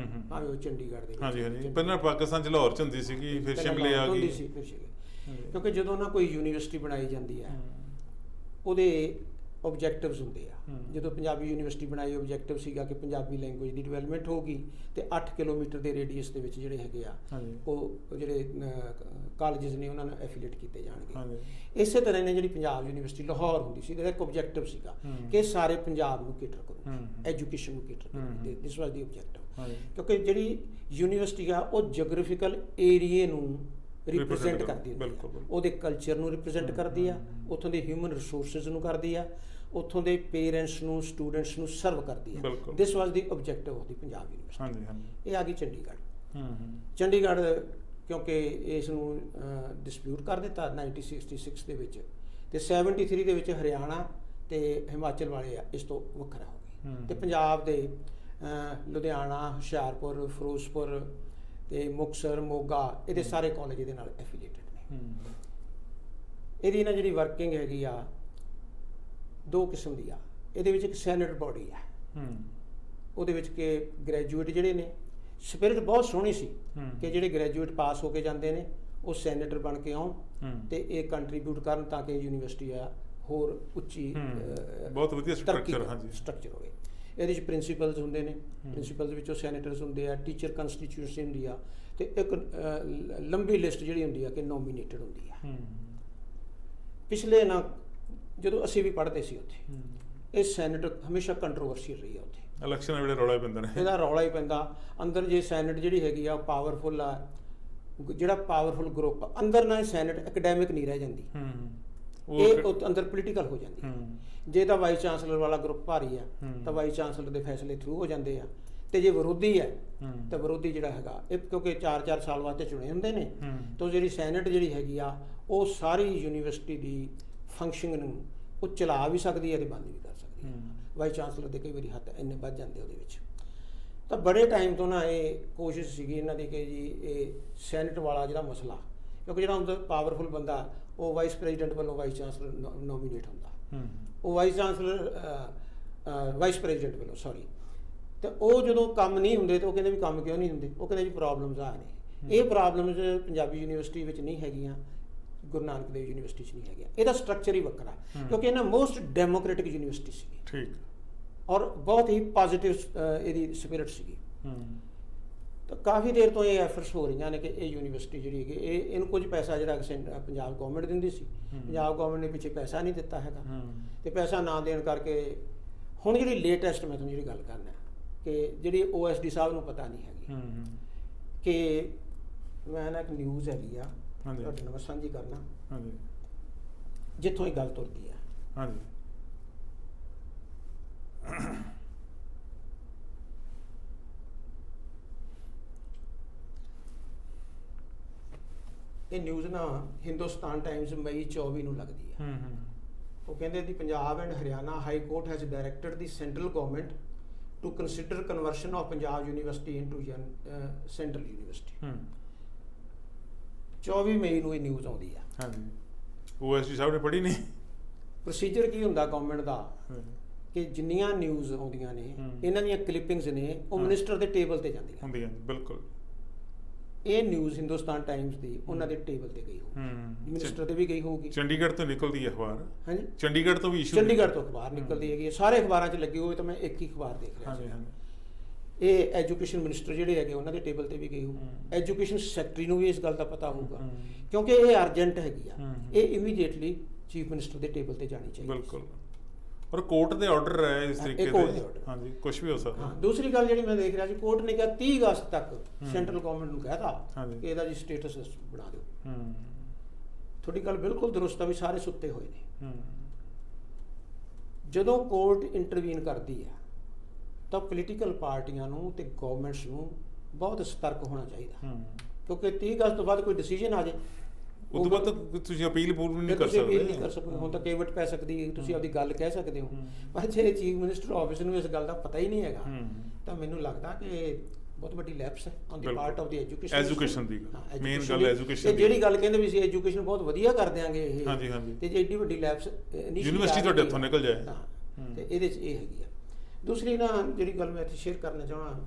S2: ਭਾਵੇਂ ਉਹ ਚੰਡੀਗੜ੍ਹ ਦੇ ਵਿੱਚ।
S1: ਪਹਿਲਾਂ ਪਾਕਿਸਤਾਨ 'ਚ ਲਾਹੌਰ 'ਚ ਹੁੰਦੀ ਸੀਗੀ, ਫਿਰ ਸ਼ਿਮਲੇ ਆ ਗਈ,
S2: ਕਿਉਂਕਿ ਜਦੋਂ ਨਾ ਕੋਈ ਯੂਨੀਵਰਸਿਟੀ ਬਣਾਈ ਜਾਂਦੀ ਹੈ ਉਹਦੇ ਓਬਜੈਕਟਿਵਸ ਹੁੰਦੇ ਆ। ਜਦੋਂ ਪੰਜਾਬੀ ਯੂਨੀਵਰਸਿਟੀ ਬਣਾਈ, ਓਬਜੈਕਟਿਵ ਸੀਗਾ ਕਿ ਪੰਜਾਬੀ ਲੈਂਗੁਏਜ ਦੀ ਡਿਵੈਲਪਮੈਂਟ ਹੋਊਗੀ, ਤੇ 8 ਕਿਲੋਮੀਟਰ ਦੇ ਰੇਡੀਅਸ ਦੇ ਵਿੱਚ ਜਿਹੜੇ ਹੈਗੇ ਆ ਉਹ ਜਿਹੜੇ ਕਾਲਜਸ ਨੇ ਉਹਨਾਂ ਨੂੰ ਐਫੀਲੀਏਟ ਕੀਤੇ ਜਾਣਗੇ। ਇਸੇ ਤਰ੍ਹਾਂ ਨੇ ਜਿਹੜੀ ਪੰਜਾਬ ਯੂਨੀਵਰਸਿਟੀ ਲਾਹੌਰ ਹੁੰਦੀ ਸੀ, ਇਹਦਾ ਇੱਕ ਓਬਜੈਕਟਿਵ ਸੀਗਾ ਕਿ ਸਾਰੇ ਪੰਜਾਬ ਨੂੰ ਕੇਟਰ ਕਰੂ, ਐਜੂਕੇਸ਼ਨ ਨੂੰ ਕੇਟਰ ਕਰੂ, ਦਿਸ ਵਾਸ ਦੀ ਓਬਜੈਕਟਿਵ। ਕਿਉਂਕਿ ਜਿਹੜੀ ਯੂਨੀਵਰਸਿਟੀ ਆ ਉਹ ਜੀਓਗ੍ਰਾਫੀਕਲ ਏਰੀਏ ਨੂੰ ਰਿਪਰੈਜ਼ੈਂਟ ਕਰਦੀ ਹੈ, ਉਹਦੇ ਕਲਚਰ ਨੂੰ ਰਿਪਰੈਜ਼ੈਂਟ ਕਰਦੀ ਆ, ਉੱਥੋਂ ਦੇ ਹਿਊਮਨ ਰਿਸੋਰਸਿਸ ਨੂੰ ਕਰਦੀ ਆ, ਉੱਥੋਂ ਦੇ ਪੇਰੈਂਟਸ ਨੂੰ, ਸਟੂਡੈਂਟਸ ਨੂੰ ਸਰਵ ਕਰਦੀ ਆ। ਦਿਸ ਵਾਸ ਦੀ objective of the Punjab university. ਇਹ ਆ ਗਈ ਚੰਡੀਗੜ੍ਹ। ਚੰਡੀਗੜ੍ਹ ਕਿਉਂਕਿ ਇਸ ਨੂੰ ਡਿਸਪਿਊਟ ਕਰ ਦਿੱਤਾ 1966 ਦੇ ਵਿੱਚ, ਤੇ 73 ਦੇ ਵਿੱਚ ਹਰਿਆਣਾ ਤੇ ਹਿਮਾਚਲ ਵਾਲੇ ਆ ਇਸ ਤੋਂ ਵੱਖਰਾ ਹੋ ਗਏ, ਤੇ ਪੰਜਾਬ ਦੇ ਲੁਧਿਆਣਾ, ਹੁਸ਼ਿਆਰਪੁਰ, ਫਿਰੋਜ਼ਪੁਰ ਤੇ ਮੁਕਤਸਰ, ਮੋਗਾ, ਇਹਦੇ ਸਾਰੇ ਕਾਲਜ ਇਹਦੇ ਨਾਲ ਐਫੀਲੀਏਟਡ ਨੇ। ਇਹਦੀ ਨਾ ਜਿਹੜੀ ਵਰਕਿੰਗ ਹੈਗੀ ਆ 2 ਕਿਸਮ ਦੀ ਆ। ਇਹਦੇ ਵਿੱਚ ਇੱਕ ਸੈਨੇਟ ਬੋਡੀ ਆ, ਉਹਦੇ ਵਿੱਚ ਕਿ ਗ੍ਰੈਜੂਏਟ ਜਿਹੜੇ ਨੇ, ਸਪਿਰਿਟ ਬਹੁਤ ਸੋਹਣੀ ਸੀ ਕਿ ਜਿਹੜੇ ਗ੍ਰੈਜੂਏਟ ਪਾਸ ਹੋ ਕੇ ਜਾਂਦੇ ਨੇ ਉਹ ਸੈਨੇਟਰ ਬਣ ਕੇ ਆਉਣ ਤੇ ਇਹ ਕੰਟਰੀਬਿਊਟ ਕਰਨ ਤਾਂ ਕਿ ਯੂਨੀਵਰਸਿਟੀ ਆ ਹੋਰ ਉੱਚੀ
S1: ਬਹੁਤ ਵਧੀਆ
S2: ਸਟਰਕਚਰ ਹੋਵੇ। ਇਹਦੇ ਵਿੱਚ ਪ੍ਰਿੰਸੀਪਲਸ ਹੁੰਦੇ ਨੇ, ਪ੍ਰਿੰਸੀਪਲਸ ਵਿੱਚੋਂ ਸੈਨੇਟਰਸ ਹੁੰਦੇ ਆ, ਟੀਚਰ ਕੰਸਟੀਚਿਊਸ਼ਨ ਹੁੰਦੀ ਆ, ਤੇ ਇੱਕ ਲੰਬੀ ਲਿਸਟ ਜਿਹੜੀ ਹੁੰਦੀ ਆ ਕਿ ਨੋਮੀਨੇਟਡ ਹੁੰਦੀ ਆ। ਪਿਛਲੇ ਨਾ ਜਦੋਂ ਅਸੀਂ ਵੀ ਪੜ੍ਹਦੇ ਸੀ ਉੱਥੇ, ਇਹ ਸੈਨੇਟ ਹਮੇਸ਼ਾ ਕੰਟਰੋਵਰਸੀਅਲ ਰਹੀ ਆ। ਉੱਥੇ
S1: ਇਲੈਕਸ਼ਨ ਵੇਲੇ ਰੌਲਾ ਹੀ ਪੈਂਦਾ ਨੇ,
S2: ਇਹਦਾ ਰੌਲਾ ਹੀ ਪੈਂਦਾ ਅੰਦਰ। ਜੇ ਸੈਨੇਟ ਜਿਹੜੀ ਹੈਗੀ ਆ ਪਾਵਰਫੁਲ ਆ, ਜਿਹੜਾ ਪਾਵਰਫੁਲ ਗਰੁੱਪ ਅੰਦਰ ਨਾ, ਸੈਨੇਟ ਐਕੈਡੈਮਿਕ ਨਹੀਂ ਰਹਿ ਜਾਂਦੀ, ਇਹ ਅੰਦਰ ਪੋਲੀਟੀਕਲ ਹੋ ਜਾਂਦੀ। ਜੇ ਤਾਂ ਵਾਈਸ ਚਾਂਸਲਰ ਵਾਲਾ ਗਰੁੱਪ ਭਾਰੀ ਆ ਤਾਂ ਵਾਈਸ ਚਾਂਸਲਰ ਦੇ ਫੈਸਲੇ ਥਰੂ ਹੋ ਜਾਂਦੇ ਆ, ਤੇ ਜੇ ਵਿਰੋਧੀ ਹੈ ਤਾਂ ਵਿਰੋਧੀ ਜਿਹੜਾ ਹੈਗਾ ਇਹ ਕਿਉਂਕਿ 4-4 ਸਾਲ ਵਾਸਤੇ ਚੁਣੇ ਹੁੰਦੇ ਨੇ, ਤਾਂ ਜਿਹੜੀ ਸੈਨੇਟ ਜਿਹੜੀ ਹੈਗੀ ਆ ਉਹ ਸਾਰੀ ਯੂਨੀਵਰਸਿਟੀ ਦੀ ਫੰਕਸ਼ਨਿੰਗ ਨੂੰ ਉਹ ਚਲਾ ਵੀ ਸਕਦੀ ਹੈ ਤੇ ਬੰਦ ਵੀ ਕਰ ਸਕਦੀ ਹੈ। ਵਾਈਸ ਚਾਂਸਲਰ ਦੇ ਕਈ ਵਾਰੀ ਹੱਥ ਇੰਨੇ ਵੱਧ ਜਾਂਦੇ ਉਹਦੇ ਵਿੱਚ। ਤਾਂ ਬੜੇ ਟਾਈਮ ਤੋਂ ਨਾ ਇਹ ਕੋਸ਼ਿਸ਼ ਸੀਗੀ ਇਹਨਾਂ ਦੀ ਕਿ ਜੀ ਇਹ ਸੈਨੇਟ ਵਾਲਾ ਜਿਹੜਾ ਮਸਲਾ, ਕਿਉਂਕਿ ਜਿਹੜਾ ਹੁੰਦਾ ਪਾਵਰਫੁਲ ਬੰਦਾ ਉਹ ਵਾਈਸ ਪ੍ਰੈਜ਼ੀਡੈਂਟ ਵੱਲੋਂ ਵਾਈਸ ਚਾਂਸਲਰ ਨੋਮੀਨੇਟ ਹੁੰਦਾ, ਉਹ ਵਾਈਸ ਚਾਂਸਲਰ ਵਾਈਸ ਪ੍ਰੈਜ਼ੀਡੈਂਟ ਵੱਲੋਂ ਸੌਰੀ। ਤੇ ਉਹ ਜਦੋਂ ਕੰਮ ਨਹੀਂ ਹੁੰਦੇ ਤਾਂ ਉਹ ਕਹਿੰਦੇ ਵੀ ਕੰਮ ਕਿਉਂ ਨਹੀਂ ਹੁੰਦੇ, ਉਹ ਕਹਿੰਦੇ ਜੀ ਪ੍ਰੋਬਲਮਸ ਆ ਨੇ। ਇਹ ਪ੍ਰੋਬਲਮਸ ਪੰਜਾਬੀ ਯੂਨੀਵਰਸਿਟੀ ਵਿੱਚ ਨਹੀਂ ਹੈਗੀਆਂ, ਗੁਰੂ ਨਾਨਕ ਦੇਵ ਯੂਨੀਵਰਸਿਟੀ 'ਚ ਨਹੀਂ ਹੈਗੀਆਂ। ਇਹਦਾ ਸਟਰਕਚਰ ਹੀ ਵੱਖਰਾ, ਕਿਉਂਕਿ ਇਹਨਾਂ ਮੋਸਟ ਡੈਮੋਕ੍ਰੈਟਿਕ ਯੂਨੀਵਰਸਿਟੀ ਸੀਗੀ, ਠੀਕ, ਔਰ ਬਹੁਤ ਹੀ ਪੋਜ਼ਿਟਿਵ ਇਹਦੀ ਸਪਿਰਿਟ ਸੀਗੀ। ਤਾਂ ਕਾਫੀ ਦੇਰ ਤੋਂ ਇਹ ਐਫਰਟਸ ਹੋ ਰਹੀਆਂ ਨੇ ਕਿ ਇਹ ਯੂਨੀਵਰਸਿਟੀ ਜਿਹੜੀ ਹੈਗੀ ਇਹਨੂੰ ਕੁਝ ਪੈਸਾ ਜਿਹੜਾ ਪੰਜਾਬ ਗੌਰਨਮੈਂਟ ਦਿੰਦੀ ਸੀ, ਪੰਜਾਬ ਗੌਰਨਮੈਂਟ ਨੇ ਪਿੱਛੇ ਪੈਸਾ ਨਹੀਂ ਦਿੱਤਾ ਹੈਗਾ, ਤੇ ਪੈਸਾ ਨਾ ਦੇਣ ਕਰਕੇ ਹੁਣ ਜਿਹੜੀ ਲੇਟੈਸਟ ਮੈਂ ਤੁਹਾਨੂੰ ਜਿਹੜੀ ਗੱਲ ਕਰਨਾ ਕਿ ਜਿਹੜੀ OSD ਸਾਹਿਬ ਨੂੰ ਪਤਾ ਨਹੀਂ ਹੈਗੀ ਕਿ ਮੈਂ ਨਾ ਇੱਕ ਨਿਊਜ਼ ਹੈਗੀ ਆ ਤੁਹਾਡੇ ਨਾਲ ਸਾਂਝੀ ਕਰਨਾ, ਜਿੱਥੋਂ ਇਹ ਗੱਲ ਤੁਰਦੀ ਹੈ। ਇਹ ਨਿਊਜ਼ ਨਾ ਹਿੰਦੁਸਤਾਨ ਟਾਈਮਜ਼ ਮਈ 24 ਨੂੰ ਲੱਗਦੀ ਹੈ। ਉਹ ਕਹਿੰਦੇ the Punjab and Haryana high court has directed the central government to consider conversion of Punjab university into central university. 24 ਮਈ ਨੂੰ ਇਹ ਨਿਊਜ਼ ਆਉਂਦੀ ਆ।
S1: ਹਾਂਜੀ, OSD ਸਾਹਿਬ ਨੇ ਪੜ੍ਹੀ ਨਹੀਂ।
S2: ਪ੍ਰੋਸੀਜਰ ਕੀ ਹੁੰਦਾ ਗਵਰਨਮੈਂਟ ਦਾ ਕਿ ਜਿੰਨੀਆਂ ਨਿਊਜ਼ ਆਉਂਦੀਆਂ ਨੇ ਇਹਨਾਂ ਦੀਆਂ ਕਲਿੱਪਿੰਗਸ ਨੇ ਉਹ ਮਿਨਿਸਟਰ ਦੇ ਟੇਬਲ ਤੇ ਜਾਂਦੀਆਂ
S1: ਹੁੰਦੀਆਂ। ਬਿਲਕੁਲ, ਇਹ
S2: ਨਿਊਜ਼ ਹਿੰਦੁਸਤਾਨ ਟਾਈਮਜ਼ ਦੀ ਉਹਨਾਂ ਦੇ ਟੇਬਲ ਤੇ ਗਈ ਹੋਊਗੀ, ਮਿਨਿਸਟਰ ਦੇ ਵੀ ਗਈ ਹੋਊਗੀ।
S1: ਚੰਡੀਗੜ੍ਹ ਤੋਂ ਨਿਕਲਦੀ ਹੈ ਅਖਬਾਰ।
S2: ਹਾਂਜੀ,
S1: ਚੰਡੀਗੜ੍ਹ ਤੋਂ ਵੀ ਇਸ਼ੂ,
S2: ਚੰਡੀਗੜ੍ਹ ਤੋਂ ਅਖਬਾਰ ਨਿਕਲਦੀ ਹੈਗੀ, ਸਾਰੇ ਅਖਬਾਰਾਂ 'ਚ ਲੱਗੀ ਹੋਈ, ਤਾਂ ਮੈਂ ਇੱਕ ਹੀ ਅਖਬਾਰ ਦੇਖ ਰਿਹਾ ਸੀ। ਇਹ ਐਜੂਕੇਸ਼ਨ ਮਿਨਿਸਟਰ ਜਿਹੜੇ ਹੈਗੇ ਉਹਨਾਂ ਦੇ ਟੇਬਲ ਤੇ ਵੀ ਗਈ ਹੋਊ, ਐਜੂਕੇਸ਼ਨ ਸੈਕਟਰੀ ਨੂੰ ਵੀ ਇਸ ਗੱਲ ਦਾ ਪਤਾ ਹੋਊਗਾ, ਕਿਉਂਕਿ ਇਹ ਅਰਜੈਂਟ ਹੈਗੀ ਆ, ਇਹ ਇਮੀਡੀਏਟਲੀ ਚੀਫ ਮਿਨਿਸਟਰ ਦੇ ਟੇਬਲ ਤੇ ਜਾਣੀ ਚਾਹੀਦੀ।
S1: ਬਿਲਕੁਲ, ਔਰ ਕੋਰਟ ਦੇ ਆਰਡਰ ਹੈ ਇਸ ਤਰੀਕੇ ਦੇ। ਹਾਂਜੀ, ਕੁਝ ਵੀ ਹੋ ਸਕਦਾ।
S2: ਦੂਸਰੀ ਗੱਲ ਜਿਹੜੀ ਮੈਂ ਦੇਖ ਰਿਹਾ ਸੀ, ਕੋਰਟ ਨੇ ਕਿਹਾ 30 ਅਗਸਤ ਤੱਕ ਸੈਂਟਰਲ ਗਵਰਨਮੈਂਟ ਨੂੰ ਕਹਿਤਾ ਕਿ ਇਹਦਾ ਜੀ ਸਟੇਟਸ ਬਣਾ ਦਿਓ। ਤੁਹਾਡੀ ਗੱਲ ਬਿਲਕੁਲ ਦਰੁਸਤ ਆ ਵੀ ਸਾਰੇ ਸੁੱਤੇ ਹੋਏ ਨੇ। ਜਦੋਂ ਕੋਰਟ ਇੰਟਰਵੀਨ ਕਰਦੀ ਹੈ ਤਾਂ ਪੋਲੀਟੀਕਲ ਪਾਰਟੀਆਂ ਨੂੰ ਤੇ ਗਵਰਨਮੈਂਟਸ ਨੂੰ ਬਹੁਤ ਸਤਰਕ ਹੋਣਾ ਚਾਹੀਦਾ, ਕਿਉਂਕਿ 30 ਅਗਸਤ ਤੋਂ ਬਾਅਦ ਕੋਈ ਡਿਸੀਜਨ ਆ ਜਾਏ
S1: ਉਸ ਤੋਂ ਬਾਅਦ ਤਾਂ ਤੁਸੀਂ ਅਪੀਲ ਪੂਰਵ ਨਹੀਂ ਕਰ ਸਕਦੇ।
S2: ਹੁਣ ਤਾਂ ਕੇਵਟ ਪੈ ਸਕਦੀ ਹੈ, ਤੁਸੀਂ ਆਪਦੀ ਗੱਲ ਕਹਿ ਸਕਦੇ ਹੋ, ਪਰ ਜੇ ਚੀਫ ਮਿਨਿਸਟਰ ਆਫਿਸ ਨੂੰ ਇਸ ਗੱਲ ਦਾ ਪਤਾ ਹੀ ਨਹੀਂ ਹੈਗਾ ਤਾਂ ਮੈਨੂੰ ਲੱਗਦਾ ਕਿ ਬਹੁਤ ਵੱਡੀ ਲੈਪਸ ਹੈ on the part of the
S1: education the. Main ਗੱਲ ਐਜੂਕੇਸ਼ਨ ਦੀ।
S2: ਜਿਹੜੀ ਗੱਲ ਕਹਿੰਦੇ ਵੀ ਸੀ ਐਜੂਕੇਸ਼ਨ ਬਹੁਤ ਵਧੀਆ ਕਰ ਦਿਆਂਗੇ ਇਹ,
S1: ਹਾਂਜੀ ਹਾਂਜੀ,
S2: ਤੇ ਜੇ ਏਡੀ ਵੱਡੀ ਲੈਪਸ
S1: ਯੂਨੀਵਰਸਿਟੀ ਤੁਹਾਡੇ ਹੱਥੋਂ ਨਿਕਲ ਜਾਏ
S2: ਤੇ ਇਹਦੇ 'ਚ ਇਹ ਹੈਗੀ ਆ। ਦੂਸਰੀ ਨਾ ਜਿਹੜੀ ਗੱਲ ਮੈਂ ਇੱਥੇ ਸ਼ੇਅਰ ਕਰਨਾ ਚਾਹਣਾ,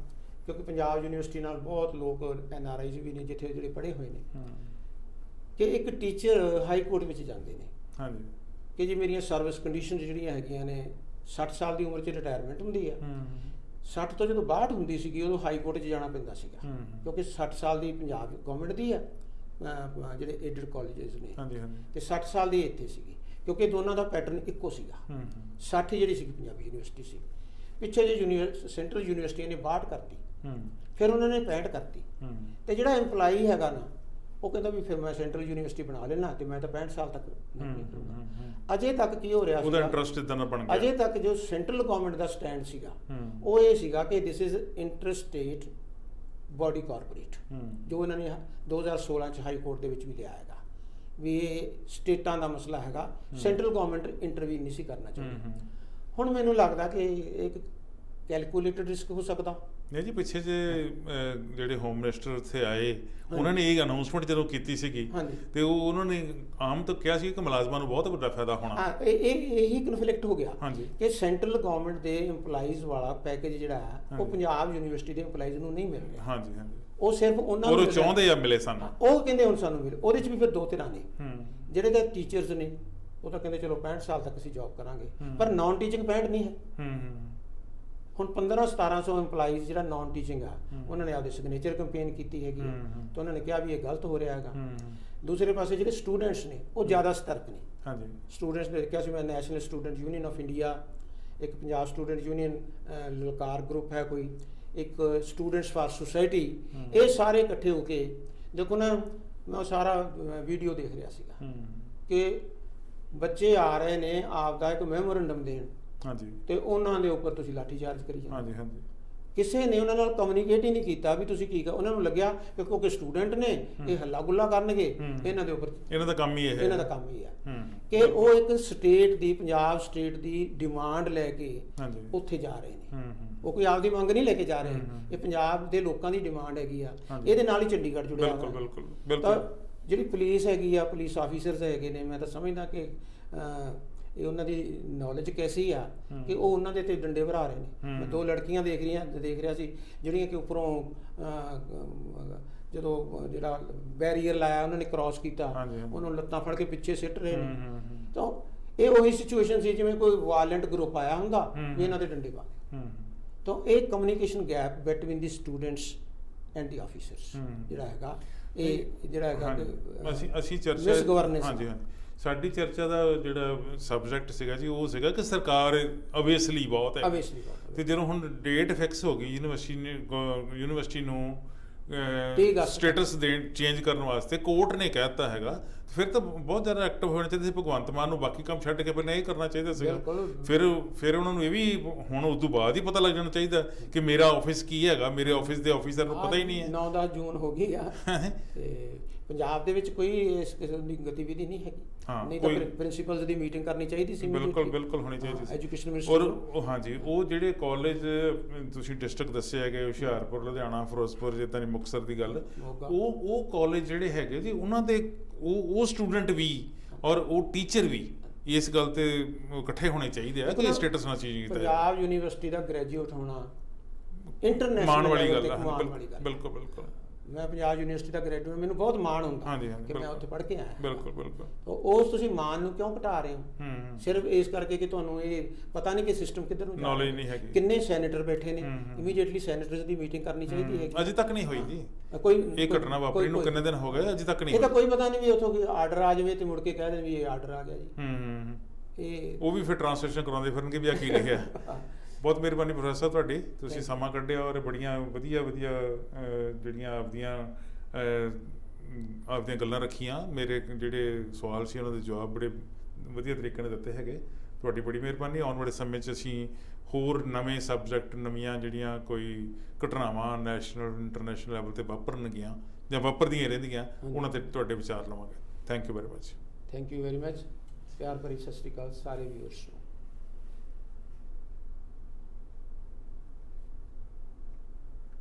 S2: ਕਿਉਂਕਿ ਪੰਜਾਬ ਯੂਨੀਵਰਸਿਟੀ ਨਾਲ ਬਹੁਤ ਲੋਕ NRIs ਵੀ ਨੇ ਜਿੱਥੇ ਜਿਹੜੇ ਪੜ੍ਹੇ ਹੋਏ ਨੇ, ਕਿ ਇੱਕ ਟੀਚਰ ਹਾਈ ਕੋਰਟ ਵਿੱਚ ਜਾਂਦੇ ਨੇ। ਹਾਂਜੀ, ਕਿ ਜੀ ਮੇਰੀਆਂ ਸਰਵਿਸ ਕੰਡੀਸ਼ਨ ਜਿਹੜੀਆਂ ਹੈਗੀਆਂ ਨੇ 60 ਸਾਲ ਦੀ ਉਮਰ 'ਚ ਰਿਟਾਇਰਮੈਂਟ ਹੁੰਦੀ ਆ, 60 ਤੋਂ ਜਦੋਂ 62 ਹੁੰਦੀ ਸੀਗੀ ਉਦੋਂ ਹਾਈ ਕੋਰਟ 'ਚ ਜਾਣਾ ਪੈਂਦਾ ਸੀਗਾ, ਕਿਉਂਕਿ 60 ਸਾਲ ਦੀ ਪੰਜਾਬ ਗਵਰਨਮੈਂਟ ਦੀ ਆ ਜਿਹੜੇ ਏਡਡ ਕਾਲਜਸ ਨੇ, ਤੇ 60 ਸਾਲ ਦੀ ਇੱਥੇ ਸੀਗੀ, ਕਿਉਂਕਿ ਦੋਨਾਂ ਦਾ ਪੈਟਰਨ ਇੱਕੋ ਸੀਗਾ। 60 ਜਿਹੜੀ ਸੀਗੀ ਪੰਜਾਬੀ ਯੂਨੀਵਰਸਿਟੀ ਸੀ, ਪਿੱਛੇ ਜੇ ਸੈਂਟਰਲ ਯੂਨੀਵਰਸਿਟੀ ਨੇ 62 ਕਰਤੀ, ਫਿਰ ਉਹਨਾਂ ਨੇ 65 ਕਰਤੀ, ਤੇ ਜਿਹੜਾ EMPLOYEE ਹੈਗਾ ਨਾ ਉਹ ਕਹਿੰਦਾ ਵੀ ਫਿਰ ਮੈਂ ਸੈਂਟਰਲ ਯੂਨੀਵਰਸਿਟੀ ਬਣਾ ਲੈਣਾ ਤੇ ਮੈਂ ਤਾਂ 65 ਸਾਲ ਤੱਕ ਨੌਕਰੀ ਕਰੂੰਗਾ। ਅਜੇ ਤੱਕ ਕੀ ਹੋ ਰਿਹਾ ਸੀ,
S1: ਉਹਦਾ ਇੰਟਰਸਟ ਇਦਾਂ ਦਾ ਬਣ ਗਿਆ।
S2: ਅਜੇ ਤੱਕ ਜੋ ਸੈਂਟਰਲ ਗਵਰਨਮੈਂਟ ਦਾ ਸਟੈਂਡ ਸੀਗਾ ਉਹ ਇਹ ਸੀਗਾ ਕਿ this is interstate body corporate, ਜੋ ਇਹਨਾਂ ਨੇ 2016 ਚ ਹਾਈ ਕੋਰਟ ਦੇ ਵਿੱਚ ਵੀ ਲਿਆ ਹੈਗਾ ਵੀ ਇਹ ਸਟੇਟਾਂ ਦਾ ਮਸਲਾ ਹੈਗਾ, ਸੈਂਟਰਲ ਗਵਰਨਮੈਂਟ ਇੰਟਰਵੀਨ ਨਹੀਂ ਸੀ ਕਰਨਾ ਚਾਹੁੰਦੀ। ਹੁਣ ਮੈਨੂੰ ਲੱਗਦਾ ਕਿ ਇੱਕ ਕੈਲਕੂਲੇਟਡ ਰਿਸਕ ਹੋ ਸਕਦਾ।
S1: ਨਹੀਂ ਜੀ, ਪਿੱਛੇ ਜਿਹੜੇ ਹੋਮ ਮਿਨਿਸਟਰ ਇੱਥੇ ਆਏ ਉਹਨਾਂ ਨੇ ਇਹ ਅਨਾਉਂਸਮੈਂਟ ਜਦੋਂ ਕੀਤੀ ਸੀਗੀ ਤੇ ਉਹਨਾਂ ਨੇ ਆਮ ਤਾਂ ਕਿਹਾ ਸੀ ਕਿ ਮੁਲਾਜ਼ਮਾਂ ਨੂੰ ਬਹੁਤ ਵੱਡਾ ਫਾਇਦਾ ਹੋਣਾ।
S2: ਇਹੀ ਕਨਫਲਿਕਟ ਹੋ ਗਿਆ ਕਿ ਸੈਂਟਰਲ ਗਵਰਨਮੈਂਟ ਦੇ EMPLOYEES ਵਾਲਾ ਪੈਕੇਜ ਜਿਹੜਾ ਹੈ ਉਹ ਪੰਜਾਬ ਯੂਨੀਵਰਸਿਟੀ ਦੇ EMPLOYEES ਨੂੰ ਨਹੀਂ ਮਿਲ ਰਿਹਾ। ਹਾਂਜੀ ਹਾਂਜੀ, ਉਹ ਸਿਰਫ ਉਹਨਾਂ ਨੂੰ
S1: ਚਾਹੁੰਦੇ ਆ ਮਿਲੇ ਸਾਨੂੰ,
S2: ਉਹ ਕਹਿੰਦੇ ਹੁਣ ਸਾਨੂੰ ਮਿਲੇ। ਉਹਦੇ 'ਚ ਵੀ ਫਿਰ ਦੋ ਧਿਰਾਂ ਨੇ, ਜਿਹੜੇ ਤਾਂ ਟੀਚਰਸ ਨੇ ਉਹ ਤਾਂ ਕਹਿੰਦੇ ਚਲੋ 65 ਸਾਲ ਤੱਕ ਅਸੀਂ ਜੌਬ ਕਰਾਂਗੇ, ਪਰ ਨਾਨ ਟੀਚਿੰਗ 65 ਨਹੀਂ ਹੈ। ਹੁਣ 1500-1700 EMPLOYEES ਜਿਹੜਾ ਨਾਨ ਟੀਚਿੰਗ ਆ ਉਹਨਾਂ ਨੇ ਆਪਦੇ ਸਿਗਨੇਚਰ ਕੰਪੇਨ ਕੀਤੀ ਹੈਗੀ, ਤਾਂ ਉਹਨਾਂ ਨੇ ਕਿਹਾ ਵੀ ਇਹ ਗਲਤ ਹੋ ਰਿਹਾ ਹੈਗਾ। ਦੂਸਰੇ ਪਾਸੇ ਜਿਹੜੇ ਸਟੂਡੈਂਟਸ ਨੇ ਉਹ ਜ਼ਿਆਦਾ ਸਤਰਕ ਨੇ। ਹਾਂਜੀ, ਸਟੂਡੈਂਟਸ ਨੇ ਕਿਹਾ ਸੀ ਮੈਂ national student union of India, ਇੱਕ ਪੰਜਾਬ ਸਟੂਡੈਂਟ ਯੂਨੀਅਨ ਲਲਕਾਰ ਗਰੁੱਪ ਹੈ ਕੋਈ, ਇੱਕ ਸਟੂਡੈਂਟਸ ਫਾਰ ਸੁਸਾਇਟੀ, ਇਹ ਸਾਰੇ ਇਕੱਠੇ ਹੋ ਕੇ ਦੇਖੋ ਨਾ, ਮੈਂ ਸਾਰਾ ਵੀਡੀਓ ਦੇਖ ਰਿਹਾ ਸੀਗਾ ਕਿ ਬੱਚੇ ਆ ਰਹੇ ਨੇ ਆਪਦਾ ਇੱਕ ਮੈਮੋਰੈਂਡਮ ਦੇਣ, ਹਾਂਜੀ, ਤੇ ਉਹਨਾਂ ਦੇ ਉੱਪਰ ਤੁਸੀਂ ਲਾਠੀ ਚਾਰਜ ਕਰੀ ਜਾਂਦੇ। ਹਾਂਜੀ ਹਾਂਜੀ, ਕਿਸੇ ਨੇ ਉਹਨਾਂ ਨਾਲ ਕਮਿਊਨੀਕੇਟ ਹੀ ਨਹੀਂ ਕੀਤਾ ਵੀ ਤੁਸੀਂ ਕੀ ਕਰ। ਉਹਨਾਂ ਨੂੰ ਲੱਗਿਆ ਕਿ ਕਿਉਂਕਿ ਸਟੂਡੈਂਟ ਨੇ ਇਹ ਹੱਲਾ ਗੁੱਲਾ ਕਰਨਗੇ, ਇਹਨਾਂ ਦੇ ਉੱਪਰ
S1: ਇਹਨਾਂ ਦਾ ਕੰਮ ਹੀ ਇਹ ਹੈ,
S2: ਇਹਨਾਂ ਦਾ ਕੰਮ ਹੀ ਆ ਕਿ ਉਹ ਇੱਕ ਸਟੇਟ ਦੀ, ਪੰਜਾਬ ਸਟੇਟ ਦੀ ਡਿਮਾਂਡ ਲੈ ਕੇ ਉੱਥੇ ਜਾ ਰਹੇ ਨੇ। ਉਹ ਕੋਈ ਆਪਦੀ ਮੰਗ ਨਹੀਂ ਲੈ ਕੇ ਜਾ ਰਹੇ, ਇਹ ਪੰਜਾਬ ਦੇ ਲੋਕਾਂ ਦੀ ਡਿਮਾਂਡ ਹੈਗੀ ਆ, ਇਹਦੇ ਨਾਲ ਹੀ ਚੰਡੀਗੜ੍ਹ ਜੁੜਿਆ ਹੋਇਆ। ਤਾਂ ਜਿਹੜੀ ਪੁਲਿਸ ਹੈਗੀ ਆ, ਪੁਲਿਸ ਆਫੀਸਰਸ ਹੈਗੇ ਨੇ, ਮੈਂ ਤਾਂ ਸਮਝਦਾ ਕਿ ਇਹ ਉਹਨਾਂ ਦੀ ਨੌਲੇਜ ਕੈਸੀ ਆ ਕਿ ਉਹ ਉਹਨਾਂ ਦੇ ਤੇ ਡੰਡੇ ਭਰਾ ਰਹੇ ਨੇ। ਮੈਂ 2 ਲੜਕੀਆਂ ਦੇਖ ਰਿਹਾ ਸੀ ਜਿਹੜੀਆਂ ਕਿ ਉੱਪਰੋਂ ਜਦੋਂ ਜਿਹੜਾ ਬੈਰੀਅਰ ਲਾਇਆ ਉਹਨਾਂ ਨੇ ਕ੍ਰਾਸ ਕੀਤਾ, ਉਹਨੂੰ ਲੱਤਾਂ ਫੜ ਕੇ ਪਿੱਛੇ ਸਿੱਟ ਰਹੇ ਨੇ। ਤਾਂ ਇਹ ਉਹੀ ਸਿਚੁਏਸ਼ਨ ਸੀ ਜਿਵੇਂ ਕੋਈ ਵਾਇਲੈਂਟ ਗਰੁੱਪ ਆਇਆ ਹੁੰਦਾ ਵੀ ਇਹਨਾਂ ਦੇ ਡੰਡੇ ਪਾ ਕੇ। ਤਾਂ ਇਹ communication gap between the students and the officers ਜਿਹੜਾ ਹੈਗਾ, ਇਹ ਜਿਹੜਾ ਹੈਗਾ
S1: ਅਸੀਂ ਚਰਚਾ ਸਾਡੀ ਚਰਚਾ ਦਾ ਜਿਹੜਾ ਸਬਜੈਕਟ ਸੀਗਾ ਜੀ ਉਹ ਸੀਗਾ ਕਿ ਸਰਕਾਰ ਓਬਵੀਅਸਲੀ ਬਹੁਤ ਹੈ, ਤੇ ਜਦੋਂ ਹੁਣ ਡੇਟ ਫਿਕਸ ਹੋ ਗਈ ਯੂਨੀਵਰਸਿਟੀ ਨੂੰ ਸਟੇਟਸ ਚੇਂਜ ਕਰਨ ਵਾਸਤੇ ਕੋਰਟ ਨੇ ਕਹਿ ਦਿੱਤਾ ਹੈਗਾ, ਫਿਰ ਤਾਂ ਬਹੁਤ ਜ਼ਿਆਦਾ ਐਕਟਿਵ ਹੋਣਾ ਚਾਹੀਦਾ ਸੀ ਭਗਵੰਤ ਮਾਨ ਨੂੰ। ਬਾਕੀ ਕੰਮ ਛੱਡ ਕੇ ਪਹਿਲਾਂ ਇਹ ਕਰਨਾ ਚਾਹੀਦਾ ਸੀਗਾ। ਫਿਰ ਉਹਨਾਂ ਨੂੰ ਇਹ ਵੀ ਹੁਣ ਉਸ ਤੋਂ ਬਾਅਦ ਹੀ ਪਤਾ ਲੱਗ ਜਾਣਾ ਚਾਹੀਦਾ ਕਿ ਮੇਰਾ ਆਫਿਸ ਕੀ ਹੈਗਾ, ਮੇਰੇ ਆਫਿਸ ਦੇ ਆਫੀਸਰ ਨੂੰ ਪਤਾ ਹੀ ਨਹੀਂ ਹੈ।
S2: 9-10 ਜੂਨ ਹੋ ਗਈ ਆ ਤੇ ਪੰਜਾਬ ਦੇ ਵਿੱਚ ਕੋਈ ਇਸ ਕਿਸਮ ਦੀ ਗਤੀਵਿਧੀ ਨਹੀਂ ਹੈਗੀ, ਨਹੀਂ ਤਾਂ ਪ੍ਰਿੰਸੀਪਲਸ ਦੀ ਮੀਟਿੰਗ ਕਰਨੀ ਚਾਹੀਦੀ ਸੀ।
S1: ਬਿਲਕੁਲ ਹੋਣੀ ਚਾਹੀਦੀ ਸੀ
S2: ਐਜੂਕੇਸ਼ਨ ਮਿਨਿਸਟਰ।
S1: ਔਰ ਹਾਂਜੀ, ਉਹ ਜਿਹੜੇ ਕਾਲਜ ਤੁਸੀਂ ਡਿਸਟ੍ਰਿਕਟ ਦੱਸੇ ਹੈਗੇ, ਹੁਸ਼ਿਆਰਪੁਰ, ਲੁਧਿਆਣਾ, ਫਿਰੋਜ਼ਪੁਰ, ਜਿੱਦਾਂ ਦੀ ਮੁਕਤਸਰ ਦੀ ਗੱਲ, ਉਹ ਕਾਲਜ ਜਿਹੜੇ ਹੈਗੇ ਜੀ ਉਹਨਾਂ ਦੇ ਉਹ ਸਟੂਡੈਂਟ ਵੀ ਔਰ ਉਹ ਟੀਚਰ ਵੀ ਇਸ ਗੱਲ ਤੇ ਇਕੱਠੇ ਹੋਣੇ ਚਾਹੀਦੇ ਆ ਕਿ ਸਟੇਟਸ ਨਾਲ ਚੀਜ਼ ਕੀਤਾ
S2: ਪੰਜਾਬ ਯੂਨੀਵਰਸਿਟੀ ਦਾ ਗ੍ਰੈਜੂਏਟ ਹੋਣਾ ਇੰਟਰਨੈਸ਼ਨਲ
S1: ਮਾਣ ਵਾਲੀ ਗੱਲ ਹੈ। ਬਿਲਕੁਲ
S2: ਮੈਂ ਪੰਜਾਬ ਯੂਨੀਵਰਸਿਟੀ ਦਾ ਗ੍ਰੈਜੂਏਟ, ਮੈਨੂੰ ਬਹੁਤ ਮਾਣ ਹੁੰਦਾ ਕਿ ਮੈਂ ਉੱਥੇ ਪੜ੍ਹ ਕੇ ਆਇਆ।
S1: ਬਿਲਕੁਲ
S2: ਉਸ ਤੁਸੀਂ ਮਾਣ ਨੂੰ ਕਿਉਂ ਘਟਾ ਰਹੇ ਹੋ? ਸਿਰਫ ਇਸ ਕਰਕੇ ਕਿ ਤੁਹਾਨੂੰ ਇਹ ਪਤਾ ਨਹੀਂ ਕਿ ਸਿਸਟਮ ਕਿੱਧਰ ਨੂੰ
S1: ਨੌਲੇਜ ਨਹੀਂ ਹੈਗੀ।
S2: ਕਿੰਨੇ ਸੈਨੇਟਰ ਬੈਠੇ ਨੇ, ਇਮੀਡੀਏਟਲੀ ਸੈਨੇਟਰਸ ਦੀ ਮੀਟਿੰਗ ਕਰਨੀ ਚਾਹੀਦੀ ਹੈ।
S1: ਅਜੇ ਤੱਕ ਨਹੀਂ ਹੋਈ ਜੀ, ਇਹ ਘਟਨਾ ਵਾਪਰੀ ਨੂੰ ਕਿੰਨੇ ਦਿਨ ਹੋ ਗਏ, ਅਜੇ ਤੱਕ ਨਹੀਂ।
S2: ਇਹ ਤਾਂ ਕੋਈ ਪਤਾ ਨਹੀਂ ਵੀ ਉੱਥੋਂ ਆਰਡਰ ਆ ਜਾਵੇ ਤੇ ਮੁੜ ਕੇ ਕਹਿ ਦੇਣ ਵੀ ਇਹ ਆਰਡਰ ਆ ਗਿਆ ਜੀ। ਇਹ
S1: ਉਹ ਵੀ ਫਿਰ ਟ੍ਰਾਂਸਲੇਸ਼ਨ ਕਰਾਉਂਦੇ ਫਿਰਨਗੇ ਵੀ ਆ ਕੀ ਲਿਖਿਆ। ਬਹੁਤ ਮਿਹਰਬਾਨੀ ਪ੍ਰੋਫੈਸਰ ਤੁਹਾਡੀ, ਤੁਸੀਂ ਸਮਾਂ ਕੱਢਿਆ ਔਰ ਬੜੀਆਂ ਵਧੀਆ ਜਿਹੜੀਆਂ ਆਪਦੀਆਂ ਗੱਲਾਂ ਰੱਖੀਆਂ। ਮੇਰੇ ਜਿਹੜੇ ਸਵਾਲ ਸੀ ਉਹਨਾਂ ਦੇ ਜਵਾਬ ਬੜੇ ਵਧੀਆ ਤਰੀਕੇ ਨਾਲ ਦਿੱਤੇ ਹੈਗੇ। ਤੁਹਾਡੀ ਬੜੀ ਮਿਹਰਬਾਨੀ। ਆਉਣ ਵਾਲੇ ਸਮੇਂ 'ਚ ਅਸੀਂ ਹੋਰ ਨਵੇਂ ਸਬਜੈਕਟ, ਨਵੀਆਂ ਜਿਹੜੀਆਂ ਕੋਈ ਘਟਨਾਵਾਂ ਨੈਸ਼ਨਲ ਇੰਟਰਨੈਸ਼ਨਲ ਲੈਵਲ 'ਤੇ ਵਾਪਰਨਗੀਆਂ ਜਾਂ ਵਾਪਰਦੀਆਂ ਰਹਿੰਦੀਆਂ, ਉਹਨਾਂ 'ਤੇ ਤੁਹਾਡੇ ਵਿਚਾਰ ਲਵਾਂਗੇ। Thank you very much.
S2: Thank you very much. ਪਿਆਰ ਭਰੀ ਸਤਿ ਸ਼੍ਰੀ ਅਕਾਲ ਸਾਰੇ ਵਿਊਅਰਸ ਨੂੰ।